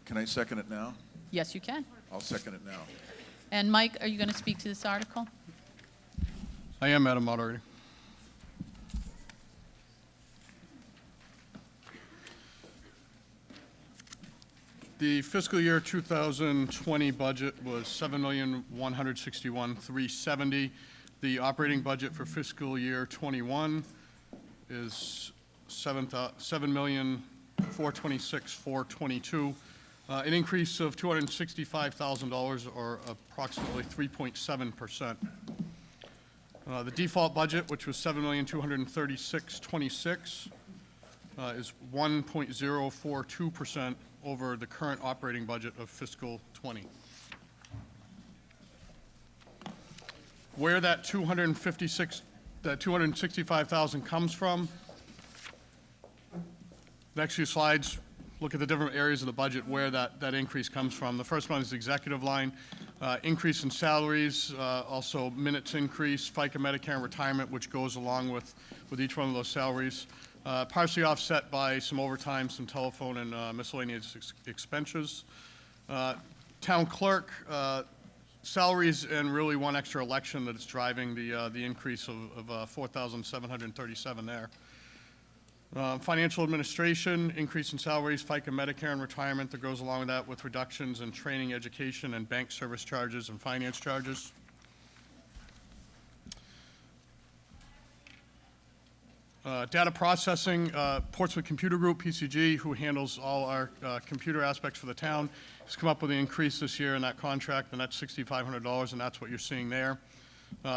can I second it now? Yes, you can. I'll second it now. And Mike, are you going to speak to this article? I am, Madam Moderator. The fiscal year 2020 budget was $7,161,370. The operating budget for fiscal year 21 is $7,426,422, an increase of $265,000 or approximately 3.7%. The default budget, which was $7,236,26, is 1.042% over the current operating budget of fiscal 20. Where that $265,000 comes from, the next few slides look at the different areas of the budget where that increase comes from. The first one is the executive line, increase in salaries, also minutes increase, FICA, Medicare, and retirement, which goes along with each one of those salaries. Partially offset by some overtime, some telephone, and miscellaneous expenses. Town clerk, salaries, and really one extra election that is driving the increase of $4,737 there. Financial administration, increase in salaries, FICA, Medicare, and retirement that goes along with that, with reductions in training, education, and bank service charges and finance charges. Data processing, Portsmouth Computer Group, PCG, who handles all our computer aspects for the town, has come up with an increase this year in that contract, and that's $6,500, and that's what you're seeing there.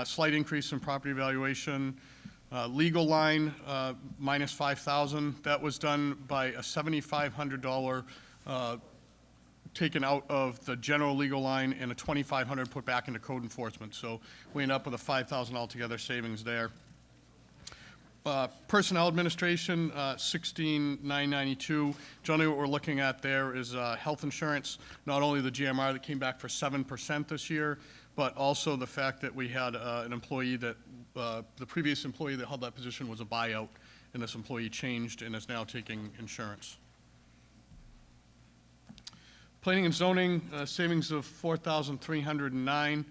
Slight increase in property valuation. Legal line, minus $5,000. That was done by a $7,500 taken out of the general legal line and a $2,500 put back into code enforcement. So we end up with a $5,000 altogether savings there. Personnel administration, $16,992. Generally, what we're looking at there is health insurance, not only the GMR that came back for 7% this year, but also the fact that we had an employee that, the previous employee that held that position was a buyout, and this employee changed and is now taking insurance. Planning and zoning, savings of $4,309.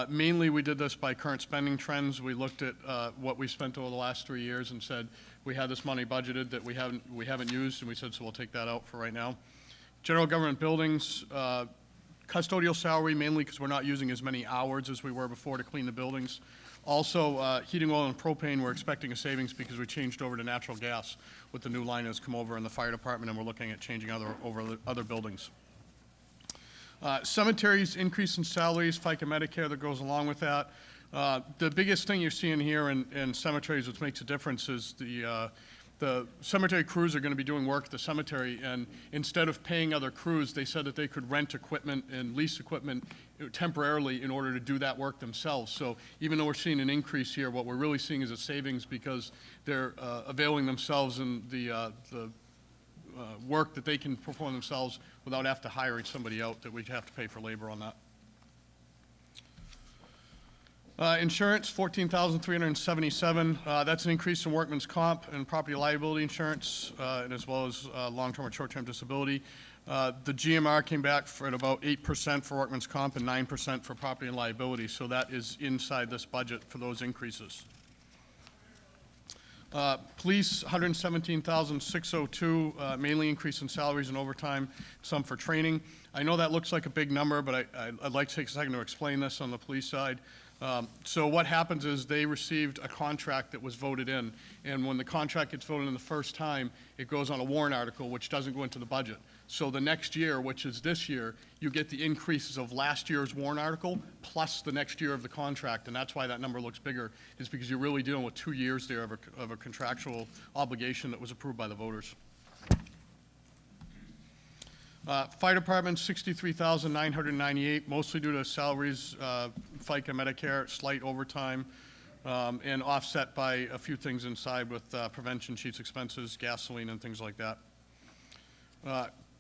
Mainly, we did this by current spending trends. We looked at what we spent over the last 3 years and said we had this money budgeted that we haven't used, and we said, so we'll take that out for right now. General government buildings, custodial salary, mainly because we're not using as many hours as we were before to clean the buildings. Also, heating oil and propane, we're expecting a savings because we changed over to natural gas with the new line that's come over in the fire department, and we're looking at changing other buildings. Cemeteries, increase in salaries, FICA, Medicare that goes along with that. The biggest thing you're seeing here in cemeteries, which makes a difference, is the cemetery crews are going to be doing work at the cemetery, and instead of paying other crews, they said that they could rent equipment and lease equipment temporarily in order to do that work themselves. So even though we're seeing an increase here, what we're really seeing is a savings because they're availing themselves in the work that they can perform themselves without having to hiring somebody out that we have to pay for labor on that. Insurance, $14,377. That's an increase in workman's comp and property liability insurance, and as well as long-term and short-term disability. The GMR came back at about 8% for workman's comp and 9% for property and liability, so that is inside this budget for those increases. Police, $117,602, mainly increase in salaries and overtime, some for training. I know that looks like a big number, but I'd like to take a second to explain this on the police side. So what happens is they received a contract that was voted in, and when the contract gets voted in the first time, it goes on a warrant article, which doesn't go into the budget. So the next year, which is this year, you get the increases of last year's warrant article plus the next year of the contract, and that's why that number looks bigger, is because you're really dealing with 2 years there of a contractual obligation that was approved by the voters. Fire department, $63,998, mostly due to salaries, FICA, Medicare, slight overtime, and offset by a few things inside with prevention, chief's expenses, gasoline, and things like that.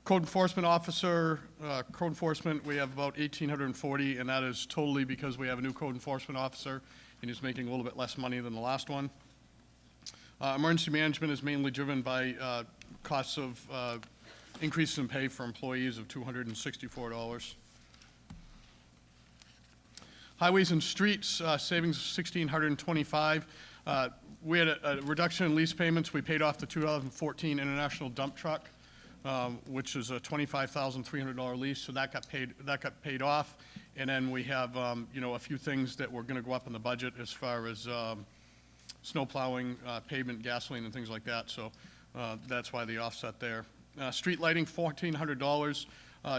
Code enforcement officer, code enforcement, we have about 1,840, and that is totally because we have a new code enforcement officer, and he's making a little bit less money than the last one. Emergency management is mainly driven by costs of increase in pay for employees of $264. Highways and streets, savings of $1,625. We had a reduction in lease payments. We paid off the 2014 International dump truck, which is a $25,300 lease, so that got paid off. And then we have a few things that were going to go up in the budget as far as snow plowing, pavement, gasoline, and things like that. So that's why the offset there. Street lighting, $1,400.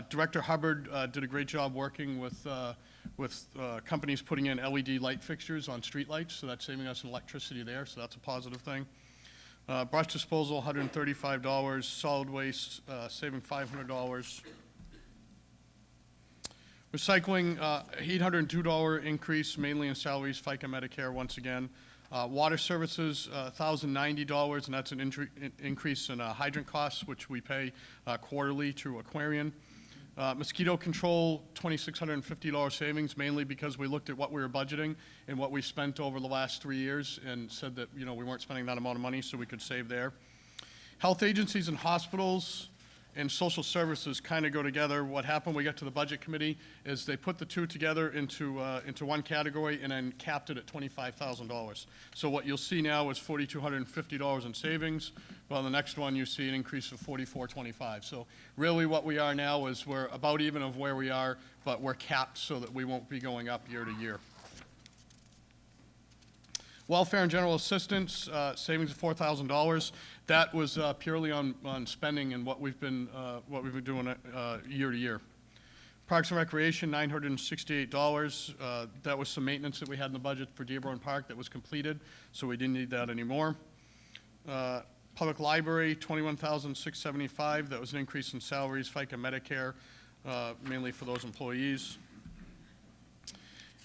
Director Hubbard did a great job working with companies putting in LED light fixtures on street lights, so that's saving us in electricity there, so that's a positive thing. Brush disposal, $135. Solid waste, saving $500. Recycling, $802 increase, mainly in salaries, FICA, Medicare, once again. Water services, $1,090, and that's an increase in hydrant costs, which we pay quarterly to Aquarian. Mosquito control, $2,650 savings, mainly because we looked at what we were budgeting and what we spent over the last 3 years and said that, we weren't spending that amount of money, so we could save there. Health agencies and hospitals and social services kind of go together. What happened, we got to the budget committee, is they put the two together into one category and then capped it at $25,000. So what you'll see now is $4,250 in savings, while the next one you see an increase of $4,425. So really what we are now is we're about even of where we are, but we're capped so that we won't be going up year to year. Welfare and general assistance, savings of $4,000. That was purely on spending and what we've been doing year to year. Parks and Recreation, $968. That was some maintenance that we had in the budget for Dearborn Park that was completed, so we didn't need that anymore. Public Library, $21,675. That was an increase in salaries, FICA, Medicare, mainly for those employees.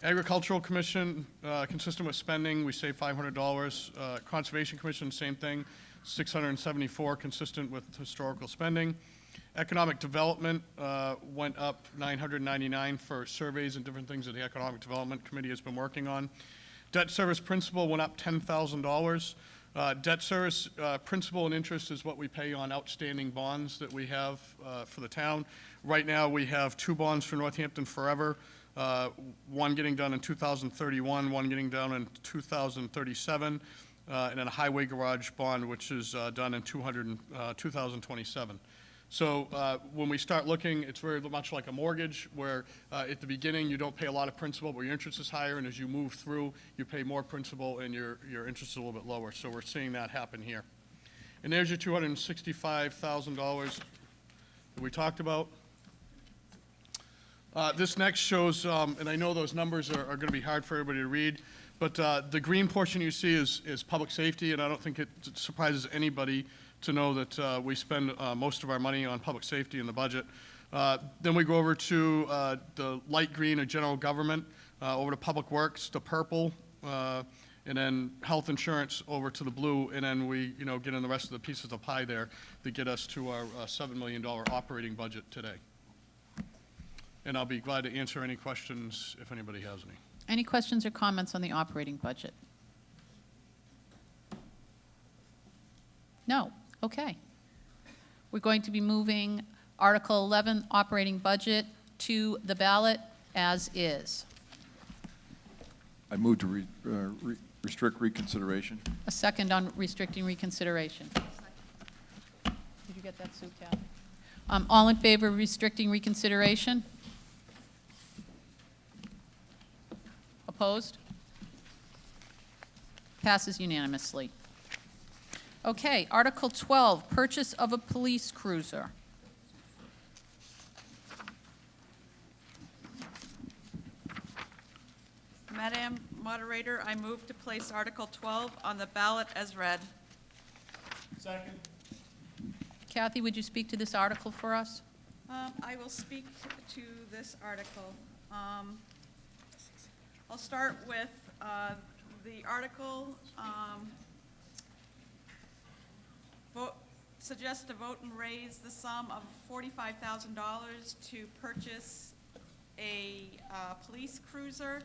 Agricultural Commission, consistent with spending, we saved $500. Conservation Commission, same thing, $674, consistent with historical spending. Economic Development went up $999 for surveys and different things that the Economic Development Committee has been working on. Debt service principal went up $10,000. Debt service principal and interest is what we pay on outstanding bonds that we have for the town. Right now, we have 2 bonds for Northampton Forever. One getting done in 2031, one getting done in 2037, and then a highway garage bond, which is done in 2027. So when we start looking, it's very much like a mortgage, where at the beginning you don't pay a lot of principal, but your interest is higher, and as you move through, you pay more principal, and your interest is a little bit lower. So we're seeing that happen here. And there's your $265,000 that we talked about. This next shows, and I know those numbers are going to be hard for everybody to read, but the green portion you see is public safety, and I don't think it surprises anybody to know that we spend most of our money on public safety in the budget. Then we go over to the light green of general government, over to public works, the purple, and then health insurance over to the blue, and then we get in the rest of the pieces of pie there that get us to our $7 million operating budget today. And I'll be glad to answer any questions if anybody has any. Any questions or comments on the operating budget? No? Okay. We're going to be moving Article 11, operating budget, to the ballot as is. I move to restrict reconsideration. A second on restricting reconsideration. Did you get that, Sue, Kathy? All in favor of restricting reconsideration? Opposed? Passes unanimously. Okay, Article 12, purchase of a police cruiser. Madam Moderator, I move to place Article 12 on the ballot as read. Second. Kathy, would you speak to this article for us? I will speak to this article. I'll start with the article, suggest to vote and raise the sum of $45,000 to purchase a police cruiser.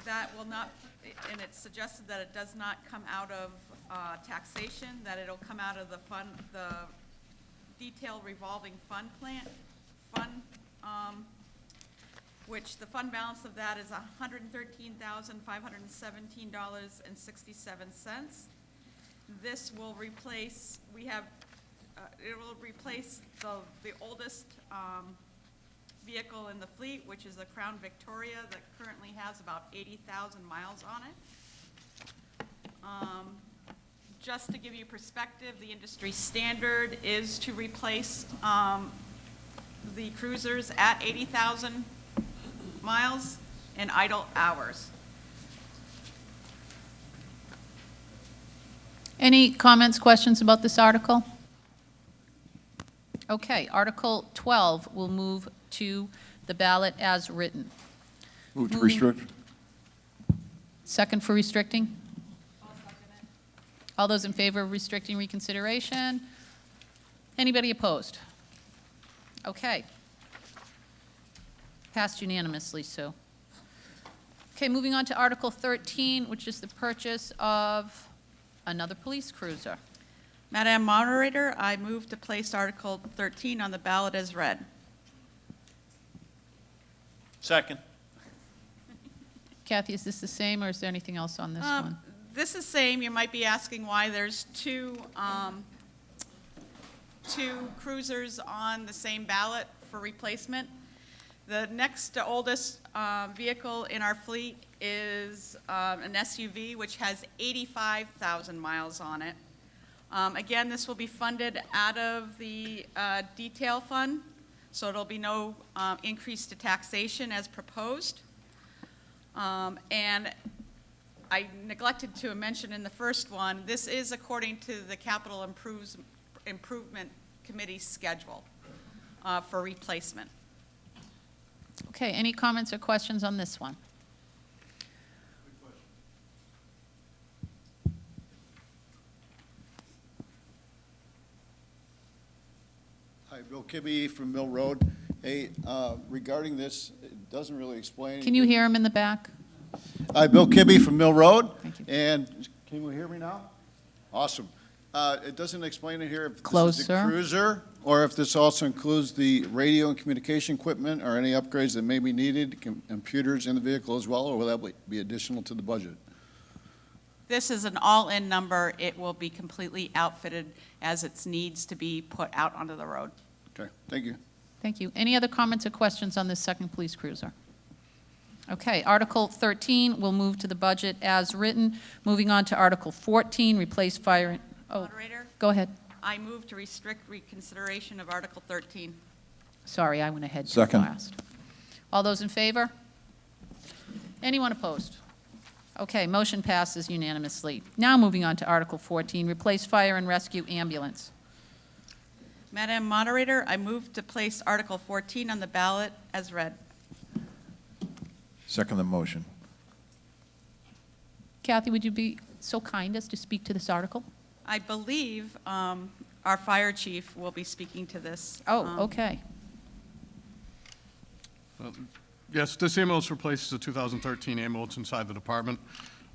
That will not, and it's suggested that it does not come out of taxation, that it'll come out of the fund, the detail revolving fund which the fund balance of that is $113,517.67. This will replace, it will replace the oldest vehicle in the fleet, which is the Crown Victoria that currently has about 80,000 miles on it. Just to give you perspective, the industry standard is to replace the cruisers at 80,000 miles in idle hours. Any comments, questions about this article? Okay, Article 12 will move to the ballot as written. Move to Moving- restrict. Second for restricting? All those in favor of restricting reconsideration? Anybody opposed? Okay. Passed unanimously, Sue. Okay, moving on to Article 13, which is the purchase of another police cruiser. Madam Moderator, I move to place Article 13 on the ballot as read. Second. Kathy, is this the same, or is there anything else on this one? This is same. You might be asking why there's two cruisers on the same ballot for replacement. The next to oldest vehicle in our fleet is an SUV, which has 85,000 miles on it. Again, this will be funded out of the detail fund, so there'll be no increase to taxation as proposed. And I neglected to mention in the first one, this is according to the Capital Improvement Committee's schedule for replacement. Okay, any comments or questions on this one? Hi, Bill Kibbe from Mill Road. Hey, regarding this, it doesn't really explain. Can you hear him in the back? Hi, Bill Kibbe from Mill Road. Thank you. And can you hear me now? Awesome. It doesn't explain it here if this is the Closer. cruiser or if this also includes the radio and communication equipment or any upgrades that may be needed, computers in the vehicle as well, or will that be additional to the budget? This is an all-in number. It will be completely outfitted as it needs to be put out onto the road. Okay, thank you. Thank you. Any other comments or questions on this second police cruiser? Okay, Article 13 will move to the budget as written. Moving on to Article 14, replace fire. Moderator, Go ahead. I move to restrict reconsideration of Article 13. Sorry, I went ahead too Second. fast. All those in favor? Anyone opposed? Okay, motion passes unanimously. Now moving on to Article 14, replace fire and rescue ambulance. Madam Moderator, I move to place Article 14 on the ballot as read. Second the motion. Kathy, would you be so kind as to speak to this article? I believe our fire chief will be speaking to this. Oh, okay. Yes, this ambulance replaces a 2013 ambulance inside the department.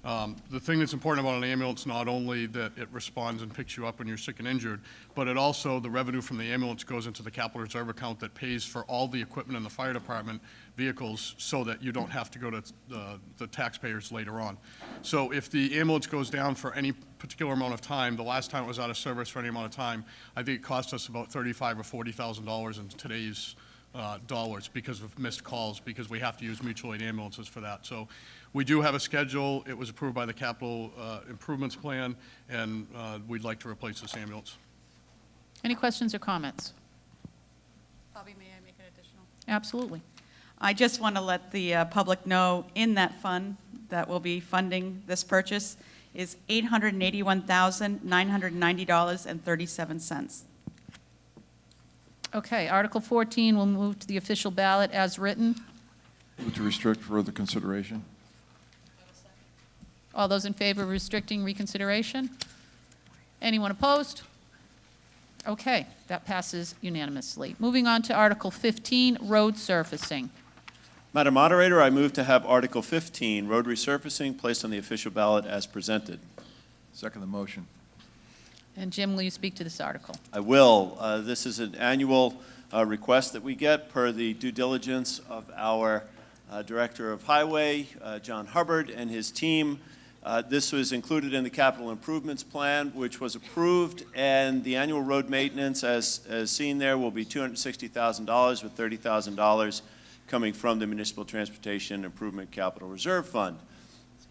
The thing that's important about an ambulance, not only that it responds and picks you up when you're sick and injured, but it also, the revenue from the ambulance goes into the capital reserve account that pays for all the equipment in the fire department vehicles so that you don't have to go to the taxpayers later on. So if the ambulance goes down for any particular amount of time, the last time it was out of service for any amount of time, I think it cost us about $35,000 or $40,000 in today's dollars because of missed calls, because we have to use mutual aid ambulances for that. So we do have a schedule. It was approved by the capital improvements plan, and we'd like to replace this ambulance. Any questions or comments? Bobby, may I make an additional? Absolutely. I just want to let the public know in that fund that will be funding this purchase is $881,990.37. Okay, Article 14 will move to the official ballot as written. Move to restrict further consideration. All those in favor of restricting reconsideration? Anyone opposed? Okay, that passes unanimously. Moving on to Article 15, road surfacing. Madam Moderator, I move to have Article 15, road resurfacing, placed on the official ballot as presented. Second the motion. And Jim, will you speak to this article? I will. This is an annual request that we get per the due diligence of our Director of Highway, John Hubbard, and his team. This was included in the capital improvements plan, which was approved, and the annual road maintenance, as seen there, will be $260,000 with $30,000 coming from the Municipal Transportation Improvement Capital Reserve Fund.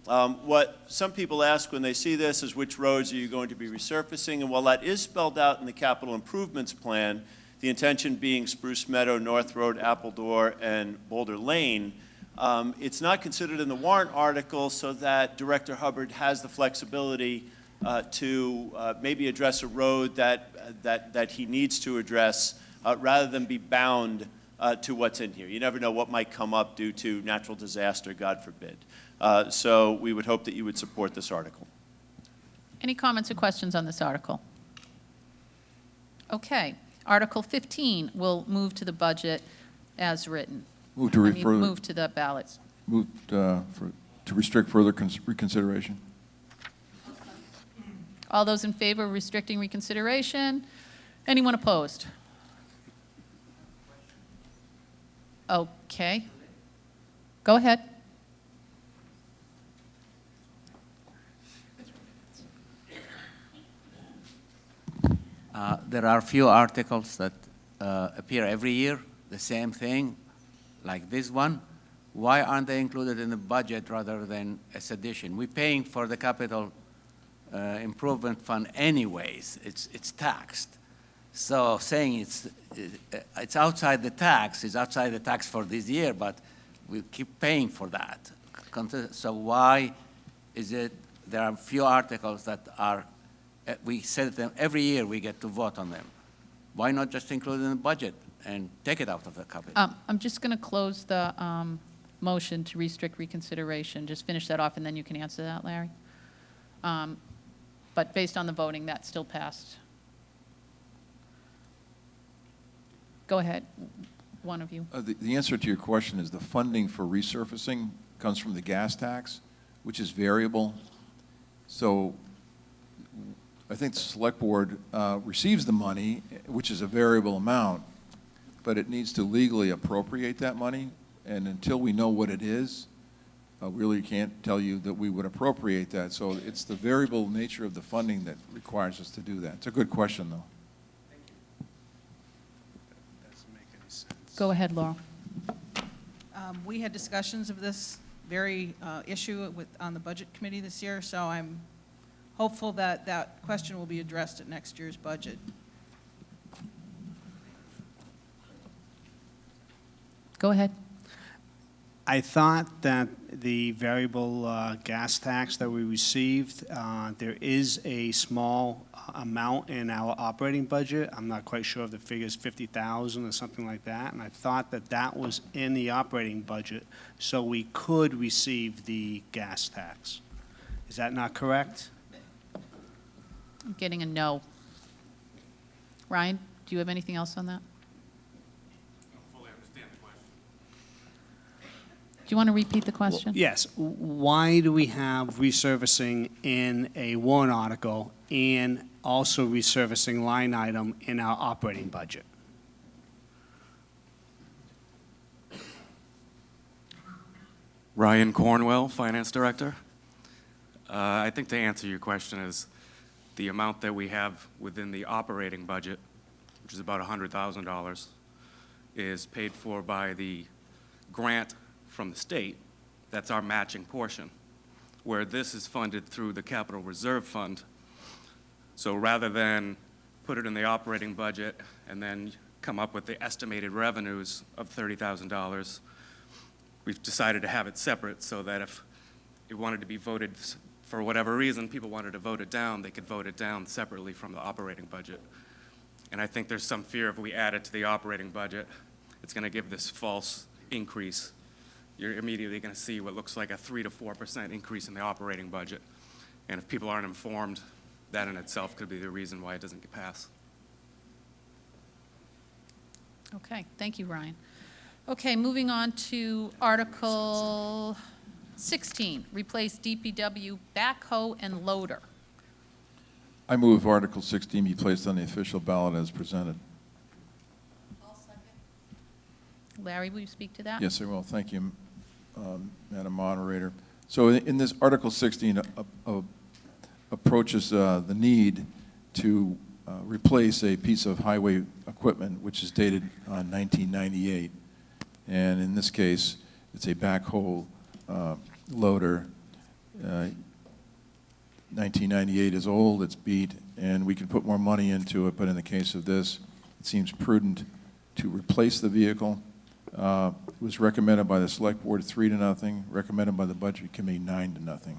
What some people ask when they see this is, which roads are you going to be resurfacing? And while that is spelled out in the capital improvements plan, the intention being Spruce Meadow, North Road, Appledore, and Boulder Lane, it's not considered in the warrant article so that Director Hubbard has the flexibility to maybe address a road that he needs to address rather than be bound to what's in here. You never know what might come up due to natural disaster, God forbid. So we would hope that you would support this article. Any comments or questions on this article? Okay, Article 15 will move to the budget as written. Move to Move to the ballot. Move to restrict further reconsideration. All those in favor of restricting reconsideration? Anyone opposed? Okay. Go ahead. There are a few articles that appear every year, the same thing, like this one. Why aren't they included in the budget rather than as addition? We're paying for the capital improvement fund anyways. It's taxed. So saying it's outside the tax is outside the tax for this year, but we keep paying for that. So why is it there are few articles that are, we set them every year, we get to vote on them? Why not just include it in the budget and take it out of the capital? I'm just going to close the motion to restrict reconsideration. Just finish that off, and then you can answer that, Larry. But based on the voting, that still passed. Go ahead, one of you. The answer to your question is the funding for resurfacing comes from the gas tax, which is variable. So I think the select board receives the money, which is a variable amount, but it needs to legally appropriate that money. And until we know what it is, we really can't tell you that we would appropriate that. So it's the variable nature of the funding that requires us to do that. It's a good question, though. Go ahead, Laurel. We had discussions of this very issue on the Budget Committee this year, so I'm hopeful that that question will be addressed at next year's budget. Go ahead. I thought that the variable gas tax that we received, there is a small amount in our operating budget. I'm not quite sure if the figure is 50,000 or something like that, and I thought that that was in the operating budget, so we could receive the gas tax. Is that not correct? I'm getting a no. Ryan, do you have anything else on that? you want to repeat the question? Yes. Why do we have resurfacing in a warrant article and also resurfacing line item in our operating budget? Ryan Cornwell, Finance Director. I think to answer your question is the amount that we have within the operating budget, which is about $100,000, is paid for by the grant from the state. That's our matching portion, where this is funded through the Capital Reserve Fund. So rather than put it in the operating budget and then come up with the estimated revenues of $30,000, we've decided to have it separate so that if it wanted to be voted for whatever reason, people wanted to vote it down, they could vote it down separately from the operating budget. And I think there's some fear if we add it to the operating budget, it's going to give this false increase. You're immediately going to see what looks like a 3 to 4% increase in the operating budget. And if people aren't informed, that in itself could be the reason why it doesn't get passed. Okay, thank you, Ryan. Okay, moving on to Article 16, replace DPW backhoe and loader. I move Article 16 be placed on the official ballot as presented. Larry, will you speak to that? Yes, I will. Thank you, Madam Moderator. So in this Article 16 approaches the need to replace a piece of highway equipment which is dated 1998. And in this case, it's a backhoe loader. 1998 is old, it's beat, and we can put more money into it, but in the case of this, it seems prudent to replace the vehicle. It was recommended by the Select Board 3-0, recommended by the Budget Committee 9-0.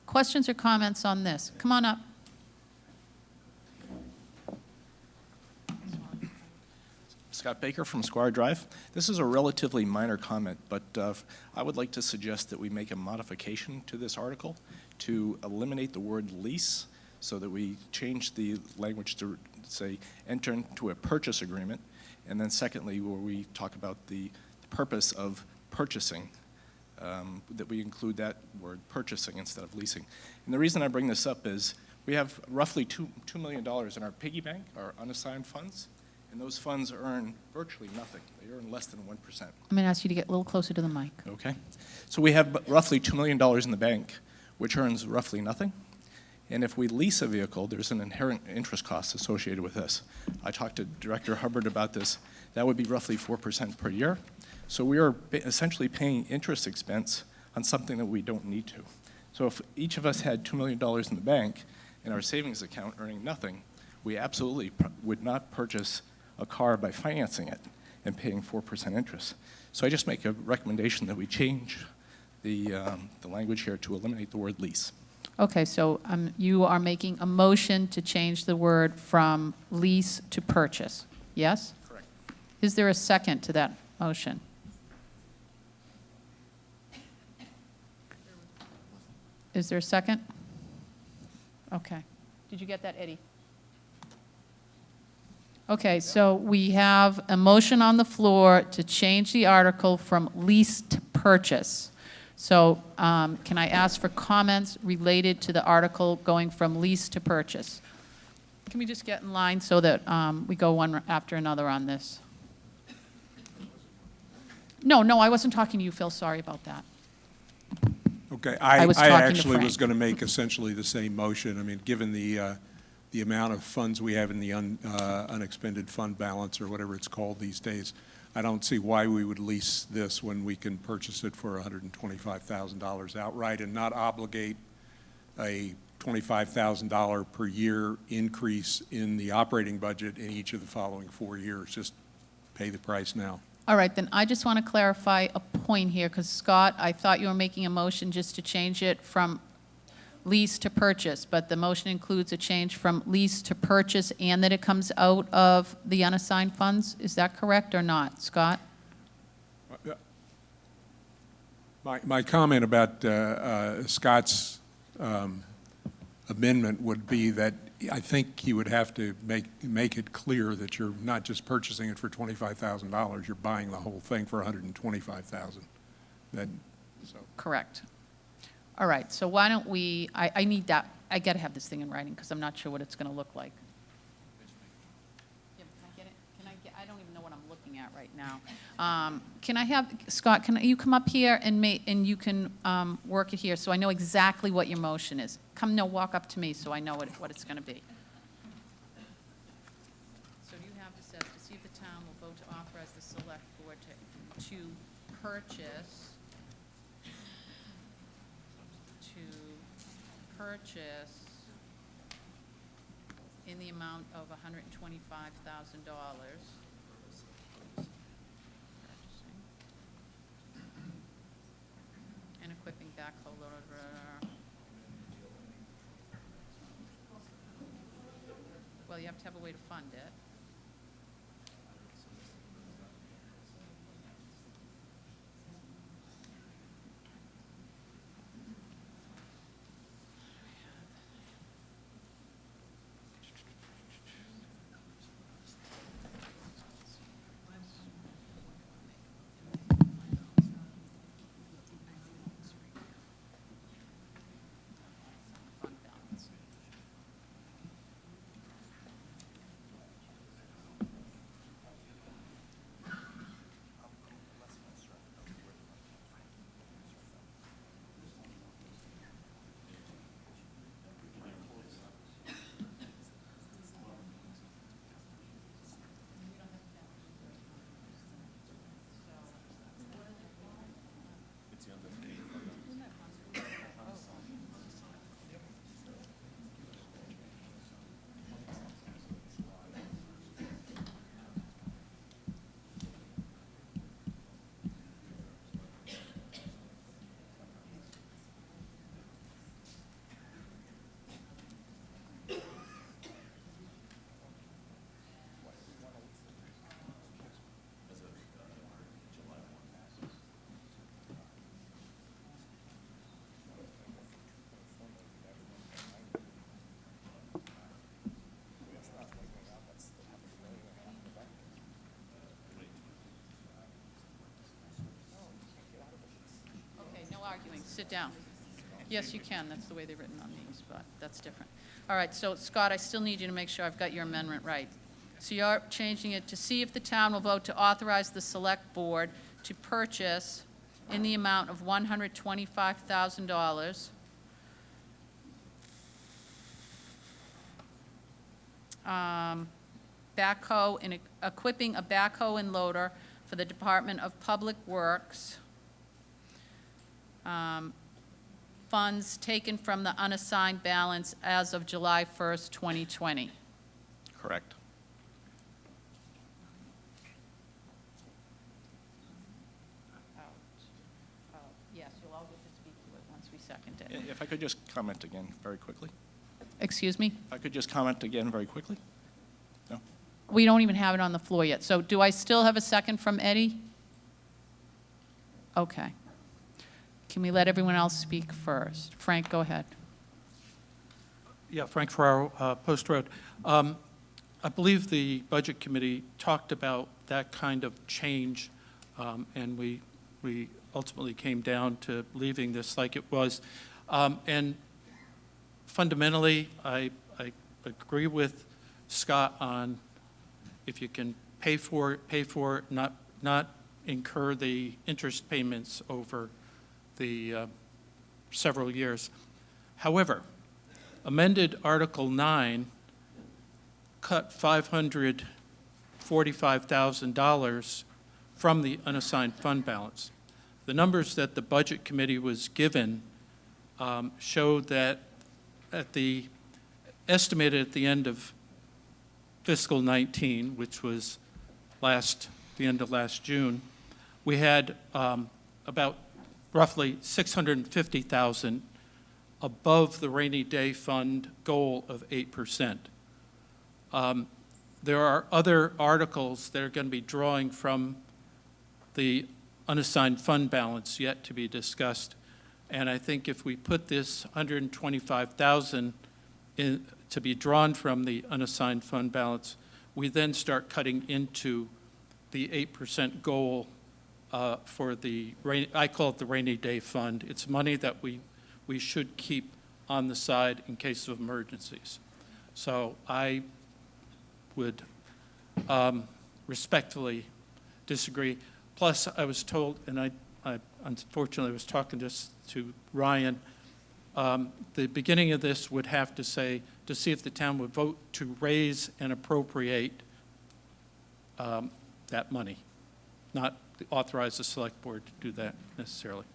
Questions or comments on this? Come on up. Scott Baker from Squire Drive. This is a relatively minor comment, but I would like to suggest that we make a modification to this article to eliminate the word lease so that we change the language to say enter into a purchase agreement, and then secondly, where we talk about the purpose of purchasing, that we include that word purchasing instead of leasing. And the reason I bring this up is we have roughly $2 million in our piggy bank, our unassigned funds, and those funds earn virtually nothing. They earn less than 1%. I'm going to ask you to get a little closer to the mic. Okay. So we have roughly $2 million in the bank, which earns roughly nothing. And if we lease a vehicle, there's an inherent interest cost associated with this. I talked to Director Hubbard about this. That would be roughly 4% per year. So we are essentially paying interest expense on something that we don't need to. So if each of us had $2 million in the bank and our savings account earning nothing, we absolutely would not purchase a car by financing it and paying 4% interest. So I just make a recommendation that we change the language here to eliminate the word lease. Okay, so you are making a motion to change the word from lease to purchase, yes? Correct. Is there a second to that motion? Is there a second? Okay. Did you get that, Eddie? Okay, so we have a motion on the floor to change the article from lease to purchase. So can I ask for comments related to the article going from lease to purchase? Can we just get in line so that we go one after another on this? No, I wasn't talking to you, Phil. Sorry about that. Okay, I I was talking to actually Frank. was going to make essentially the same motion. I mean, given the amount of funds we have in the unexpended fund balance, or whatever it's called these days, I don't see why we would lease this when we can purchase it for $125,000 outright and not obligate a $25,000 per year increase in the operating budget in each of the following 4 years. Just pay the price now. All right, then I just want to clarify a point here, because Scott, I thought you were making a motion just to change it from lease to purchase, but the motion includes a change from lease to purchase and that it comes out of the unassigned funds. Is that correct or not, Scott? My comment about Scott's amendment would be that I think you would have to make it clear that you're not just purchasing it for $25,000, you're buying the whole thing for $125,000. Correct. All right, so why don't we, I need that, I got to have this thing in writing because I'm not sure what it's going to look like. Yeah, can I get it? I don't even know what I'm looking at right now. Can I have, Scott, can you come up here and you can work it here so I know exactly what your motion is? Walk up to me so I know what it's going to be. So do you have this as, to see if the town will vote to authorize the select board to purchase in the amount of $125,000. And equipping backhoe loader. Well, you have to have a way to fund it. Fund balance. Arguing, sit down. Yes, you can, that's the way they're written on these, but that's different. All right, so Scott, I still need you to make sure I've got your amendment right. So you're changing it to see if the town will vote to authorize the select board to purchase in the amount of $125,000 backhoe and equipping a backhoe and loader for the Department of Public Works. Funds taken from the unassigned balance as of July 1st, 2020. Correct. Yes, you'll all get to speak to it once we second it. If I could just comment again very quickly. Excuse me? If I could just comment again very quickly. No? We don't even have it on the floor yet. So do I still have a second from Eddie? Okay. Can we let everyone else speak first? Frank, go ahead. Yeah, Frank Ferraro, Post Road. I believe the Budget Committee talked about that kind of change, and we ultimately came down to leaving this like it was. And fundamentally, I agree with Scott on if you can pay for it, not incur the interest payments over the several years. However, amended Article 9 cut $545,000 from the unassigned fund balance. The numbers that the Budget Committee was given showed that estimated at the end of fiscal 19, which was the end of last June, we had about roughly $650,000 above the rainy day fund goal of 8%. There are other articles that are going to be drawing from the unassigned fund balance yet to be discussed. And I think if we put this $125,000 to be drawn from the unassigned fund balance, we then start cutting into the 8% goal for the, I call it the rainy day fund. It's money that we should keep on the side in case of emergencies. So I would respectfully disagree. Plus, I was told, and I unfortunately was talking to Ryan, the beginning of this would have to say, to see if the town would vote to raise and appropriate that money, not authorize the select board to do that necessarily.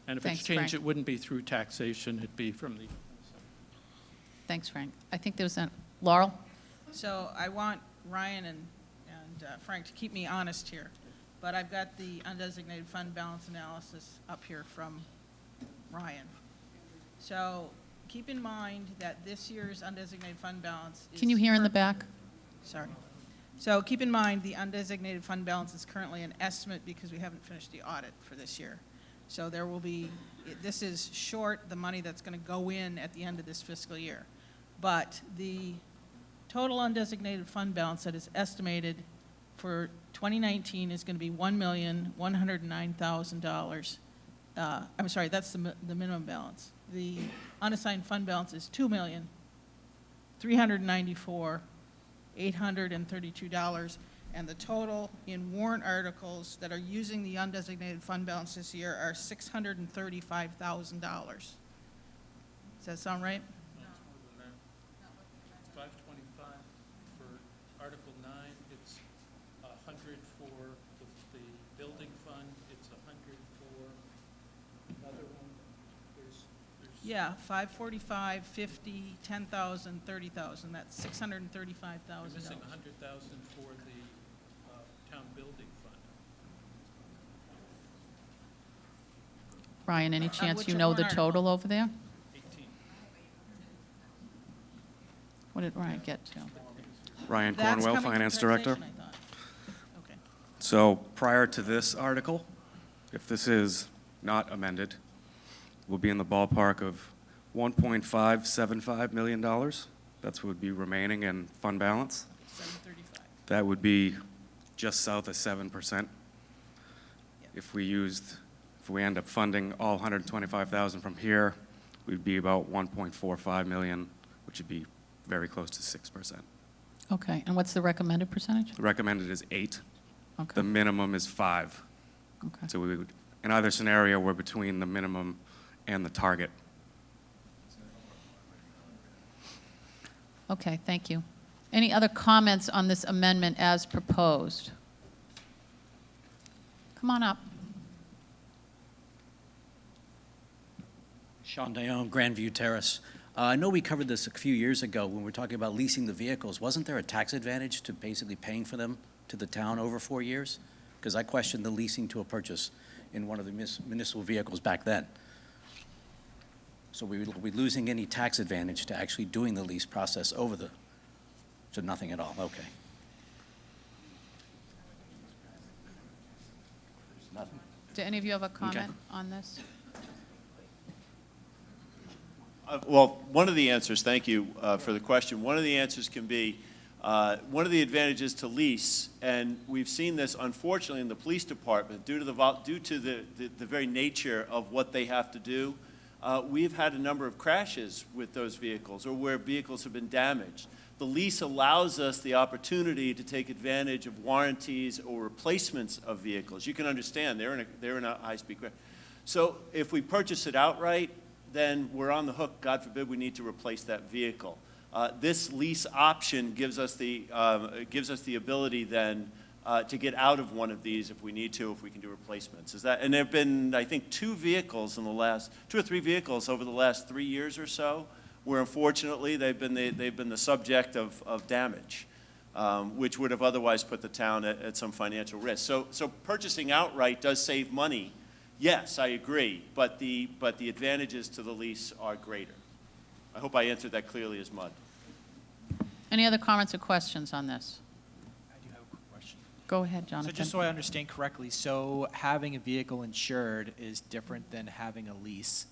And if Thanks, it's changed, Frank. it wouldn't be through taxation, it'd be from the. Thanks, Frank. I think there was a, Laurel? So I want Ryan and Frank to keep me honest here, but I've got the undesignated fund balance analysis up here from Ryan. So keep in mind that this year's undesignated fund balance is... Can you hear in the back? Sorry. So keep in mind, the undesignated fund balance is currently an estimate because we haven't finished the audit for this year. So there will be, this is short the money that's going to go in at the end of this fiscal year. But the total undesignated fund balance that is estimated for 2019 is going to be $1,109,000. I'm sorry, that's the minimum balance. The unassigned fund balance is $2,394,832, and the total in warrant articles that are using the undesignated fund balance this year are $635,000. Does that sound right? 525 for Article 9, it's 100 for the building fund, it's 100 for another one. There's Yeah, 545, 50, 10,000, 30,000, that's $635,000. We're missing 100,000 for the town building fund. Ryan, any chance which you know warrant the article? total over there? 18. What did Ryan get to? Ryan That's Cornwell, coming from Finance Director. taxation, I thought. Okay. So prior to this article, if this is not amended, we'll be in the ballpark of $1.575 million. That's what would be remaining in fund balance. 735. That would be just south of 7%. If we end up funding all 125,000 from here, we'd be about 1.45 million, which would be very close to 6%. Okay, and what's the recommended percentage? The recommended is 8. Okay. The minimum is 5. Okay. So we would, in either scenario, we're between the minimum and the target. Okay, thank you. Any other comments on this amendment as proposed? Come on up. Sean Dione, Grandview Terrace. I know we covered this a few years ago when we were talking about leasing the vehicles. Wasn't there a tax advantage to basically paying for them to the town over 4 years? Because I questioned the leasing to a purchase in one of the municipal vehicles back then. So we would be losing any tax advantage to actually doing the lease process over the, so nothing at all, okay. Nothing? Do any of you have a comment on this? Well, one of the answers, thank you for the question. One of the answers can be, one of the advantages to lease, and we've seen this unfortunately in the police department, due to the very nature of what they have to do, we've had a number of crashes with those vehicles or where vehicles have been damaged. The lease allows us the opportunity to take advantage of warranties or replacements of vehicles. You can understand, they're in a high-speed crash. So if we purchase it outright, then we're on the hook. God forbid we need to replace that vehicle. This lease option gives us the ability then to get out of one of these if we need to, if we can do replacements. And there have been, I think, 2 or 3 vehicles over the last 3 years or so, where unfortunately they've been the subject of damage, which would have otherwise put the town at some financial risk. So purchasing outright does save money. Yes, I agree, but the advantages to the lease are greater. I hope I answered that clearly as mud. Any other comments or questions on this? I do have a quick question. Go ahead, Jonathan. So just so I understand correctly, so having a vehicle insured is different than having a lease.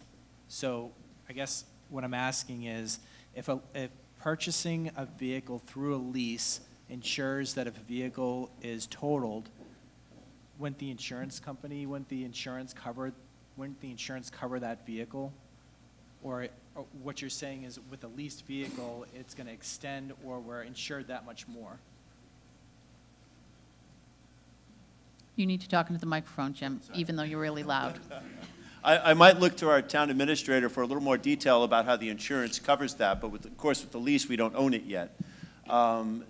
So I guess what I'm asking is, if purchasing a vehicle through a lease ensures that if a vehicle is totaled, wouldn't the insurance cover that vehicle? Or what you're saying is with a leased vehicle, it's going to extend, or we're insured that much more? You need to talk into the microphone, Jim, even though you're really loud. I might look to our town administrator for a little more detail about how the insurance covers that, but of course, with the lease, we don't own it yet.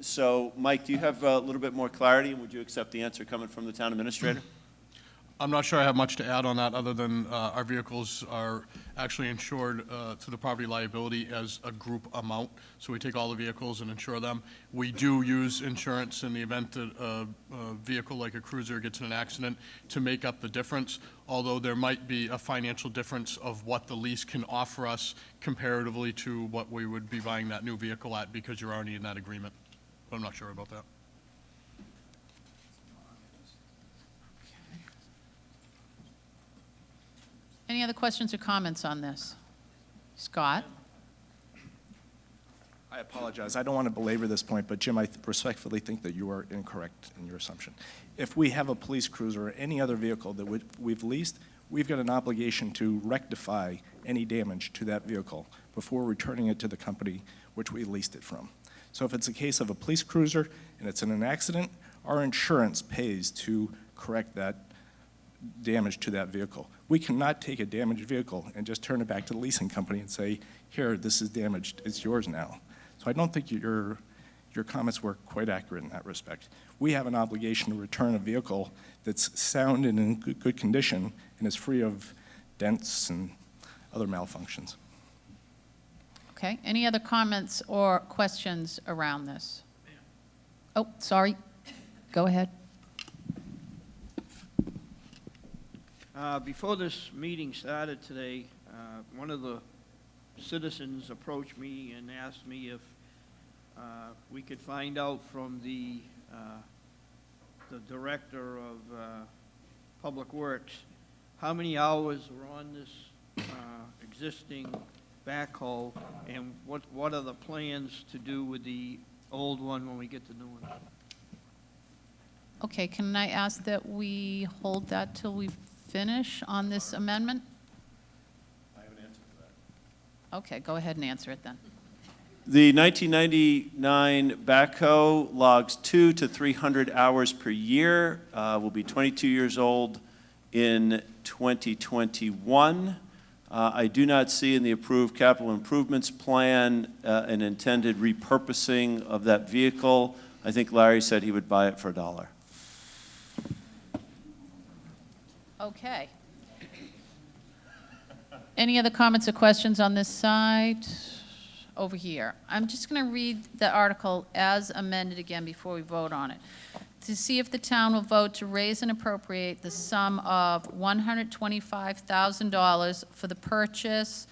So, Mike, do you have a little bit more clarity, and would you accept the answer coming from the town administrator? I'm not sure I have much to add on that, other than our vehicles are actually insured to the property liability as a group amount. So we take all the vehicles and insure them. We do use insurance in the event that a vehicle like a cruiser gets in an accident to make up the difference, although there might be a financial difference of what the lease can offer us comparatively to what we would be buying that new vehicle at, because you're already in that agreement. But I'm not sure about that. Any other questions or comments on this? Scott? I apologize. I don't want to belabor this point, but Jim, I respectfully think that you are incorrect in your assumption. If we have a police cruiser or any other vehicle that we've leased, we've got an obligation to rectify any damage to that vehicle before returning it to the company which we leased it from. So if it's a case of a police cruiser and it's in an accident, our insurance pays to correct that damage to that vehicle. We cannot take a damaged vehicle and just turn it back to the leasing company and say, here, this is damaged, it's yours now. So I don't think your comments were quite accurate in that respect. We have an obligation to return a vehicle that's sound and in good condition and is free of dents and other malfunctions. Okay, any other comments or questions around this? Oh, sorry, go ahead. Before this meeting started today, one of the citizens approached me and asked me if we could find out from the director of Public Works how many hours are on this existing backhoe, and what are the plans to do with the old one when we get the new one? Okay, can I ask that we hold that till we finish on this amendment? I have an answer for that. Okay, go ahead and answer it then. The 1999 backhoe logs 200 to 300 hours per year, will be 22 years old in 2021. I do not see in the approved capital improvements plan an intended repurposing of that vehicle. I think Larry said he would buy it for $1. Okay. Any other comments or questions on this side? Over here. I'm just going to read the article as amended again before we vote on it. To see if the town will vote to raise and appropriate the sum of $125,000 for the purchase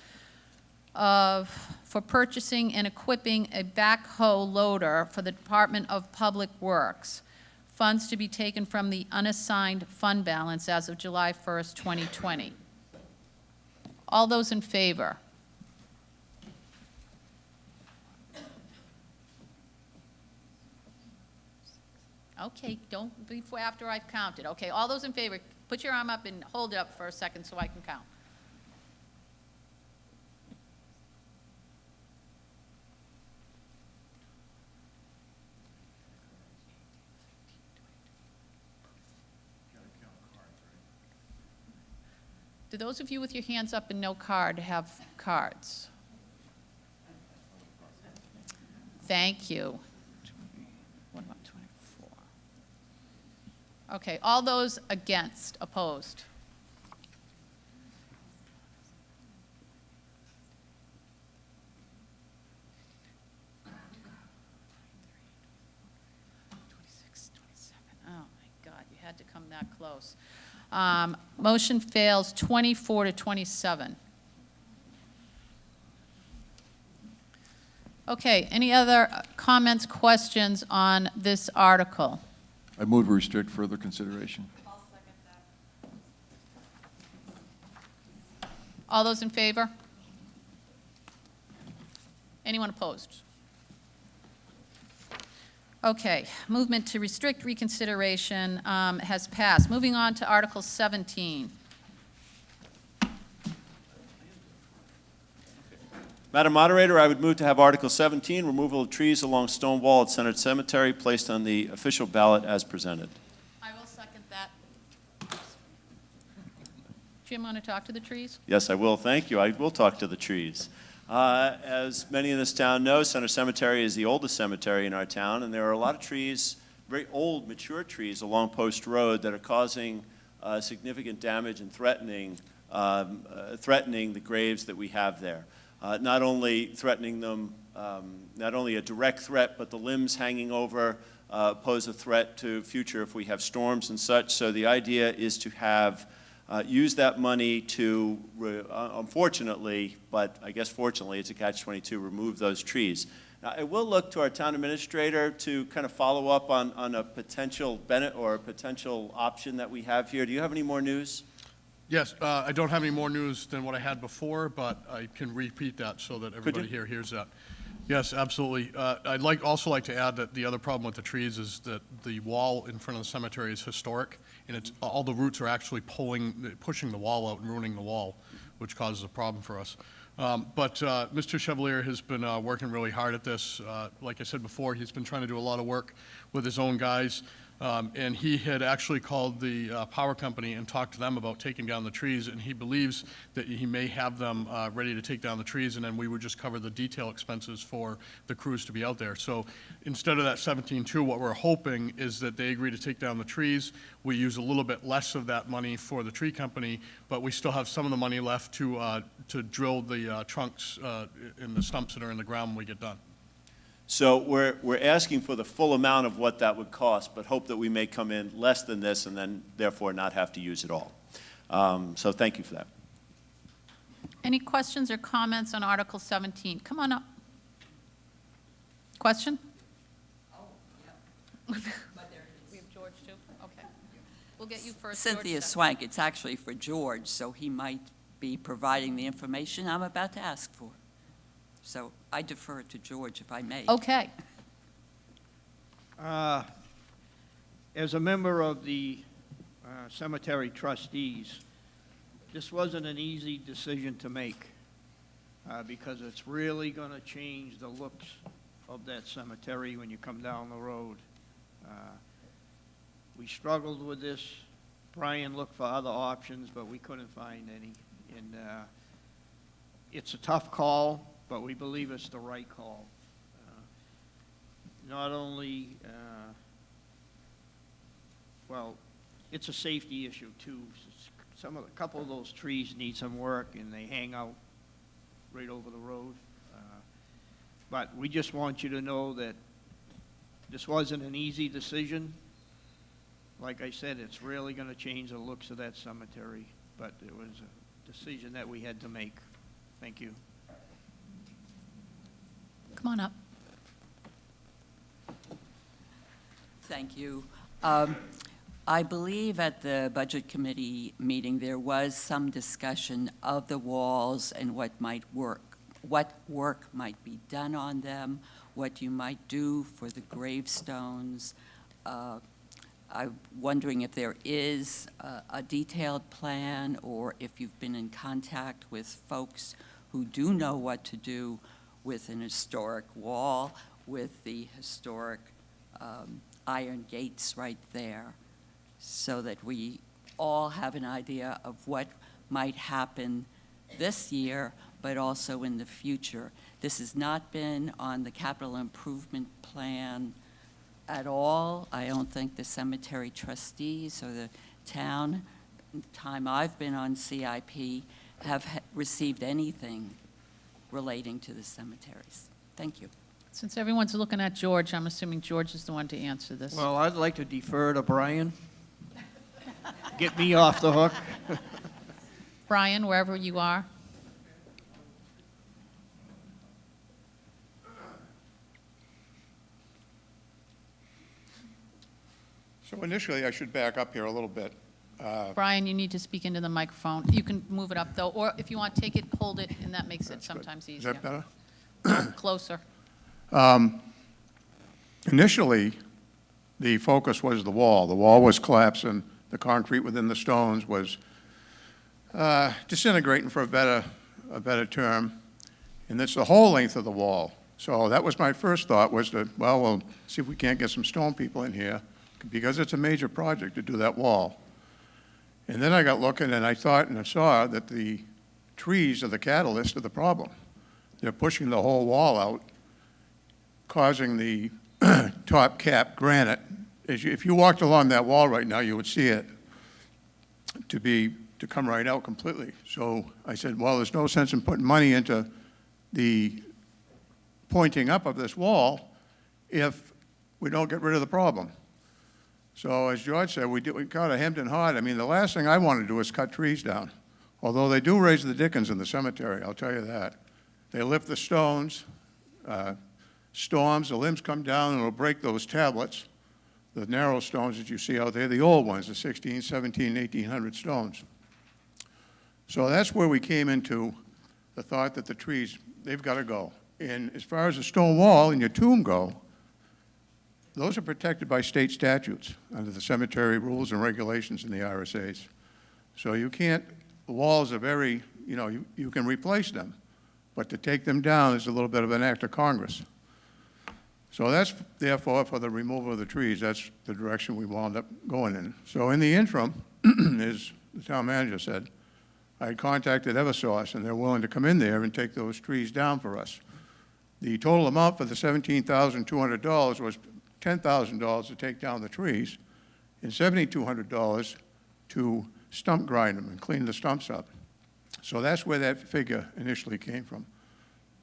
for purchasing and equipping a backhoe loader for the Department of Public Works. Funds to be taken from the unassigned fund balance as of July 1st, 2020. All those in favor? Okay, don't before after I've counted. Okay, all those in favor, put your arm up and hold it up for a second so I can count. Do those of you with your hands up and no card have cards? Thank you. What about 24? Okay, all those against, opposed? Oh, my God, you had to come that close. Motion fails 24 to 27. Okay, any other comments, questions on this article? I move to restrict further consideration. All those in favor? Anyone opposed? Okay, movement to restrict reconsideration has passed. Moving on to Article 17. Madam Moderator, I would move to have Article 17, removal of trees along stone wall at Center Cemetery, placed on the official ballot as presented. I will second that. Jim, want to talk to the trees? Yes, I will. Thank you. I will talk to the trees. As many in this town know, Center Cemetery is the oldest cemetery in our town, and there are a lot of trees, very old, mature trees along Post Road that are causing significant damage and threatening the graves that we have there. Not only threatening them, not only a direct threat, but the limbs hanging over pose a threat to future if we have storms and such. So the idea is to have use that money to, unfortunately, but I guess fortunately, it's a catch-22, remove those trees. Now, I will look to our town administrator to kind of follow up on a potential benefit or a potential option that we have here. Do you have any more news? Yes, I don't have any more news than what I had before, but I can repeat that so that everybody here hears that. Yes, absolutely. I'd also like to add that the other problem with the trees is that the wall in front of the cemetery is historic, and it's, all the roots are actually pushing the wall out and ruining the wall, which causes a problem for us. But Mr. Chevalier has been working really hard at this. Like I said before, he's been trying to do a lot of work with his own guys. And he had actually called the power company and talked to them about taking down the trees, and he believes that he may have them ready to take down the trees, and then we would just cover the detail expenses for the crews to be out there. So instead of that 17.2, what we're hoping is that they agree to take down the trees. We use a little bit less of that money for the tree company, but we still have some of the money left to drill the trunks in the stumps that are in the ground when we get done. So we're asking for the full amount of what that would cost, but hope that we may come in less than this and then therefore not have to use it all. So thank you for that. Any questions or comments on Article 17? Come on up. Question? Oh, yeah. We have George too? Okay. We'll get you first. Cynthia George, Swank, it's actually for George, so he might be providing the information I'm about to ask for. So I defer to George, if I may. Okay. As a member of the cemetery trustees, this wasn't an easy decision to make because it's really going to change the looks of that cemetery when you come down the road. We struggled with this. Brian looked for other options, but we couldn't find any. And it's a tough call, but we believe it's the right call. Not only, well, it's a safety issue too. A couple of those trees need some work and they hang out right over the road. But we just want you to know that this wasn't an easy decision. Like I said, it's really going to change the looks of that cemetery, but it was a decision that we had to make. Thank you. come on up. Thank you. I believe at the Budget Committee meeting, there was some discussion of the walls and what work might be done on them, what you might do for the gravestones. I'm wondering if there is a detailed plan or if you've been in contact with folks who do know what to do with an historic wall, with the historic iron gates right there, so that we all have an idea of what might happen this year, but also in the future. This has not been on the capital improvement plan at all. I don't think the cemetery trustees or the town, time I've been on CIP, have received anything relating to the cemeteries. Thank you. Since everyone's looking at George, I'm assuming George is the one to answer this. Well, I'd like to defer to Brian. Get me off the hook. Brian, wherever you are. So initially, I should back up here a little bit. Brian, you need to speak into the microphone. You can move it up, though, or if you want, take it, hold it, and that makes it sometimes easier. Is that better? Closer. Initially, the focus was the wall. The wall was collapsing. The concrete within the stones was disintegrating, for a better term. And that's the whole length of the wall. So that was my first thought, was that, well, we'll see if we can't get some stone people in here, because it's a major project to do that wall. And then I got looking, and I thought and I saw that the trees are the catalyst of the problem. They're pushing the whole wall out, causing the top cap granite. If you walked along that wall right now, you would see it to come right out completely. So I said, well, there's no sense in putting money into the pointing up of this wall if we don't get rid of the problem. So as George said, we caught a Hampton hard. I mean, the last thing I want to do is cut trees down. Although they do raise the dickens in the cemetery, I'll tell you that. They lift the stones, storms, the limbs come down and it'll break those tablets, the narrow stones that you see out there, the old ones, the 16, 17, 1800 stones. So that's where we came into the thought that the trees, they've got to go. And as far as the stone wall and your tomb go, those are protected by state statutes under the cemetery rules and regulations in the RSAs. So you can't, the walls are very, you can replace them, but to take them down is a little bit of an act of Congress. So that's, therefore, for the removal of the trees, that's the direction we wound up going in. So in the interim, as the town manager said, I contacted Eversource, and they're willing to come in there and take those trees down for us. The total amount for the $17,200 was $10,000 to take down the trees and $7,200 to stump grind them and clean the stumps up. So that's where that figure initially came from.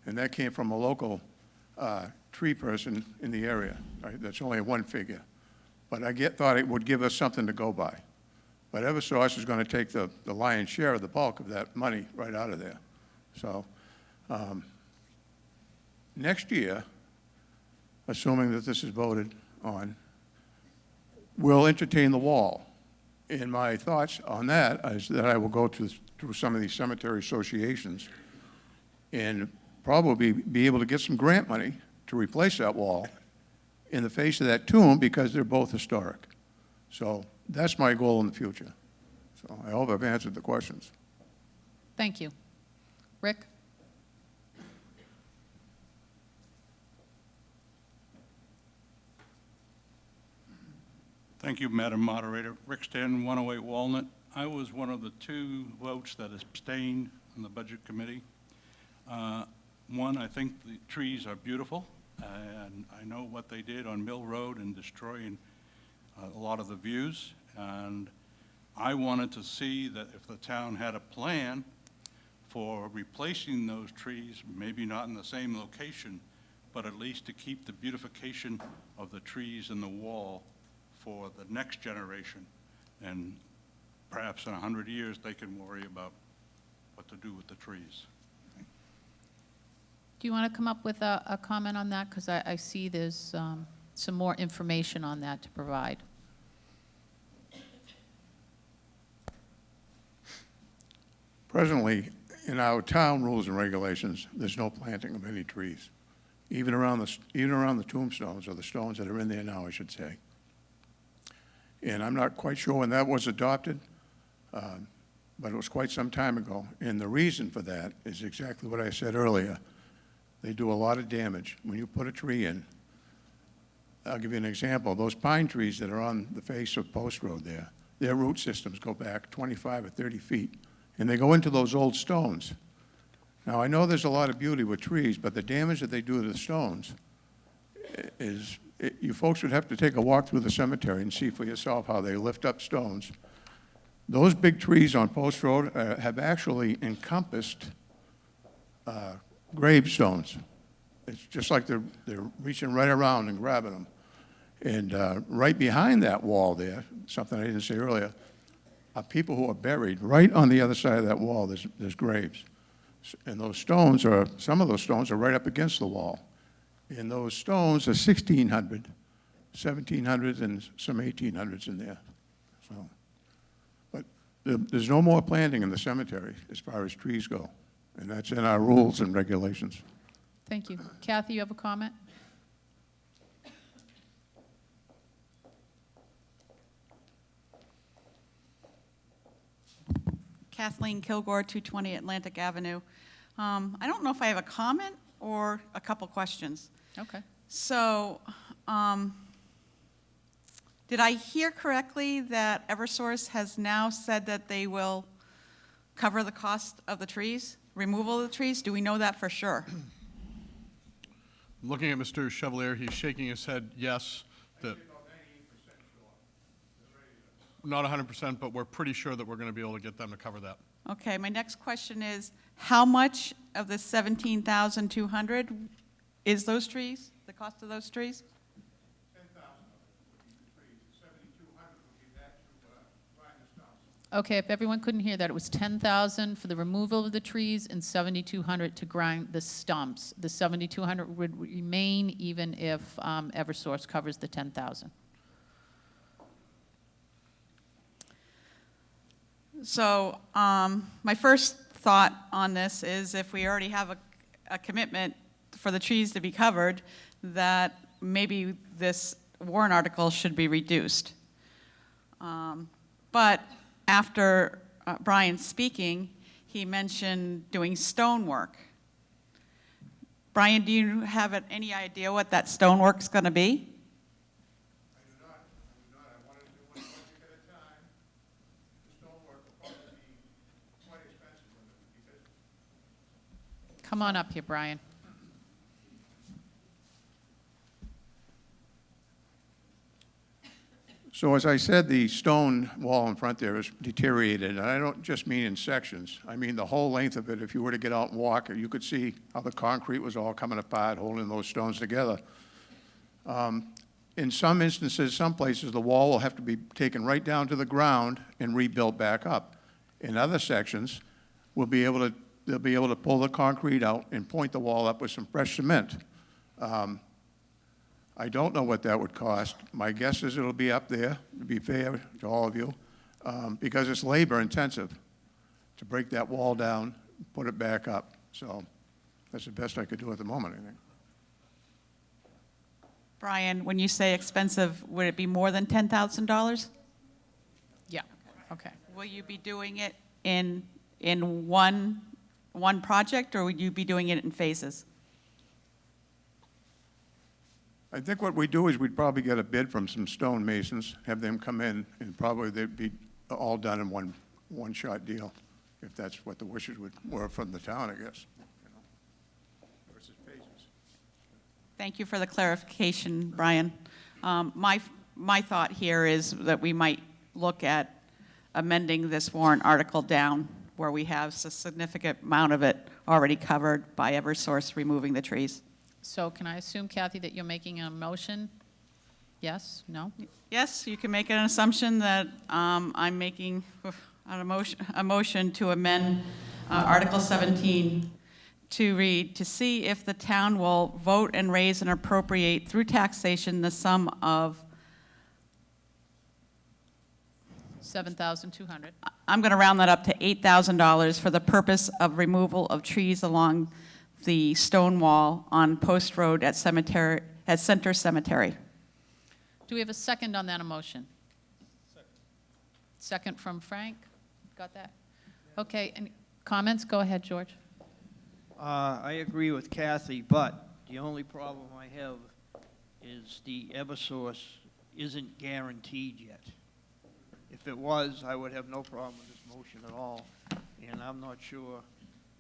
And that came from a local tree person in the area. Right? That's only one figure. But I thought it would give us something to go by. But Eversource is going to take the lion's share of the bulk of that money right out of there. So next year, assuming that this is voted on, we'll entertain the wall. And my thoughts on that is that I will go through some of these cemetery associations and probably be able to get some grant money to replace that wall in the face of that tomb, because they're both historic. So that's my goal in the future. So I hope I've answered the questions. Thank you. Rick? Thank you, Madam Moderator. Rick Stanton, 108 Walnut. I was one of the 2 votes that abstained on the Budget Committee. One, I think the trees are beautiful, and I know what they did on Mill Road in destroying a lot of the views, and I wanted to see that if the town had a plan for replacing those trees, maybe not in the same location, but at least to keep the beautification of the trees in the wall for the next generation. And perhaps in 100 years, they can worry about what to do with the trees. Do you want to come up with a comment on that? Because I see there's some more information on that to provide. Presently, in our town rules and regulations, there's no planting of any trees, even around the tombstones, or the stones that are in there now, I should say. And I'm not quite sure when that was adopted, but it was quite some time ago. And the reason for that is exactly what I said earlier. They do a lot of damage. When you put a tree in, I'll give you an example. Those pine trees that are on the face of Post Road there, their root systems go back 25 or 30 feet, and they go into those old stones. Now, I know there's a lot of beauty with trees, but the damage that they do to the stones is, you folks would have to take a walk through the cemetery and see for yourself how they lift up stones. Those big trees on Post Road have actually encompassed gravestones. It's just like they're reaching right around and grabbing them. And right behind that wall there, something I didn't say earlier, are people who are buried right on the other side of that wall. There's graves. And those stones some of those stones are right up against the wall. And those stones are 1600, 1700s, and some 1800s in there. So, but there's no more planting in the cemetery as far as trees go. And that's in our rules and regulations. Thank you. Kathy, you have a comment? Kathleen Kilgore, 220 Atlantic Avenue. I don't know if I have a comment or a couple questions. Okay. So, did I hear correctly that Eversource has now said that they will cover the cost of the trees, removal of the trees? Do we know that for sure? Looking at Mr. Chevalier, he's shaking his head yes, that not 100%, but we're pretty sure that we're going to be able to get them to cover that. Okay, my next question is, how much of the 17,200 is those trees, the cost of those trees? Okay, if everyone couldn't hear that, it was 10,000 for the removal of the trees and 7,200 to grind the stumps. The 7,200 would remain even if Eversource covers the 10,000. So my first thought on this is if we already have a commitment for the trees to be covered, that maybe this warrant article should be reduced. But after Brian speaking, he mentioned doing stonework. Brian, do you have any idea what that stonework's going to be? Come on up here, Brian. So as I said, the stone wall in front there is deteriorated, and I don't just mean in sections. I mean the whole length of it. If you were to get out and walk, you could see how the concrete was all coming apart, holding those stones together. In some instances, some places, the wall will have to be taken right down to the ground and rebuilt back up. In other sections, they'll be able to pull the concrete out and point the wall up with some fresh cement. I don't know what that would cost. My guess is it'll be up there, to be fair to all of you, because it's labor intensive to break that wall down, put it back up. So that's the best I could do at the moment, I think. Brian, when you say expensive, would it be more than $10,000? Yeah, okay. Will you be doing it in one project, or would you be doing it in phases? I think what we do is we'd probably get a bid from some stone masons, have them come in, and probably they'd be all done in one-shot deal, if that's what the wishes were from the town, I guess. Versus phases. Thank you for the clarification, Brian. My thought here is that we might look at amending this warrant article down where we have a significant amount of it already covered by Eversource removing the trees. So can I assume, Kathy, that you're making a motion? Yes? No? Yes, you can make an assumption that I'm making a motion to amend Article 17 to read, to see if the town will vote and raise and appropriate through taxation the sum of, 7,200. I'm going to round that up to $8,000 for the purpose of removal of trees along the stone wall on Post Road at Center Cemetery. Do we have a second on that motion? Second from Frank? Got that? Okay, any comments? Go ahead, George. I agree with Kathy, but the only problem I have is the Eversource isn't guaranteed yet. If it was, I would have no problem with this motion at all, and I'm not sure,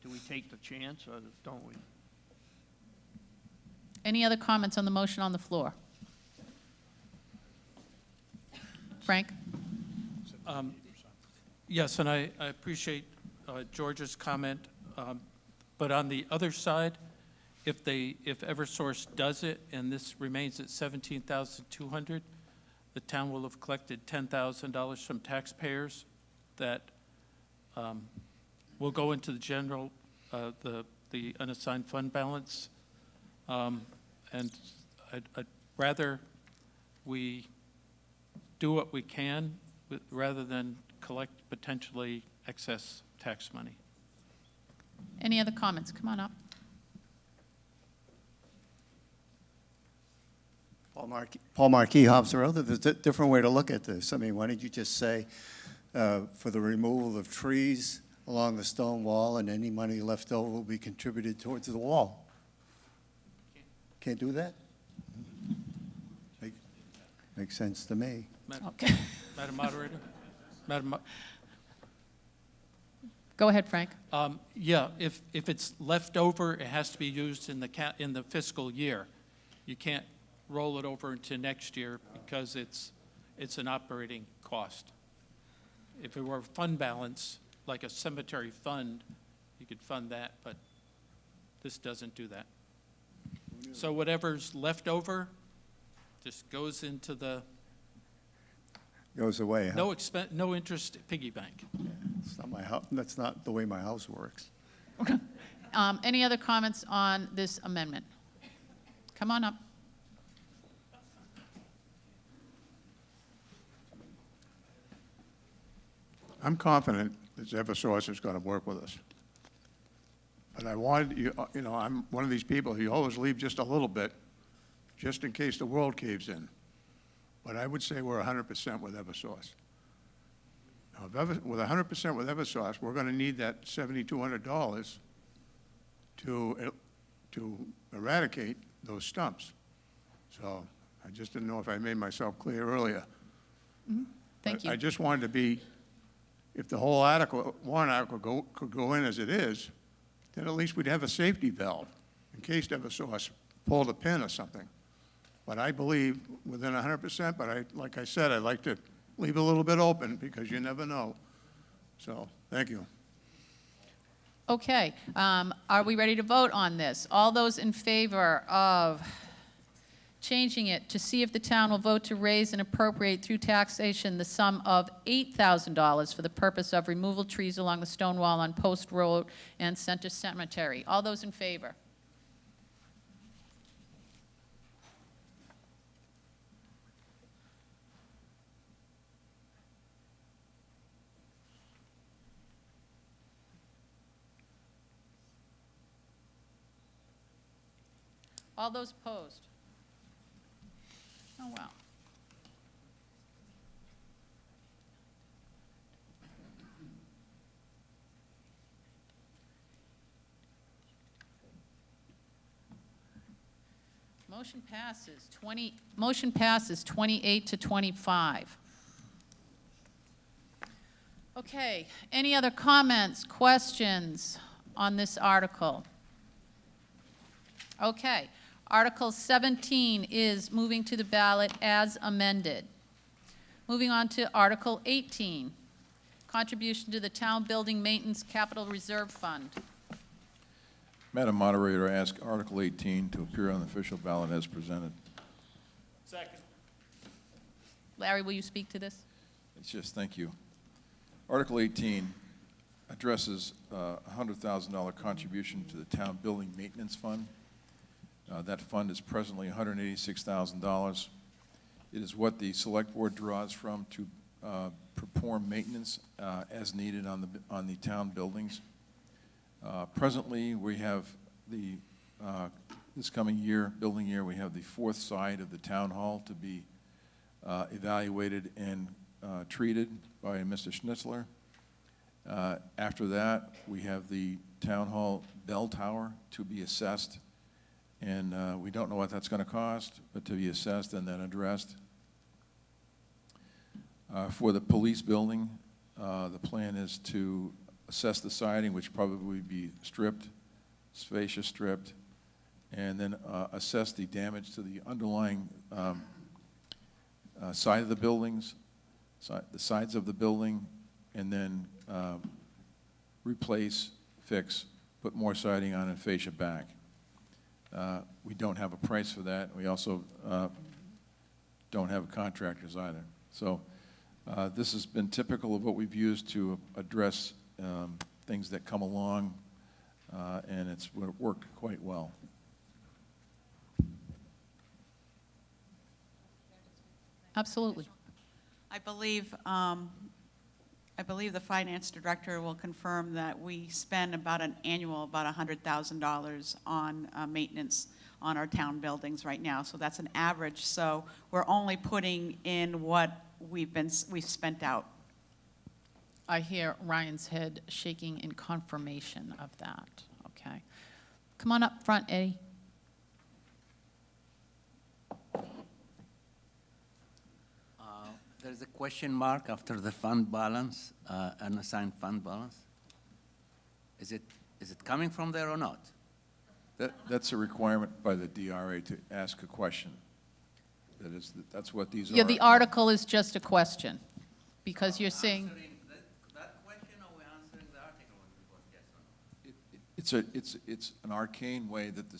do we take the chance or don't we? Any other comments on the motion on the floor? Frank? Yes, and I appreciate George's comment, but on the other side, if Eversource does it and this remains at 17,200, the town will have collected $10,000 from taxpayers that will go into the general, the unassigned fund balance. And I'd rather we do what we can rather than collect potentially excess tax money. Any other comments? Come on up. Paul Marquis, Hobbs Road. There's a different way to look at this. I mean, why don't you just say for the removal of trees along the stone wall, and any money left over will be contributed towards the wall? Can't do that? Makes sense to me. Okay. Madam Moderator? Go ahead, Frank. Yeah, if it's left over, it has to be used in the fiscal year. You can't roll it over into next year because it's an operating cost. If it were fund balance, like a cemetery fund, you could fund that, but this doesn't do that. So whatever's left over just goes into the Goes away, huh? no interest piggy bank. It's not my house. That's not the way my house works. Any other comments on this amendment? Come on up. I'm confident that Eversource is going to work with us. But I wanted, you know, I'm one of these people who always leave just a little bit, just in case the world caves in. But I would say we're 100% with Eversource. Now, with 100% with Eversource, we're going to need that $7,200 to eradicate those stumps. So I just didn't know if I made myself clear earlier. Thank you. I just wanted to be, if the whole article, warrant article could go in as it is, then at least we'd have a safety valve in case Eversource pulled a pin or something. But I believe within 100%, but like I said, I'd like to leave a little bit open because you never know. So, thank you. Okay, are we ready to vote on this? All those in favor of changing it to see if the town will vote to raise and appropriate through taxation the sum of $8,000 for the purpose of removal trees along the stone wall on Post Road and Center Cemetery. All those in favor? All those opposed? Oh, wow. Motion passes 28 to 25. Okay, any other comments, questions on this article? Okay. Article 17 is moving to the ballot as amended. Moving on to Article 18, contribution to the Town Building Maintenance Capital Reserve Fund. Madam Moderator, I ask Article 18 to appear on the official ballot as presented. Second. Larry, will you speak to this? It's just, thank you. Article 18 addresses a $100,000 contribution to the Town Building Maintenance Fund. That fund is presently $186,000. It is what the Select Board draws from to perform maintenance as needed on the town buildings. Presently, we have this coming year, building year, we have the fourth side of the town hall to be evaluated and treated by Mr. Schnitzler. After that, we have the town hall bell tower to be assessed. And we don't know what that's going to cost, but to be assessed and then addressed. For the police building, the plan is to assess the siding, which probably would be stripped, fascia stripped, and then assess the damage to the underlying side of the buildings, the sides of the building, and then replace, fix, put more siding on and fascia back. We don't have a price for that. We also don't have contractors either. So this has been typical of what we've used to address things that come along, and it's worked quite well. Absolutely. I believe the finance director will confirm that we spend about an annual, about $100,000 on maintenance on our town buildings right now, so that's an average. So we're only putting in what we've spent out. I hear Ryan's head shaking in confirmation of that. Okay. Come on up front, Eddie. There's a question mark after the fund balance, unassigned fund balance. Is it coming from there or not? That's a requirement by the DRA to ask a question. That's what these are. Yeah, the article is just a question, because you're saying, That question, or we're answering the article when we vote yes or no? It's an arcane way that the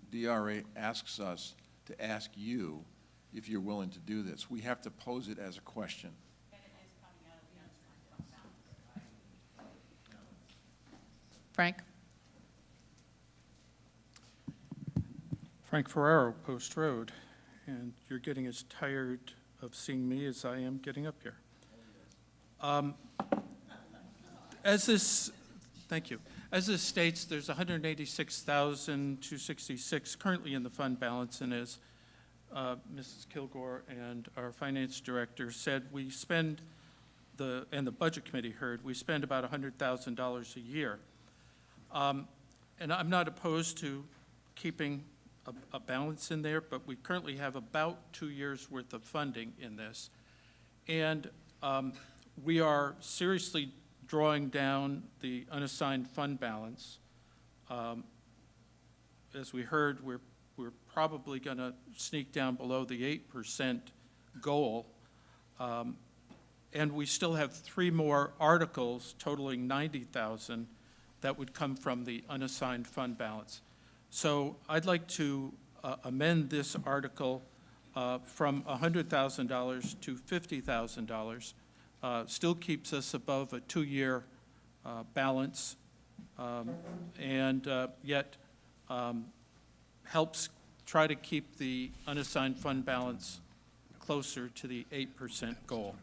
DRA asks us to ask you if you're willing to do this. We have to pose it as a question. Frank? Frank Ferraro, Post Road, and you're getting as tired of seeing me as I am getting up here. Thank you. As this states, there's 186,266 currently in the fund balance, and as Mrs. Kilgore and our finance director said, we spend and the budget committee heard, we spend about $100,000 a year. And I'm not opposed to keeping a balance in there, but we currently have about 2 years' worth of funding in this. And we are seriously drawing down the unassigned fund balance. As we heard, we're probably going to sneak down below the 8% goal. And we still have 3 more articles totaling 90,000 that would come from the unassigned fund balance. So I'd like to amend this article from $100,000 to $50,000. Still keeps us above a 2-year balance, and yet helps try to keep the unassigned fund balance closer to the 8% goal.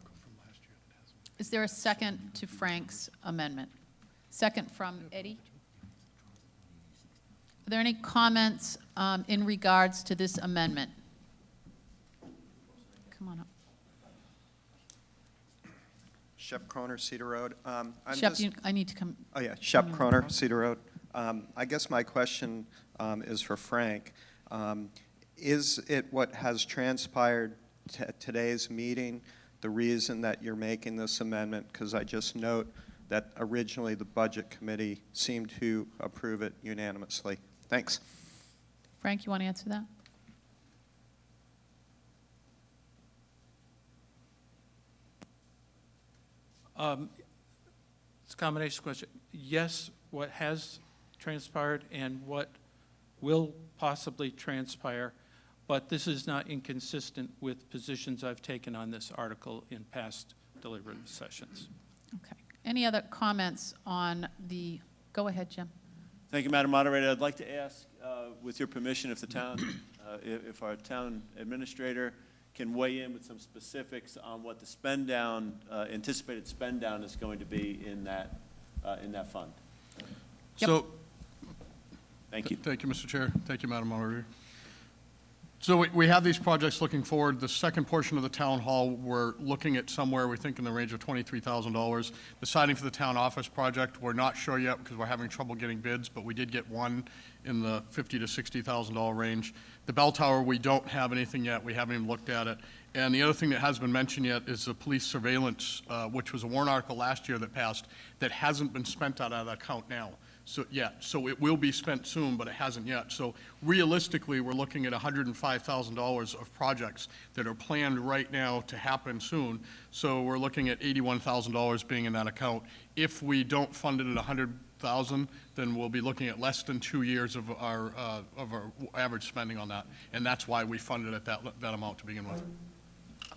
Is there a second to Frank's amendment? Second from Eddie? Are there any comments in regards to this amendment? Come on up. Shep Croner, Cedar Road. Shep, I need to come. Oh, yeah, Shep Croner, Cedar Road. I guess my question is for Frank. Is it what has transpired at today's meeting the reason that you're making this amendment? Because I just note that originally the Budget Committee seemed to approve it unanimously. Thanks. Frank, you want to answer that? It's a combination question. Yes, what has transpired and what will possibly transpire, but this is not inconsistent with positions I've taken on this article in past deliberative sessions. Okay. Any other comments on the, go ahead, Jim. Thank you, Madam Moderator. I'd like to ask, with your permission, if the town, if our town administrator can weigh in with some specifics on what the spend down, anticipated spend down is going to be in that fund. Yep. So, thank you. Thank you, Mr. Chair. Thank you, Madam Moderator. So we have these projects looking forward. The second portion of the town hall, we're looking at somewhere, we think in the range of $23,000. The siding for the town office project, we're not sure yet because we're having trouble getting bids, but we did get one in the $50,000 to $60,000 range. The bell tower, we don't have anything yet. We haven't even looked at it. And the other thing that hasn't been mentioned yet is the police surveillance, which was a warrant article last year that passed that hasn't been spent out of that account now. So it will be spent soon, but it hasn't yet. So realistically, we're looking at $105,000 of projects that are planned right now to happen soon. So we're looking at $81,000 being in that account. If we don't fund it at $100,000, then we'll be looking at less than 2 years of our average spending on that, and that's why we funded at that amount to begin with.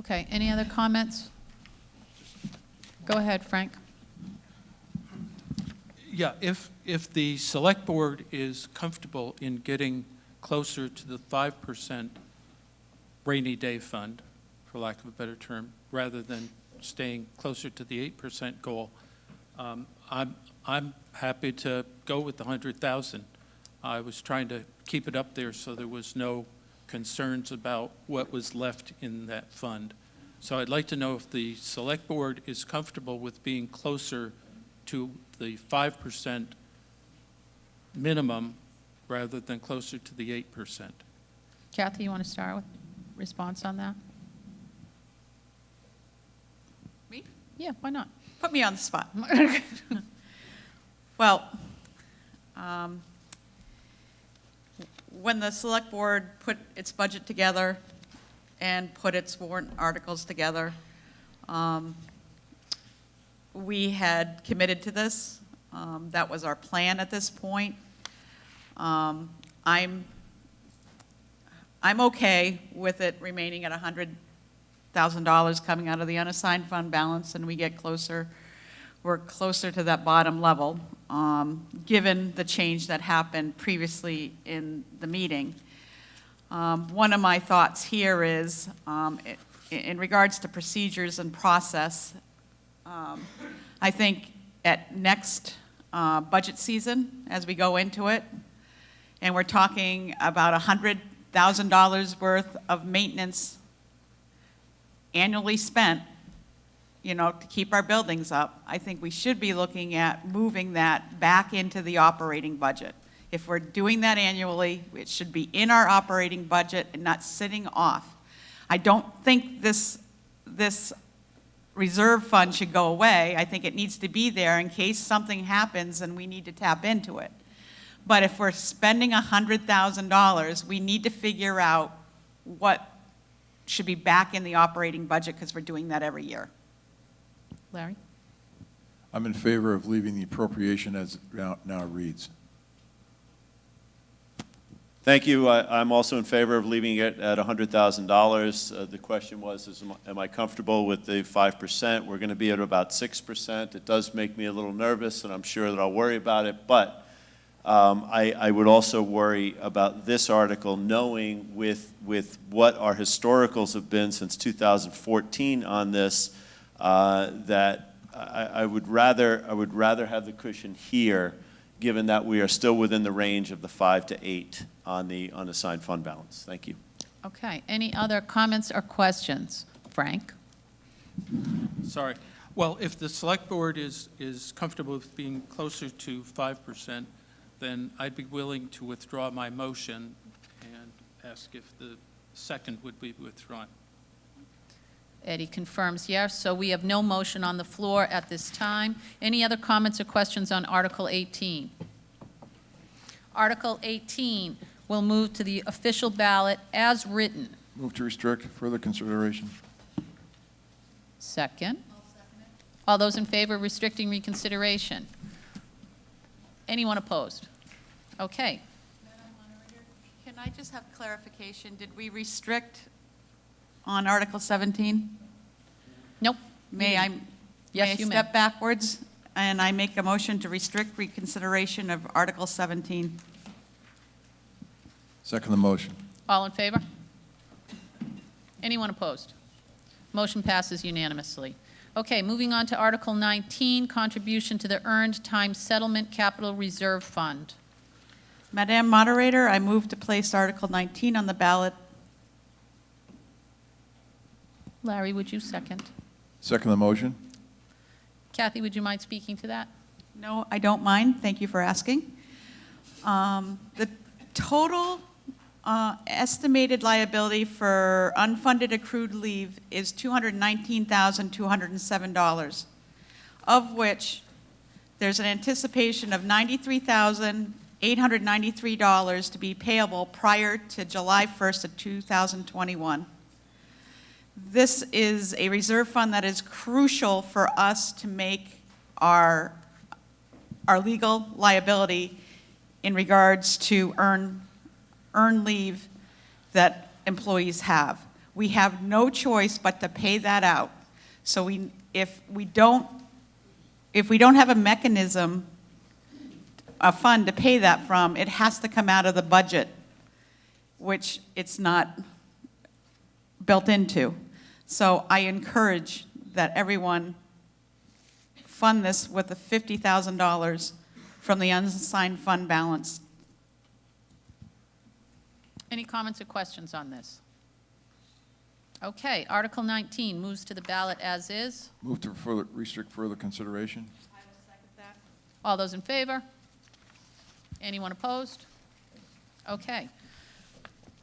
Okay. Any other comments? Go ahead, Frank. Yeah, if the select board is comfortable in getting closer to the 5% rainy day fund, for lack of a better term, rather than staying closer to the 8% goal, I'm happy to go with the 100,000. I was trying to keep it up there so there was no concerns about what was left in that fund. So I'd like to know if the select board is comfortable with being closer to the 5% minimum rather than closer to the 8%. Kathy, you want to start with response on that? Me? Yeah, why not? Put me on the spot. Well, when the select board put its budget together and put its warrant articles together, we had committed to this. That was our plan at this point. I'm okay with it remaining at $100,000 coming out of the unassigned fund balance, and we get closer, we're closer to that bottom level, given the change that happened previously in the meeting. One of my thoughts here is, in regards to procedures and process, I think at next budget season, as we go into it, and we're talking about $100,000 worth of maintenance annually spent, you know, to keep our buildings up, I think we should be looking at moving that back into the operating budget. If we're doing that annually, it should be in our operating budget and not sitting off. I don't think this reserve fund should go away. I think it needs to be there in case something happens and we need to tap into it. But if we're spending $100,000, we need to figure out what should be back in the operating budget, because we're doing that every year. Larry? I'm in favor of leaving the appropriation as it now reads. Thank you. I'm also in favor of leaving it at $100,000. The question was, am I comfortable with the 5%? We're going to be at about 6%. It does make me a little nervous, and I'm sure that I'll worry about it, but I would also worry about this article, knowing with what our historicals have been since 2014 on this, that I would rather have the cushion here, given that we are still within the range of the 5 to 8 on the unassigned fund balance. Thank you. Okay, any other comments or questions? Frank? Sorry. Well, if the select board is comfortable with being closer to 5%, then I'd be willing to withdraw my motion and ask if the second would be withdrawn. Eddie confirms yes, so we have no motion on the floor at this time. Any other comments or questions on Article 18? Article 18 will move to the official ballot as written. Move to restrict further consideration. Second. All those in favor of restricting reconsideration? Anyone opposed? Okay. Can I just have clarification? Did we restrict on Article 17? Nope. May I Yes, you may. step backwards, and I make a motion to restrict reconsideration of Article 17? Second the motion. All in favor? Anyone opposed? Motion passes unanimously. Okay, moving on to Article 19, contribution to the Earned Time Settlement Capital Reserve Fund. Madam Moderator, I move to place Article 19 on the ballot. Larry, would you second? Second the motion. Kathy, would you mind speaking to that? No, I don't mind. Thank you for asking. The total estimated liability for unfunded accrued leave is $219,207, of which there's an anticipation of $93,893 to be payable prior to July 1st of 2021. This is a reserve fund that is crucial for us to make our legal liability in regards to earn leave that employees have. We have no choice but to pay that out. So if we don't have a mechanism, a fund to pay that from, it has to come out of the budget, which it's not built into. So I encourage that everyone fund this with the $50,000 from the unassigned fund balance. Any comments or questions on this? Okay, Article 19 moves to the ballot as is. Move to restrict further consideration. All those in favor? Anyone opposed? Okay.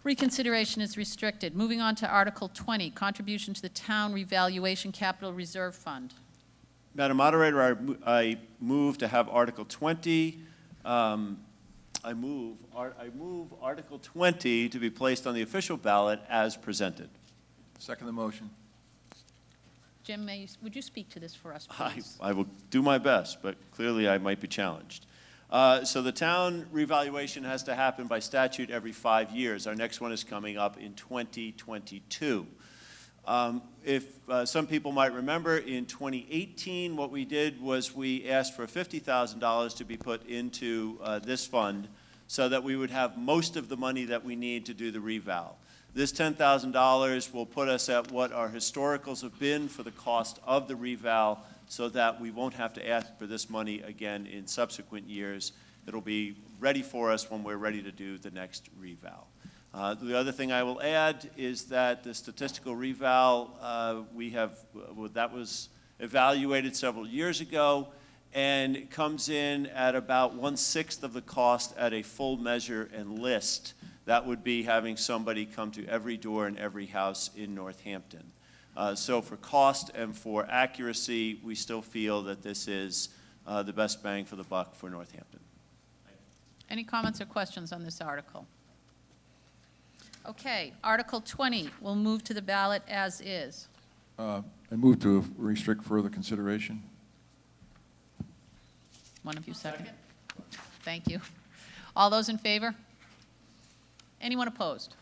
Reconsideration is restricted. Moving on to Article 20, contribution to the Town Revaluation Capital Reserve Fund. Madam Moderator, I move to have Article 20, I move Article 20 to be placed on the official ballot as presented. Second the motion. Jim, would you speak to this for us, please? I will do my best, but clearly I might be challenged. So the town revaluation has to happen by statute every 5 years. Our next one is coming up in 2022. If some people might remember, in 2018, what we did was we asked for $50,000 to be put into this fund so that we would have most of the money that we need to do the reval. This $10,000 will put us at what our historicals have been for the cost of the reval, so that we won't have to ask for this money again in subsequent years. It'll be ready for us when we're ready to do the next reval. The other thing I will add is that the statistical reval, that was evaluated several years ago, and it comes in at about 1/6 of the cost at a full measure and list. That would be having somebody come to every door in every house in Northampton. So for cost and for accuracy, we still feel that this is the best bang for the buck for Northampton. Any comments or questions on this article? Okay, Article 20 will move to the ballot as is. I move to restrict further consideration. One of you second. Thank you. All those in favor? Anyone opposed?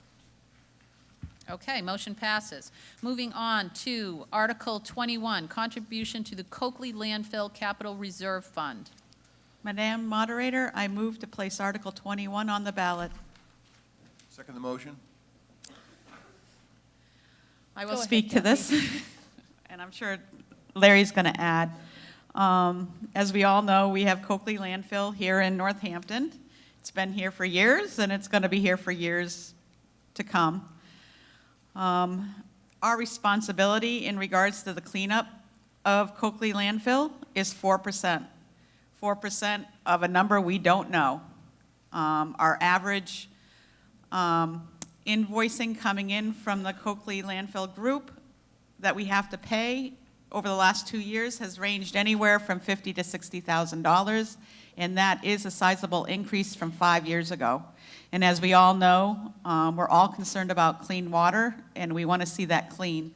Okay, motion passes. Moving on to Article 21, contribution to the Coakley Landfill Capital Reserve Fund. Madam Moderator, I move to place Article 21 on the ballot. Second the motion. I will Go ahead, speak to this, Kathy. and I'm sure Larry's going to add. As we all know, we have Coakley Landfill here in Northampton. It's been here for years, and it's going to be here for years to come. Our responsibility in regards to the cleanup of Coakley Landfill is 4%. 4% of a number we don't know. Our average invoicing coming in from the Coakley Landfill Group that we have to pay over the last 2 years has ranged anywhere from $50,000 to $60,000, and that is a sizable increase from 5 years ago. And as we all know, we're all concerned about clean water, and we want to see that clean.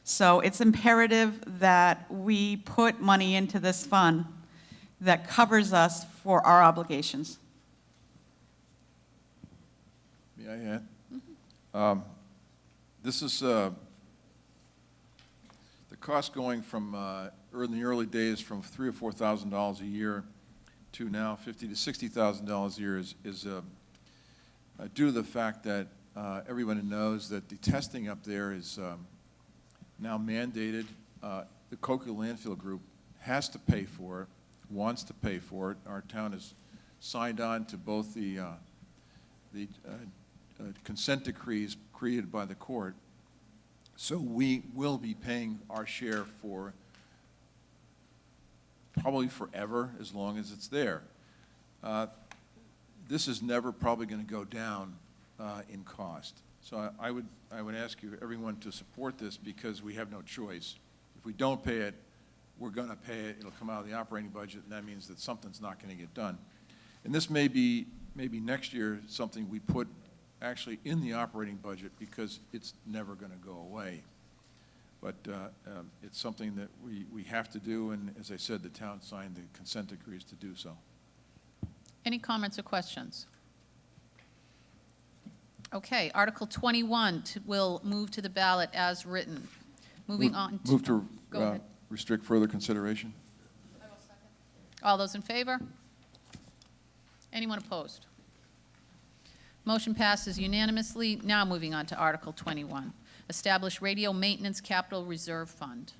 So it's imperative that we put money into this fund that covers us for our obligations. May I add? This is the cost going from in the early days from $3,000 or $4,000 a year to now $50,000 to $60,000 a year is due to the fact that everyone knows that the testing up there is now mandated. The Coakley Landfill Group has to pay for it, wants to pay for it. Our town has signed on to both the consent decrees created by the court. So we will be paying our share for probably forever, as long as it's there. This is never probably going to go down in cost. So I would ask you, everyone, to support this, because we have no choice. If we don't pay it, we're going to pay it. It'll come out of the operating budget, and that means that something's not going to get done. And this may be maybe next year something we put actually in the operating budget, because it's never going to go away. But it's something that we have to do, and as I said, the town signed the consent decrees to do so. Any comments or questions? Okay, Article 21 will move to the ballot as written. Moving on to... Move to Go ahead. restrict further consideration. All those in favor? Anyone opposed? Motion passes unanimously. Now moving on to Article 21, establish radio maintenance capital reserve fund.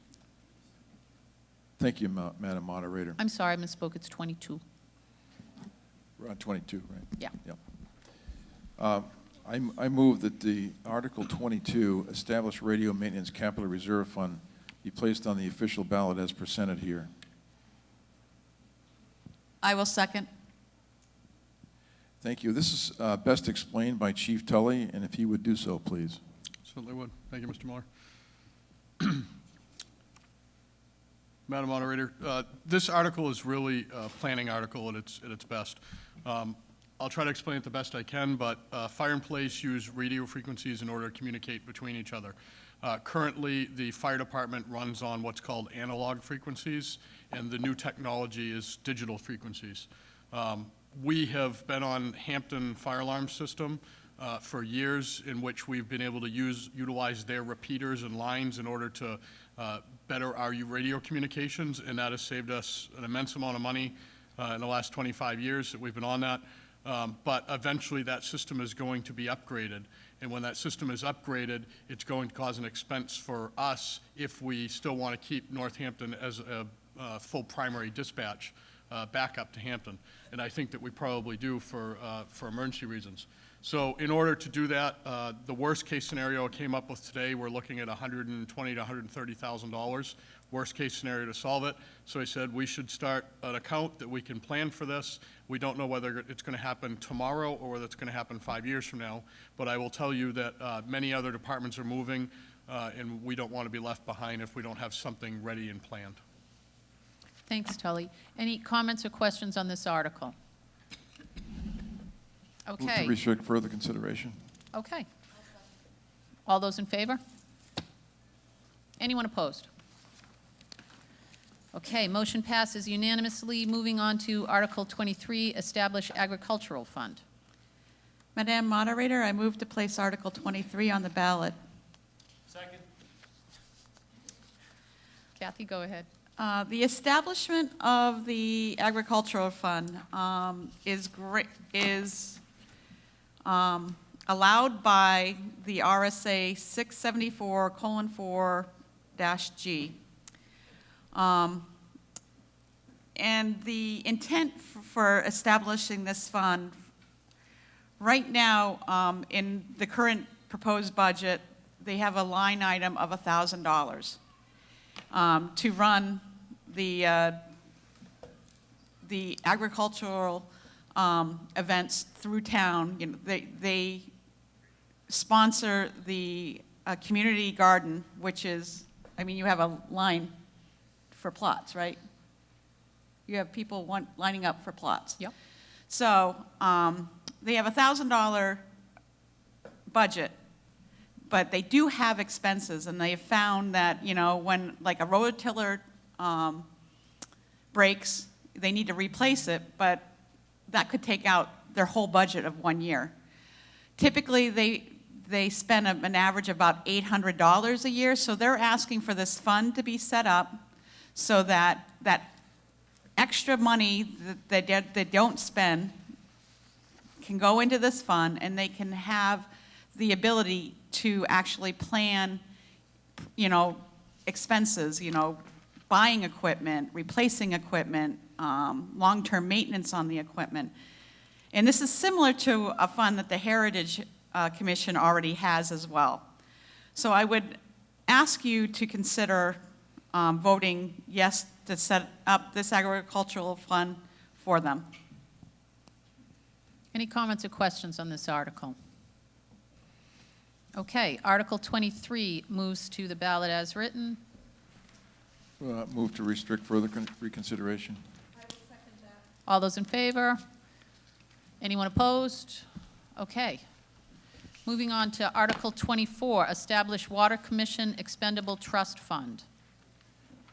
Thank you, Madam Moderator. I'm sorry, I misspoke. It's 22. We're on 22, right? Yeah. Yep. I move that the Article 22, Establish Radio Maintenance Capital Reserve Fund, be placed on the official ballot as presented here. I will second. Thank you. This is best explained by Chief Tully, and if he would do so, please. Certainly would. Thank you, Mr. Miller. Madam Moderator, this article is really a planning article at its best. I'll try to explain it the best I can, but fire and police use radio frequencies in order to communicate between each other. Currently, the fire department runs on what's called analog frequencies, and the new technology is digital frequencies. We have been on Hampton fire alarm system for years, in which we've been able to utilize their repeaters and lines in order to better our radio communications, and that has saved us an immense amount of money in the last 25 years that we've been on that. But eventually that system is going to be upgraded. And when that system is upgraded, it's going to cause an expense for us if we still want to keep Northampton as a full primary dispatch backup to Hampton. And I think that we probably do for emergency reasons. So in order to do that, the worst case scenario I came up with today, we're looking at $120,000 to $130,000. Worst case scenario to solve it. So I said we should start an account that we can plan for this. We don't know whether it's going to happen tomorrow or whether it's going to happen 5 years from now. But I will tell you that many other departments are moving, and we don't want to be left behind if we don't have something ready and planned. Thanks, Tully. Any comments or questions on this article? Move Okay. to restrict further consideration. Okay. All those in favor? Anyone opposed? Okay, motion passes unanimously. Moving on to Article 23, Establish Agricultural Fund. Madam Moderator, I move to place Article 23 on the ballot. Second. Kathy, go ahead. The establishment of the agricultural fund is allowed by the RSA 674:4-G. And the intent for establishing this fund, right now, in the current proposed budget, they have a line item of $1,000 to run the agricultural events through town. You know, they sponsor the community garden, which is, I mean, you have a line for plots, right? You have people lining up for plots. Yep. So they have a $1,000 budget, but they do have expenses, and they have found that, you know, when like a rototiller breaks, they need to replace it, but that could take out their whole budget of 1 year. Typically, they spend an average of about $800 a year, so they're asking for this fund to be set up so that that extra money that they don't spend can go into this fund, and they can have the ability to actually plan, you know, expenses, you know, buying equipment, replacing equipment, long-term maintenance on the equipment. And this is similar to a fund that the Heritage Commission already has as well. So I would ask you to consider voting yes to set up this agricultural fund for them. Any comments or questions on this article? Okay, Article 23 moves to the ballot as written. Move to restrict further reconsideration. All those in favor? Anyone opposed? Okay. Moving on to Article 24, Establish Water Commission Expendable Trust Fund.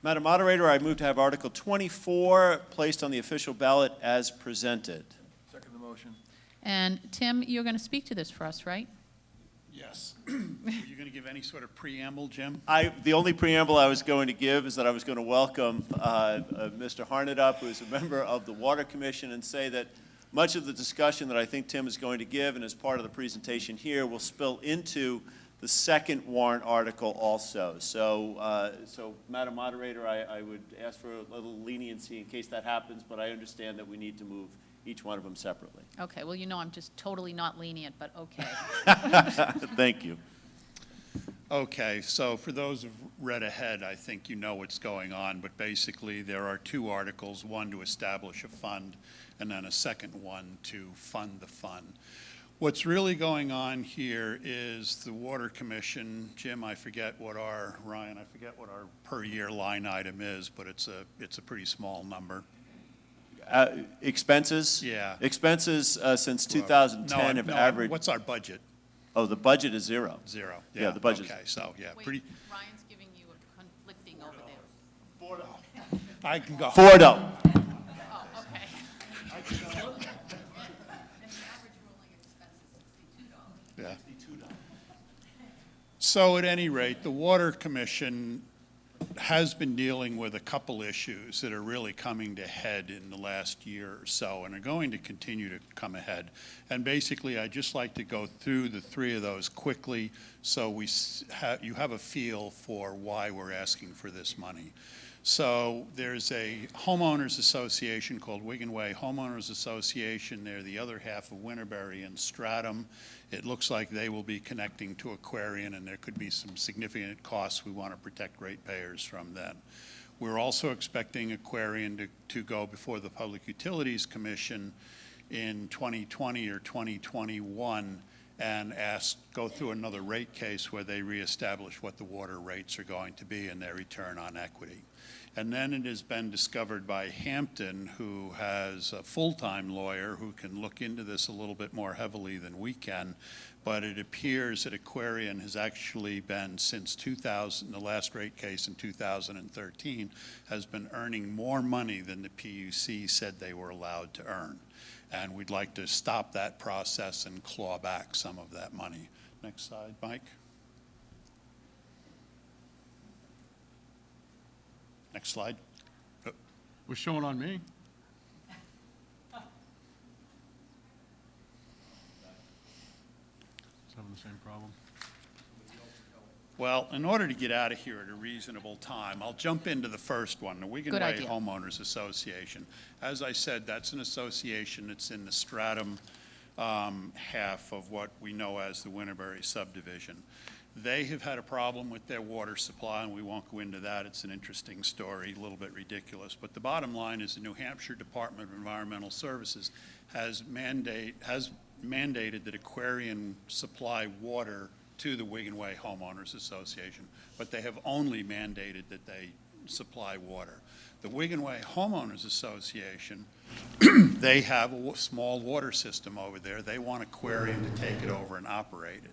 Madam Moderator, I move to have Article 24 placed on the official ballot as presented. Second the motion. And Tim, you're going to speak to this for us, right? Yes. Are you going to give any sort of preamble, Jim? The only preamble I was going to give is that I was going to welcome Mr. Harnadup, who is a member of the Water Commission, and say that much of the discussion that I think Tim is going to give and as part of the presentation here will spill into the second warrant article also. So, Madam Moderator, I would ask for a little leniency in case that happens, but I understand that we need to move each one of them separately. Okay, well, you know I'm just totally not lenient, but okay. Thank you. Okay, so for those who've read ahead, I think you know what's going on, but basically there are two articles, one to establish a fund and then a second one to fund the fund. What's really going on here is the Water Commission, Jim, Ryan, I forget what our per year line item is, but it's a pretty small number. Expenses? Yeah. Expenses since 2010 have averaged. What's our budget? Oh, the budget is zero. Zero. Yeah, the budget. Okay, so, yeah, Wait, pretty, Ryan's giving you a conflicting over there. I can go. Fordo. Oh, okay. Yeah. So at any rate, the Water Commission has been dealing with a couple issues that are really coming to head in the last year or so and are going to continue to come ahead. And basically, I'd just like to go through the three of those quickly so you have a feel for why we're asking for this money. So there's a homeowners association called Wigan Way Homeowners Association. They're the other half of Winterberry and Stratham. It looks like they will be connecting to Aquarian, and there could be some significant costs. We want to protect ratepayers from them. We're also expecting Aquarian to go before the Public Utilities Commission in 2020 or 2021 and go through another rate case where they reestablish what the water rates are going to be and their return on equity. And then it has been discovered by Hampton, who has a full-time lawyer who can look into this a little bit more heavily than we can, but it appears that Aquarian has actually been, since 2000, the last rate case in 2013, has been earning more money than the PUC said they were allowed to earn. And we'd like to stop that process and claw back some of that money. Next slide, Mike. Next slide. Was showing on me. It's having the same problem. Well, in order to get out of here at a reasonable time, I'll jump into the first one, the Wigan Good Way idea. Homeowners Association. As I said, that's an association that's in the Stratham half of what we know as the Winterberry subdivision. They have had a problem with their water supply, and we won't go into that. It's an interesting story, a little bit ridiculous. But the bottom line is the New Hampshire Department of Environmental Services has mandated that Aquarian supply water to the Wigan Way Homeowners Association, but they have only mandated that they supply water. The Wigan Way Homeowners Association, they have a small water system over there. They want Aquarian to take it over and operate it.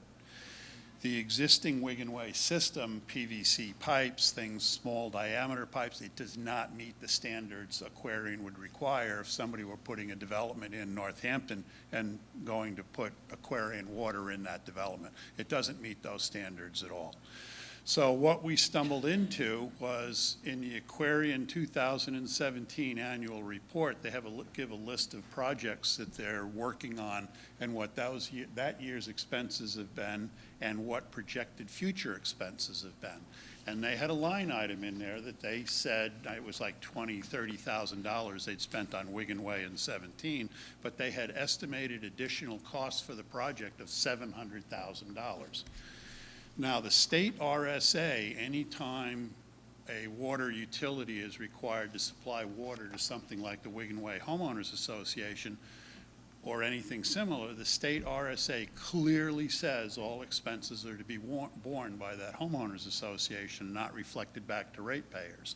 The existing Wigan Way system, PVC pipes, small diameter pipes, it does not meet the standards Aquarian would require if somebody were putting a development in Northampton and going to put Aquarian water in that development. It doesn't meet those standards at all. So what we stumbled into was in the Aquarian 2017 annual report, they give a list of projects that they're working on and what that year's expenses have been and what projected future expenses have been. And they had a line item in there that they said it was like $20,000, $30,000 they'd spent on Wigan Way in 17, but they had estimated additional costs for the project of $700,000. Now, the state RSA, anytime a water utility is required to supply water to something like the Wigan Way Homeowners Association or anything similar, the state RSA clearly says all expenses are to be borne by that homeowners association, not reflected back to ratepayers.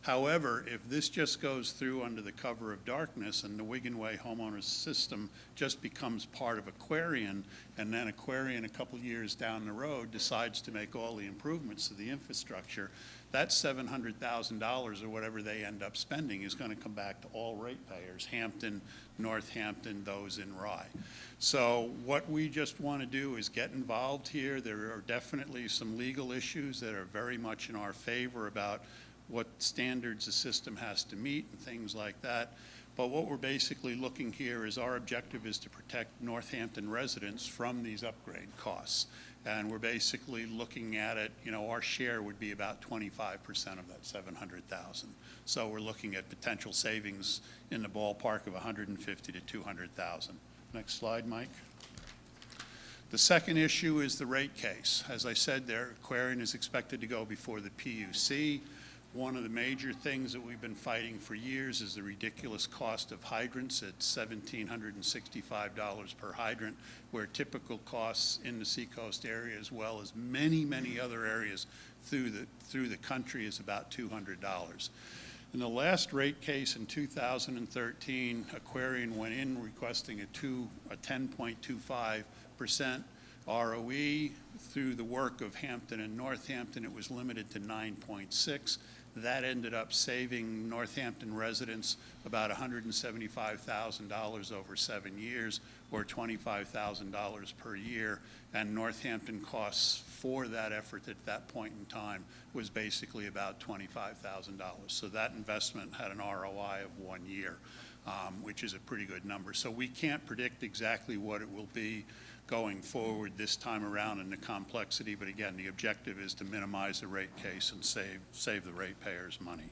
However, if this just goes through under the cover of darkness and the Wigan Way homeowners system just becomes part of Aquarian, and then Aquarian a couple years down the road decides to make all the improvements to the infrastructure, that $700,000 or whatever they end up spending is going to come back to all ratepayers, Hampton, Northampton, those in Rye. So what we just want to do is get involved here. There are definitely some legal issues that are very much in our favor about what standards the system has to meet and things like that. But what we're basically looking here is our objective is to protect Northampton residents from these upgrade costs. And we're basically looking at it, our share would be about 25% of that 700,000. So we're looking at potential savings in the ballpark of 150 to 200,000. Next slide, Mike. The second issue is the rate case. As I said, their Aquarian is expected to go before the PUC. One of the major things that we've been fighting for years is the ridiculous cost of hydrants at $1,765 per hydrant, where typical costs in the Seacoast area, as well as many, many other areas through the country, is about $200. In the last rate case in 2013, Aquarian went in requesting a 10.25% ROE. Through the work of Hampton and Northampton, it was limited to 9.6. That ended up saving Northampton residents about $175,000 over 7 years, or $25,000 per year. And Northampton costs for that effort at that point in time was basically about $25,000. So that investment had an ROI of 1 year, which is a pretty good number. So we can't predict exactly what it will be going forward this time around in the complexity, but again, the objective is to minimize the rate case and save the ratepayers money.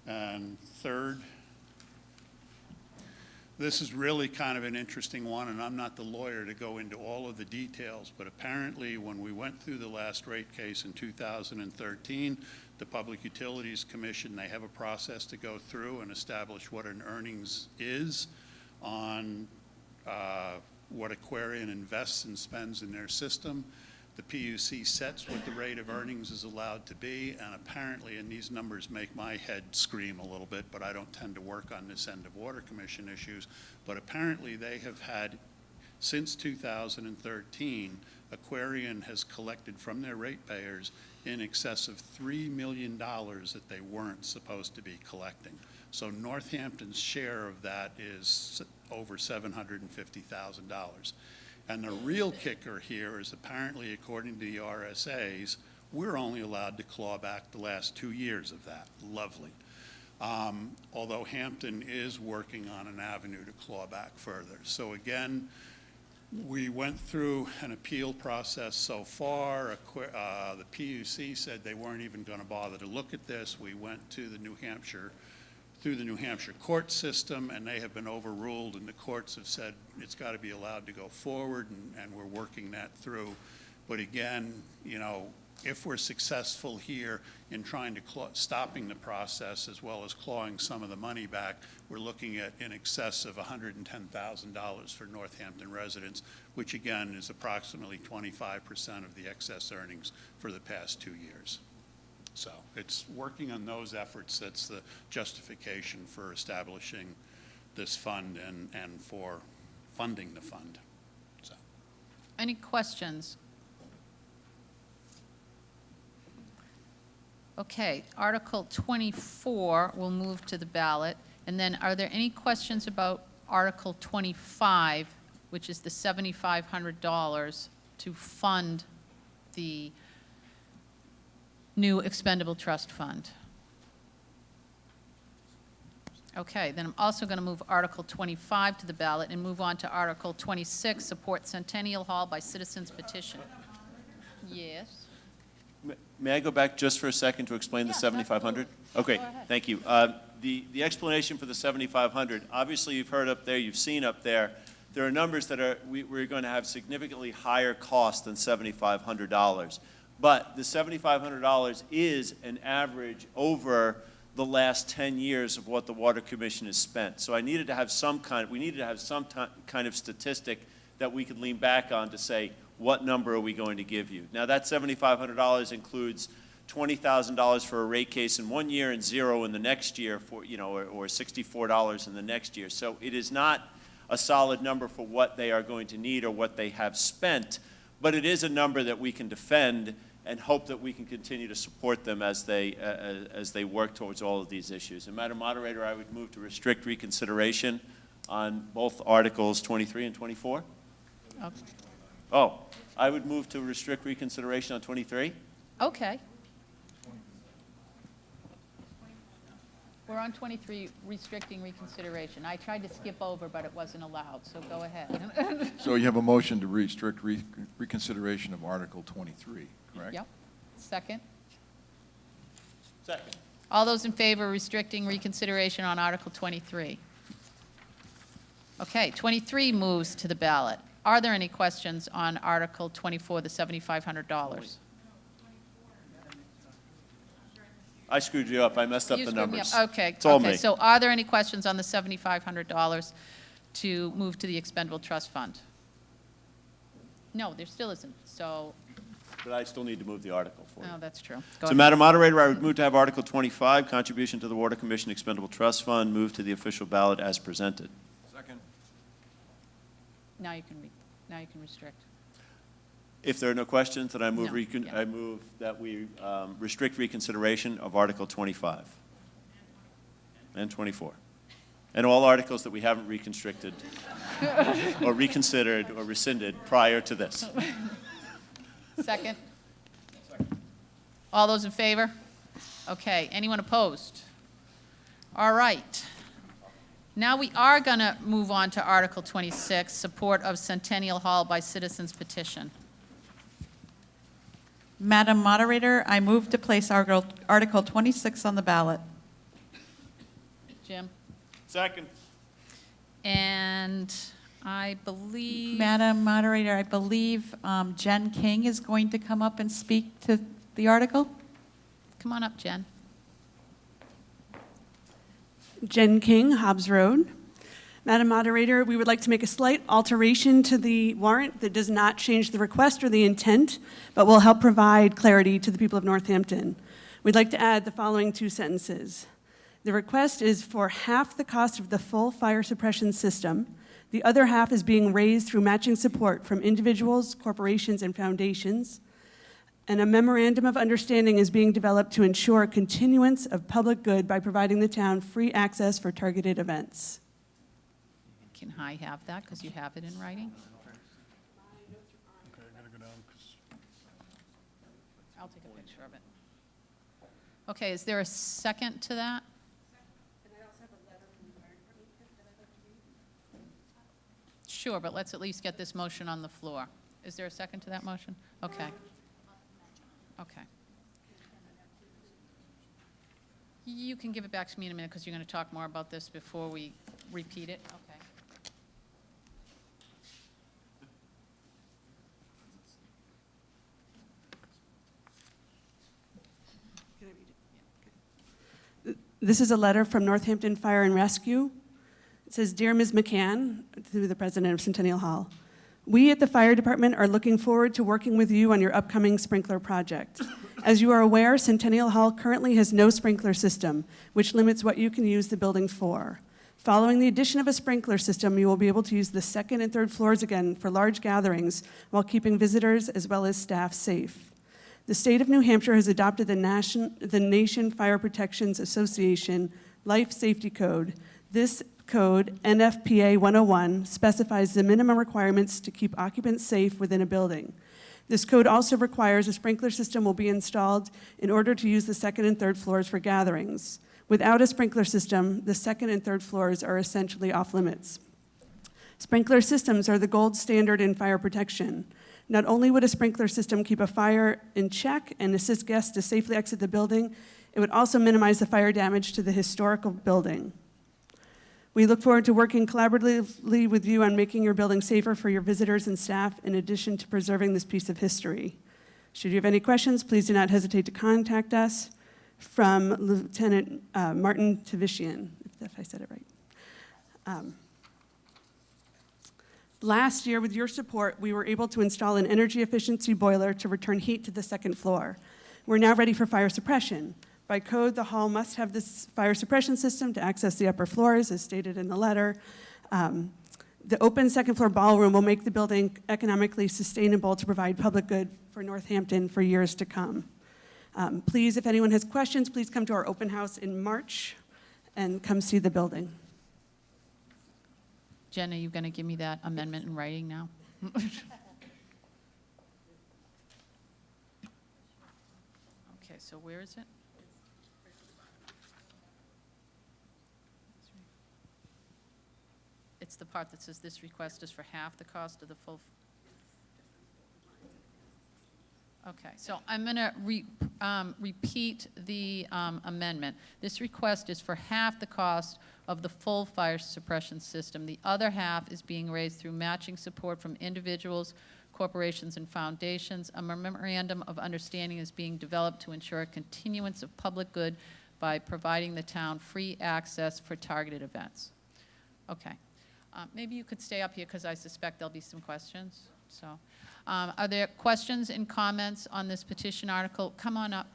And third, this is really kind of an interesting one, and I'm not the lawyer to go into all of the details, but apparently when we went through the last rate case in 2013, the Public Utilities Commission, they have a process to go through and establish what an earnings is on what Aquarian invests and spends in their system. The PUC sets what the rate of earnings is allowed to be, and apparently, and these numbers make my head scream a little bit, but I don't tend to work on this end of Water Commission issues, but apparently they have had, since 2013, Aquarian has collected from their ratepayers in excess of $3 million that they weren't supposed to be collecting. So Northampton's share of that is over $750,000. And the real kicker here is apparently, according to the RSAs, we're only allowed to claw back the last 2 years of that. Lovely. Although Hampton is working on an avenue to claw back further. So again, we went through an appeal process so far. The PUC said they weren't even going to bother to look at this. We went to the New Hampshire court system, and they have been overruled, and the courts have said it's got to be allowed to go forward, and we're working that through. But again, if we're successful here in trying to stopping the process as well as clawing some of the money back, we're looking at in excess of $110,000 for Northampton residents, which again is approximately 25% of the excess earnings for the past 2 years. So it's working on those efforts that's the justification for establishing this fund and for funding the fund. So. Any questions? Okay, Article 24 will move to the ballot. And then are there any questions about Article 25, which is the $7,500 to fund the new expendable trust fund? Okay, then I'm also going to move Article 25 to the ballot and move on to Article 26, support Centennial Hall by citizens petition. Yes. May I go back just for a second to explain the 7,500? Okay, Go ahead. thank you. The explanation for the 7,500, obviously you've heard up there, you've seen up there, there are numbers that we're going to have significantly higher cost than $7,500. But the $7,500 is an average over the last 10 years of what the Water Commission has spent. So we needed to have some kind of statistic that we could lean back on to say, what number are we going to give you? Now that $7,500 includes $20,000 for a rate case in 1 year and $0 in the next year, for or $64 in the next year. So it is not a solid number for what they are going to need or what they have spent, but it is a number that we can defend and hope that we can continue to support them as they work towards all of these issues. And Madam Moderator, I would move to restrict reconsideration on both Articles 23 and 24. Okay. Oh, I would move to restrict reconsideration on 23. Okay. We're on 23, restricting reconsideration. I tried to skip over, but it wasn't allowed, so go ahead. So you have a motion to restrict reconsideration of Article 23, correct? Yep. Second. Second. All those in favor of restricting reconsideration on Article 23? Okay, 23 moves to the ballot. Are there any questions on Article 24, the $7,500? I screwed you up. I messed up You the screwed me numbers. up. Okay. It's all Okay, me. so are there any questions on the $7,500 to move to the expendable trust fund? No, there still isn't, so, But I still need to move the article for you. oh, that's true. Go So, ahead. Madam Moderator, I would move to have Article 25, Contribution to the Water Commission Expendable Trust Fund, move to the official ballot as presented. Second. Now you can restrict. If there are no questions, then I move, No, yeah. I move that we restrict reconsideration of Article 25 and 24. And all articles that we haven't reconstricted or reconsidered or rescinded prior to this. Second? All those in favor? Okay, anyone opposed? All right. Now we are going to move on to Article 26, support of Centennial Hall by citizens petition. Madam Moderator, I move to place Article 26 on the ballot. Jim? Second. And I believe... Madam Moderator, I believe Jen King is going to come up and speak to the article. Come on up, Jen. Jen King, Hobbs Road. Madam Moderator, we would like to make a slight alteration to the warrant that does not change the request or the intent, but will help provide clarity to the people of Northampton. We'd like to add the following two sentences. The request is for half the cost of the full fire suppression system. The other half is being raised through matching support from individuals, corporations, and foundations. And a memorandum of understanding is being developed to ensure continuance of public good by providing the town free access for targeted events. Can I have that, because you have it in writing? I'll take a picture of it. Okay, is there a second to that? Sure, but let's at least get this motion on the floor. Is there a second to that motion? Okay. Okay. You can give it back to me in a minute, because you're going to talk more about this before we repeat it. Okay. This is a letter from Northampton Fire and Rescue. It says, "Dear Ms. McCann," through the president of Centennial Hall, "we at the fire department are looking forward to working with you on your upcoming sprinkler project. As you are aware, Centennial Hall currently has no sprinkler system, which limits what you can use the building for. Following the addition of a sprinkler system, you will be able to use the second and third floors again for large gatherings while keeping visitors as well as staff safe. The state of New Hampshire has adopted the Nation Fire Protection Association Life Safety Code. This code, NFPA 101, specifies the minimum requirements to keep occupants safe within a building. This code also requires a sprinkler system will be installed in order to use the second and third floors for gatherings. Without a sprinkler system, the second and third floors are essentially off limits. Sprinkler systems are the gold standard in fire protection. Not only would a sprinkler system keep a fire in check and assist guests to safely exit the building, it would also minimize the fire damage to the historical building. We look forward to working collaboratively with you on making your building safer for your visitors and staff, in addition to preserving this piece of history. Should you have any questions, please do not hesitate to contact us. From Lieutenant Martin Tavishian, if I said it right. Last year, with your support, we were able to install an energy efficiency boiler to return heat to the second floor. We're now ready for fire suppression. By code, the hall must have this fire suppression system to access the upper floors, as stated in the letter. The open second floor ballroom will make the building economically sustainable to provide public good for Northampton for years to come. Please, if anyone has questions, please come to our open house in March and come see the building. Jen, are you going to give me that amendment in writing now? Okay, so where is it? It's the part that says this request is for half the cost of the full. Okay, so I'm going to repeat the amendment. This request is for half the cost of the full fire suppression system. The other half is being raised through matching support from individuals, corporations, and foundations. A memorandum of understanding is being developed to ensure a continuance of public good by providing the town free access for targeted events. Okay. Maybe you could stay up here because I suspect there'll be some questions. So, are there questions and comments on this petition article? Come on up.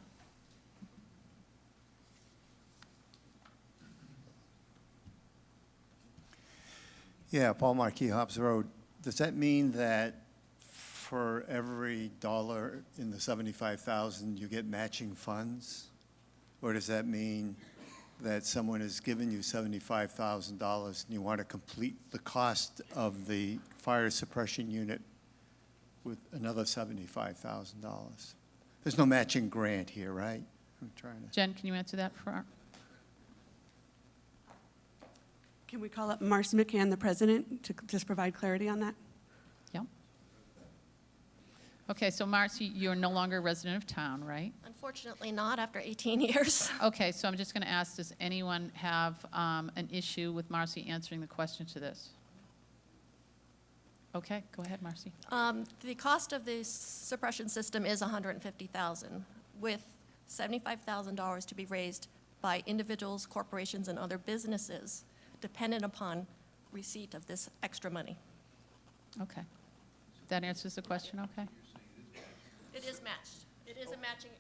Yeah, Paul Marquis, Hobbs Road. Does that mean that for every dollar in the 75,000, you get matching funds? Or does that mean that someone has given you $75,000 and you want to complete the cost of the fire suppression unit with another $75,000? There's no matching grant here, right? I'm trying to. Jen, can you answer that for our? Can we call up Marcy McCann, the president, to just provide clarity on that? Yeah. Okay, so Marcy, you're no longer a resident of town, right? Unfortunately not, after 18 years. Okay, so I'm just going to ask, does anyone have an issue with Marcy answering the question to this? Okay, go ahead, Marcy. The cost of the suppression system is $150,000, with $75,000 to be raised by individuals, corporations, and other businesses, dependent upon receipt of this extra money. Okay. That answers the question, okay? It is matched. It is a matching,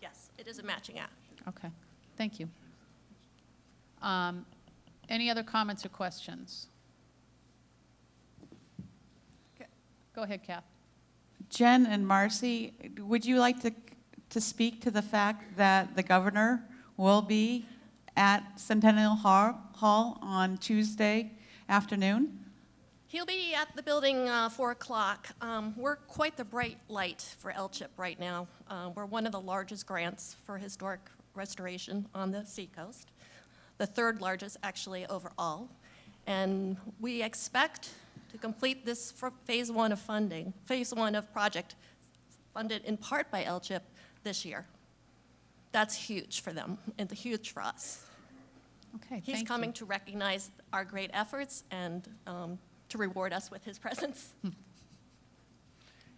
yes, it is a matching act. Okay, thank you. Any other comments or questions? Go ahead, Kath. Jen and Marcy, would you like to speak to the fact that the governor will be at Centennial Hall on Tuesday afternoon? He'll be at the building 4 o'clock. We're quite the bright light for LCHIP right now. We're one of the largest grants for historic restoration on the seacoast, the third largest actually overall. And we expect to complete this for phase 1 of funding, phase 1 of project funded in part by LCHIP this year. That's huge for them and huge for us. Okay, He's coming to recognize our great efforts and to reward us with his presence.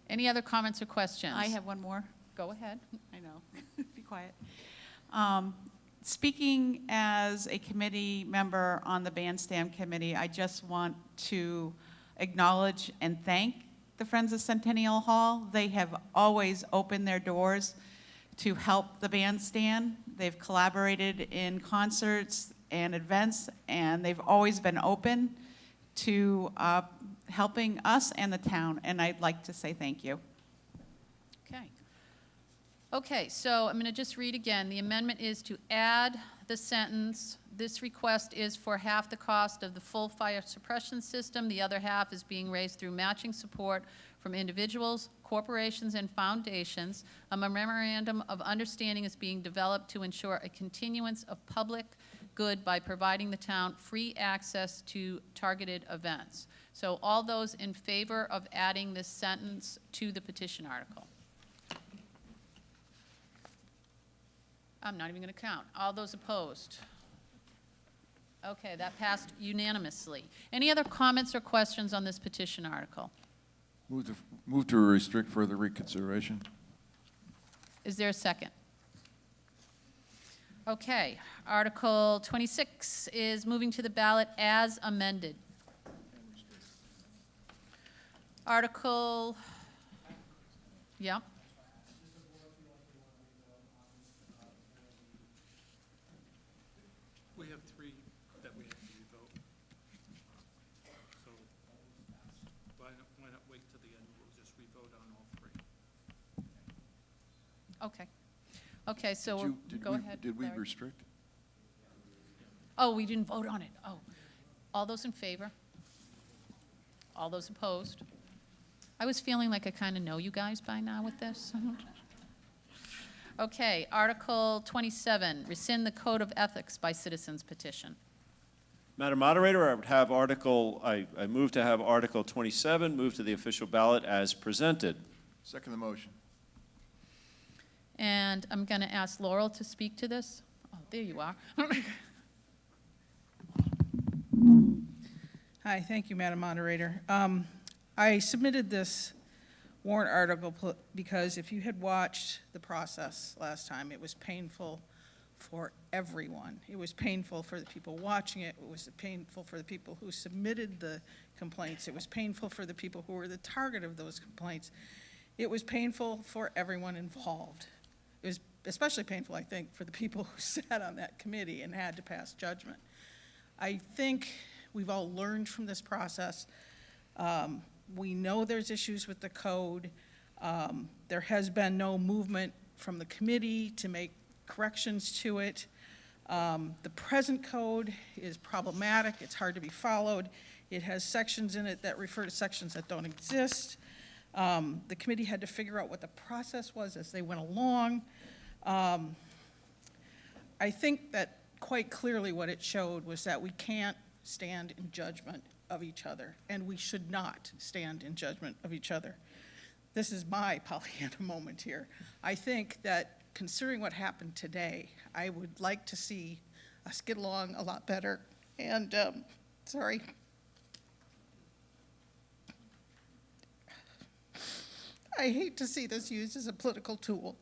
Any other comments or questions? I have one more. Go ahead. I know. Be quiet. Speaking as a committee member on the bandstand committee, I just want to acknowledge and thank the Friends of Centennial Hall. They have always opened their doors to help the bandstand. They've collaborated in concerts and events, and they've always been open to helping us and the town, and I'd like to say thank you. Okay. Okay, so I'm going to just read again. The amendment is to add the sentence, this request is for half the cost of the full fire suppression system. The other half is being raised through matching support from individuals, corporations, and foundations. A memorandum of understanding is being developed to ensure a continuance of public good by providing the town free access to targeted events. So all those in favor of adding this sentence to the petition article? I'm not even going to count. All those opposed? Okay, that passed unanimously. Any other comments or questions on this petition article? Move to restrict further reconsideration. Is there a second? Okay, Article 26 is moving to the ballot as amended. Article, yeah. We have 3 that we have to revote. So why not wait till the end? We'll just revote on all 3. Okay. Okay, so go ahead. Did we Larry. restrict? Oh, we didn't vote on it. Oh. All those in favor? All those opposed? I was feeling like I kind of know you guys by now with this. Okay, Article 27, rescind the Code of Ethics by citizens petition. Madam Moderator, I would have I move to have Article 27 move to the official ballot as presented. Second the motion. And I'm going to ask Laurel to speak to this. Oh, there you are. Hi, thank you, Madam Moderator. I submitted this warrant article because if you had watched the process last time, it was painful for everyone. It was painful for the people watching it. It was painful for the people who submitted the complaints. It was painful for the people who were the target of those complaints. It was painful for everyone involved. It was especially painful, I think, for the people who sat on that committee and had to pass judgment. I think we've all learned from this process. We know there's issues with the code. There has been no movement from the committee to make corrections to it. The present code is problematic. It's hard to be followed. It has sections in it that refer to sections that don't exist. The committee had to figure out what the process was as they went along. I think that quite clearly what it showed was that we can't stand in judgment of each other, and we should not stand in judgment of each other. This is my Pollyanna moment here. I think that considering what happened today, I would like to see us get along a lot better. And, sorry. I hate to see this used as a political tool.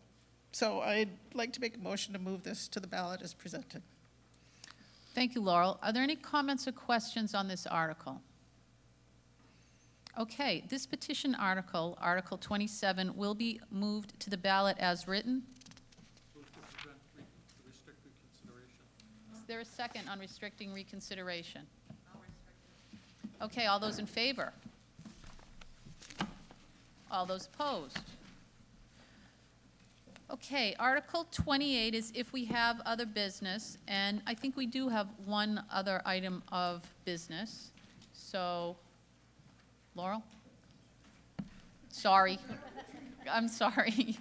So I'd like to make a motion to move this to the ballot as presented. Thank you, Laurel. Are there any comments or questions on this article? Okay, this petition article, Article 27, will be moved to the ballot as written. Is there a second on restricting reconsideration? Okay, all those in favor? All those opposed? Okay, Article 28 is if we have other business, and I think we do have one other item of business. So, Laurel? Sorry. I'm sorry.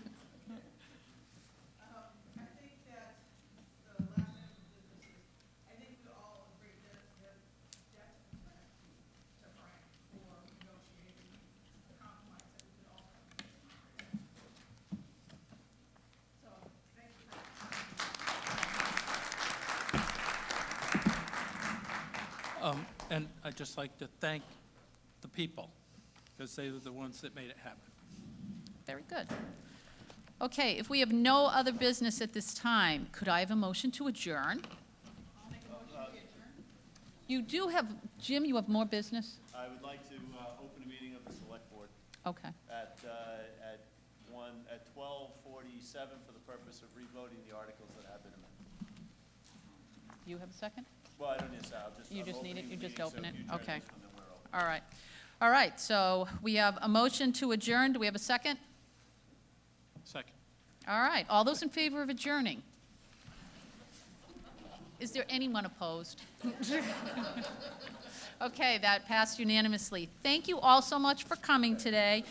And I'd just like to thank the people, because they were the ones that made it happen. Very good. Okay, if we have no other business at this time, could I have a motion to adjourn? You do have, Jim, you have more business? I would like to open a meeting of the Select Board Okay. at 12:47 for the purpose of revoting the articles that have been amended. You have a second? Well, I don't need to, You just need it, opening you the just meeting, so open it? if you adjourn Okay. this one, then we're over. All right. All right, so we have a motion to adjourn. Do we have a second? Second. All right, all those in favor of adjourning? Is there anyone opposed? Okay, that passed unanimously. Thank you all so much for coming today.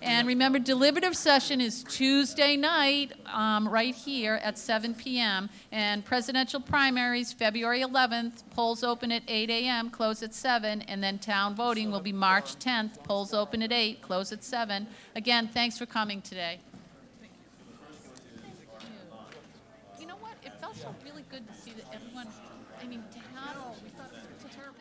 And remember, deliberative session is Tuesday night, right here at 7 p.m. And presidential primaries, February 11th, polls open at 8 a.m., close at 7. And then town voting will be March 10th, polls open at 8, close at 7. Again, thanks for coming today. You know what? It felt so really good to see that everyone, I mean, to have, we thought it was terrible.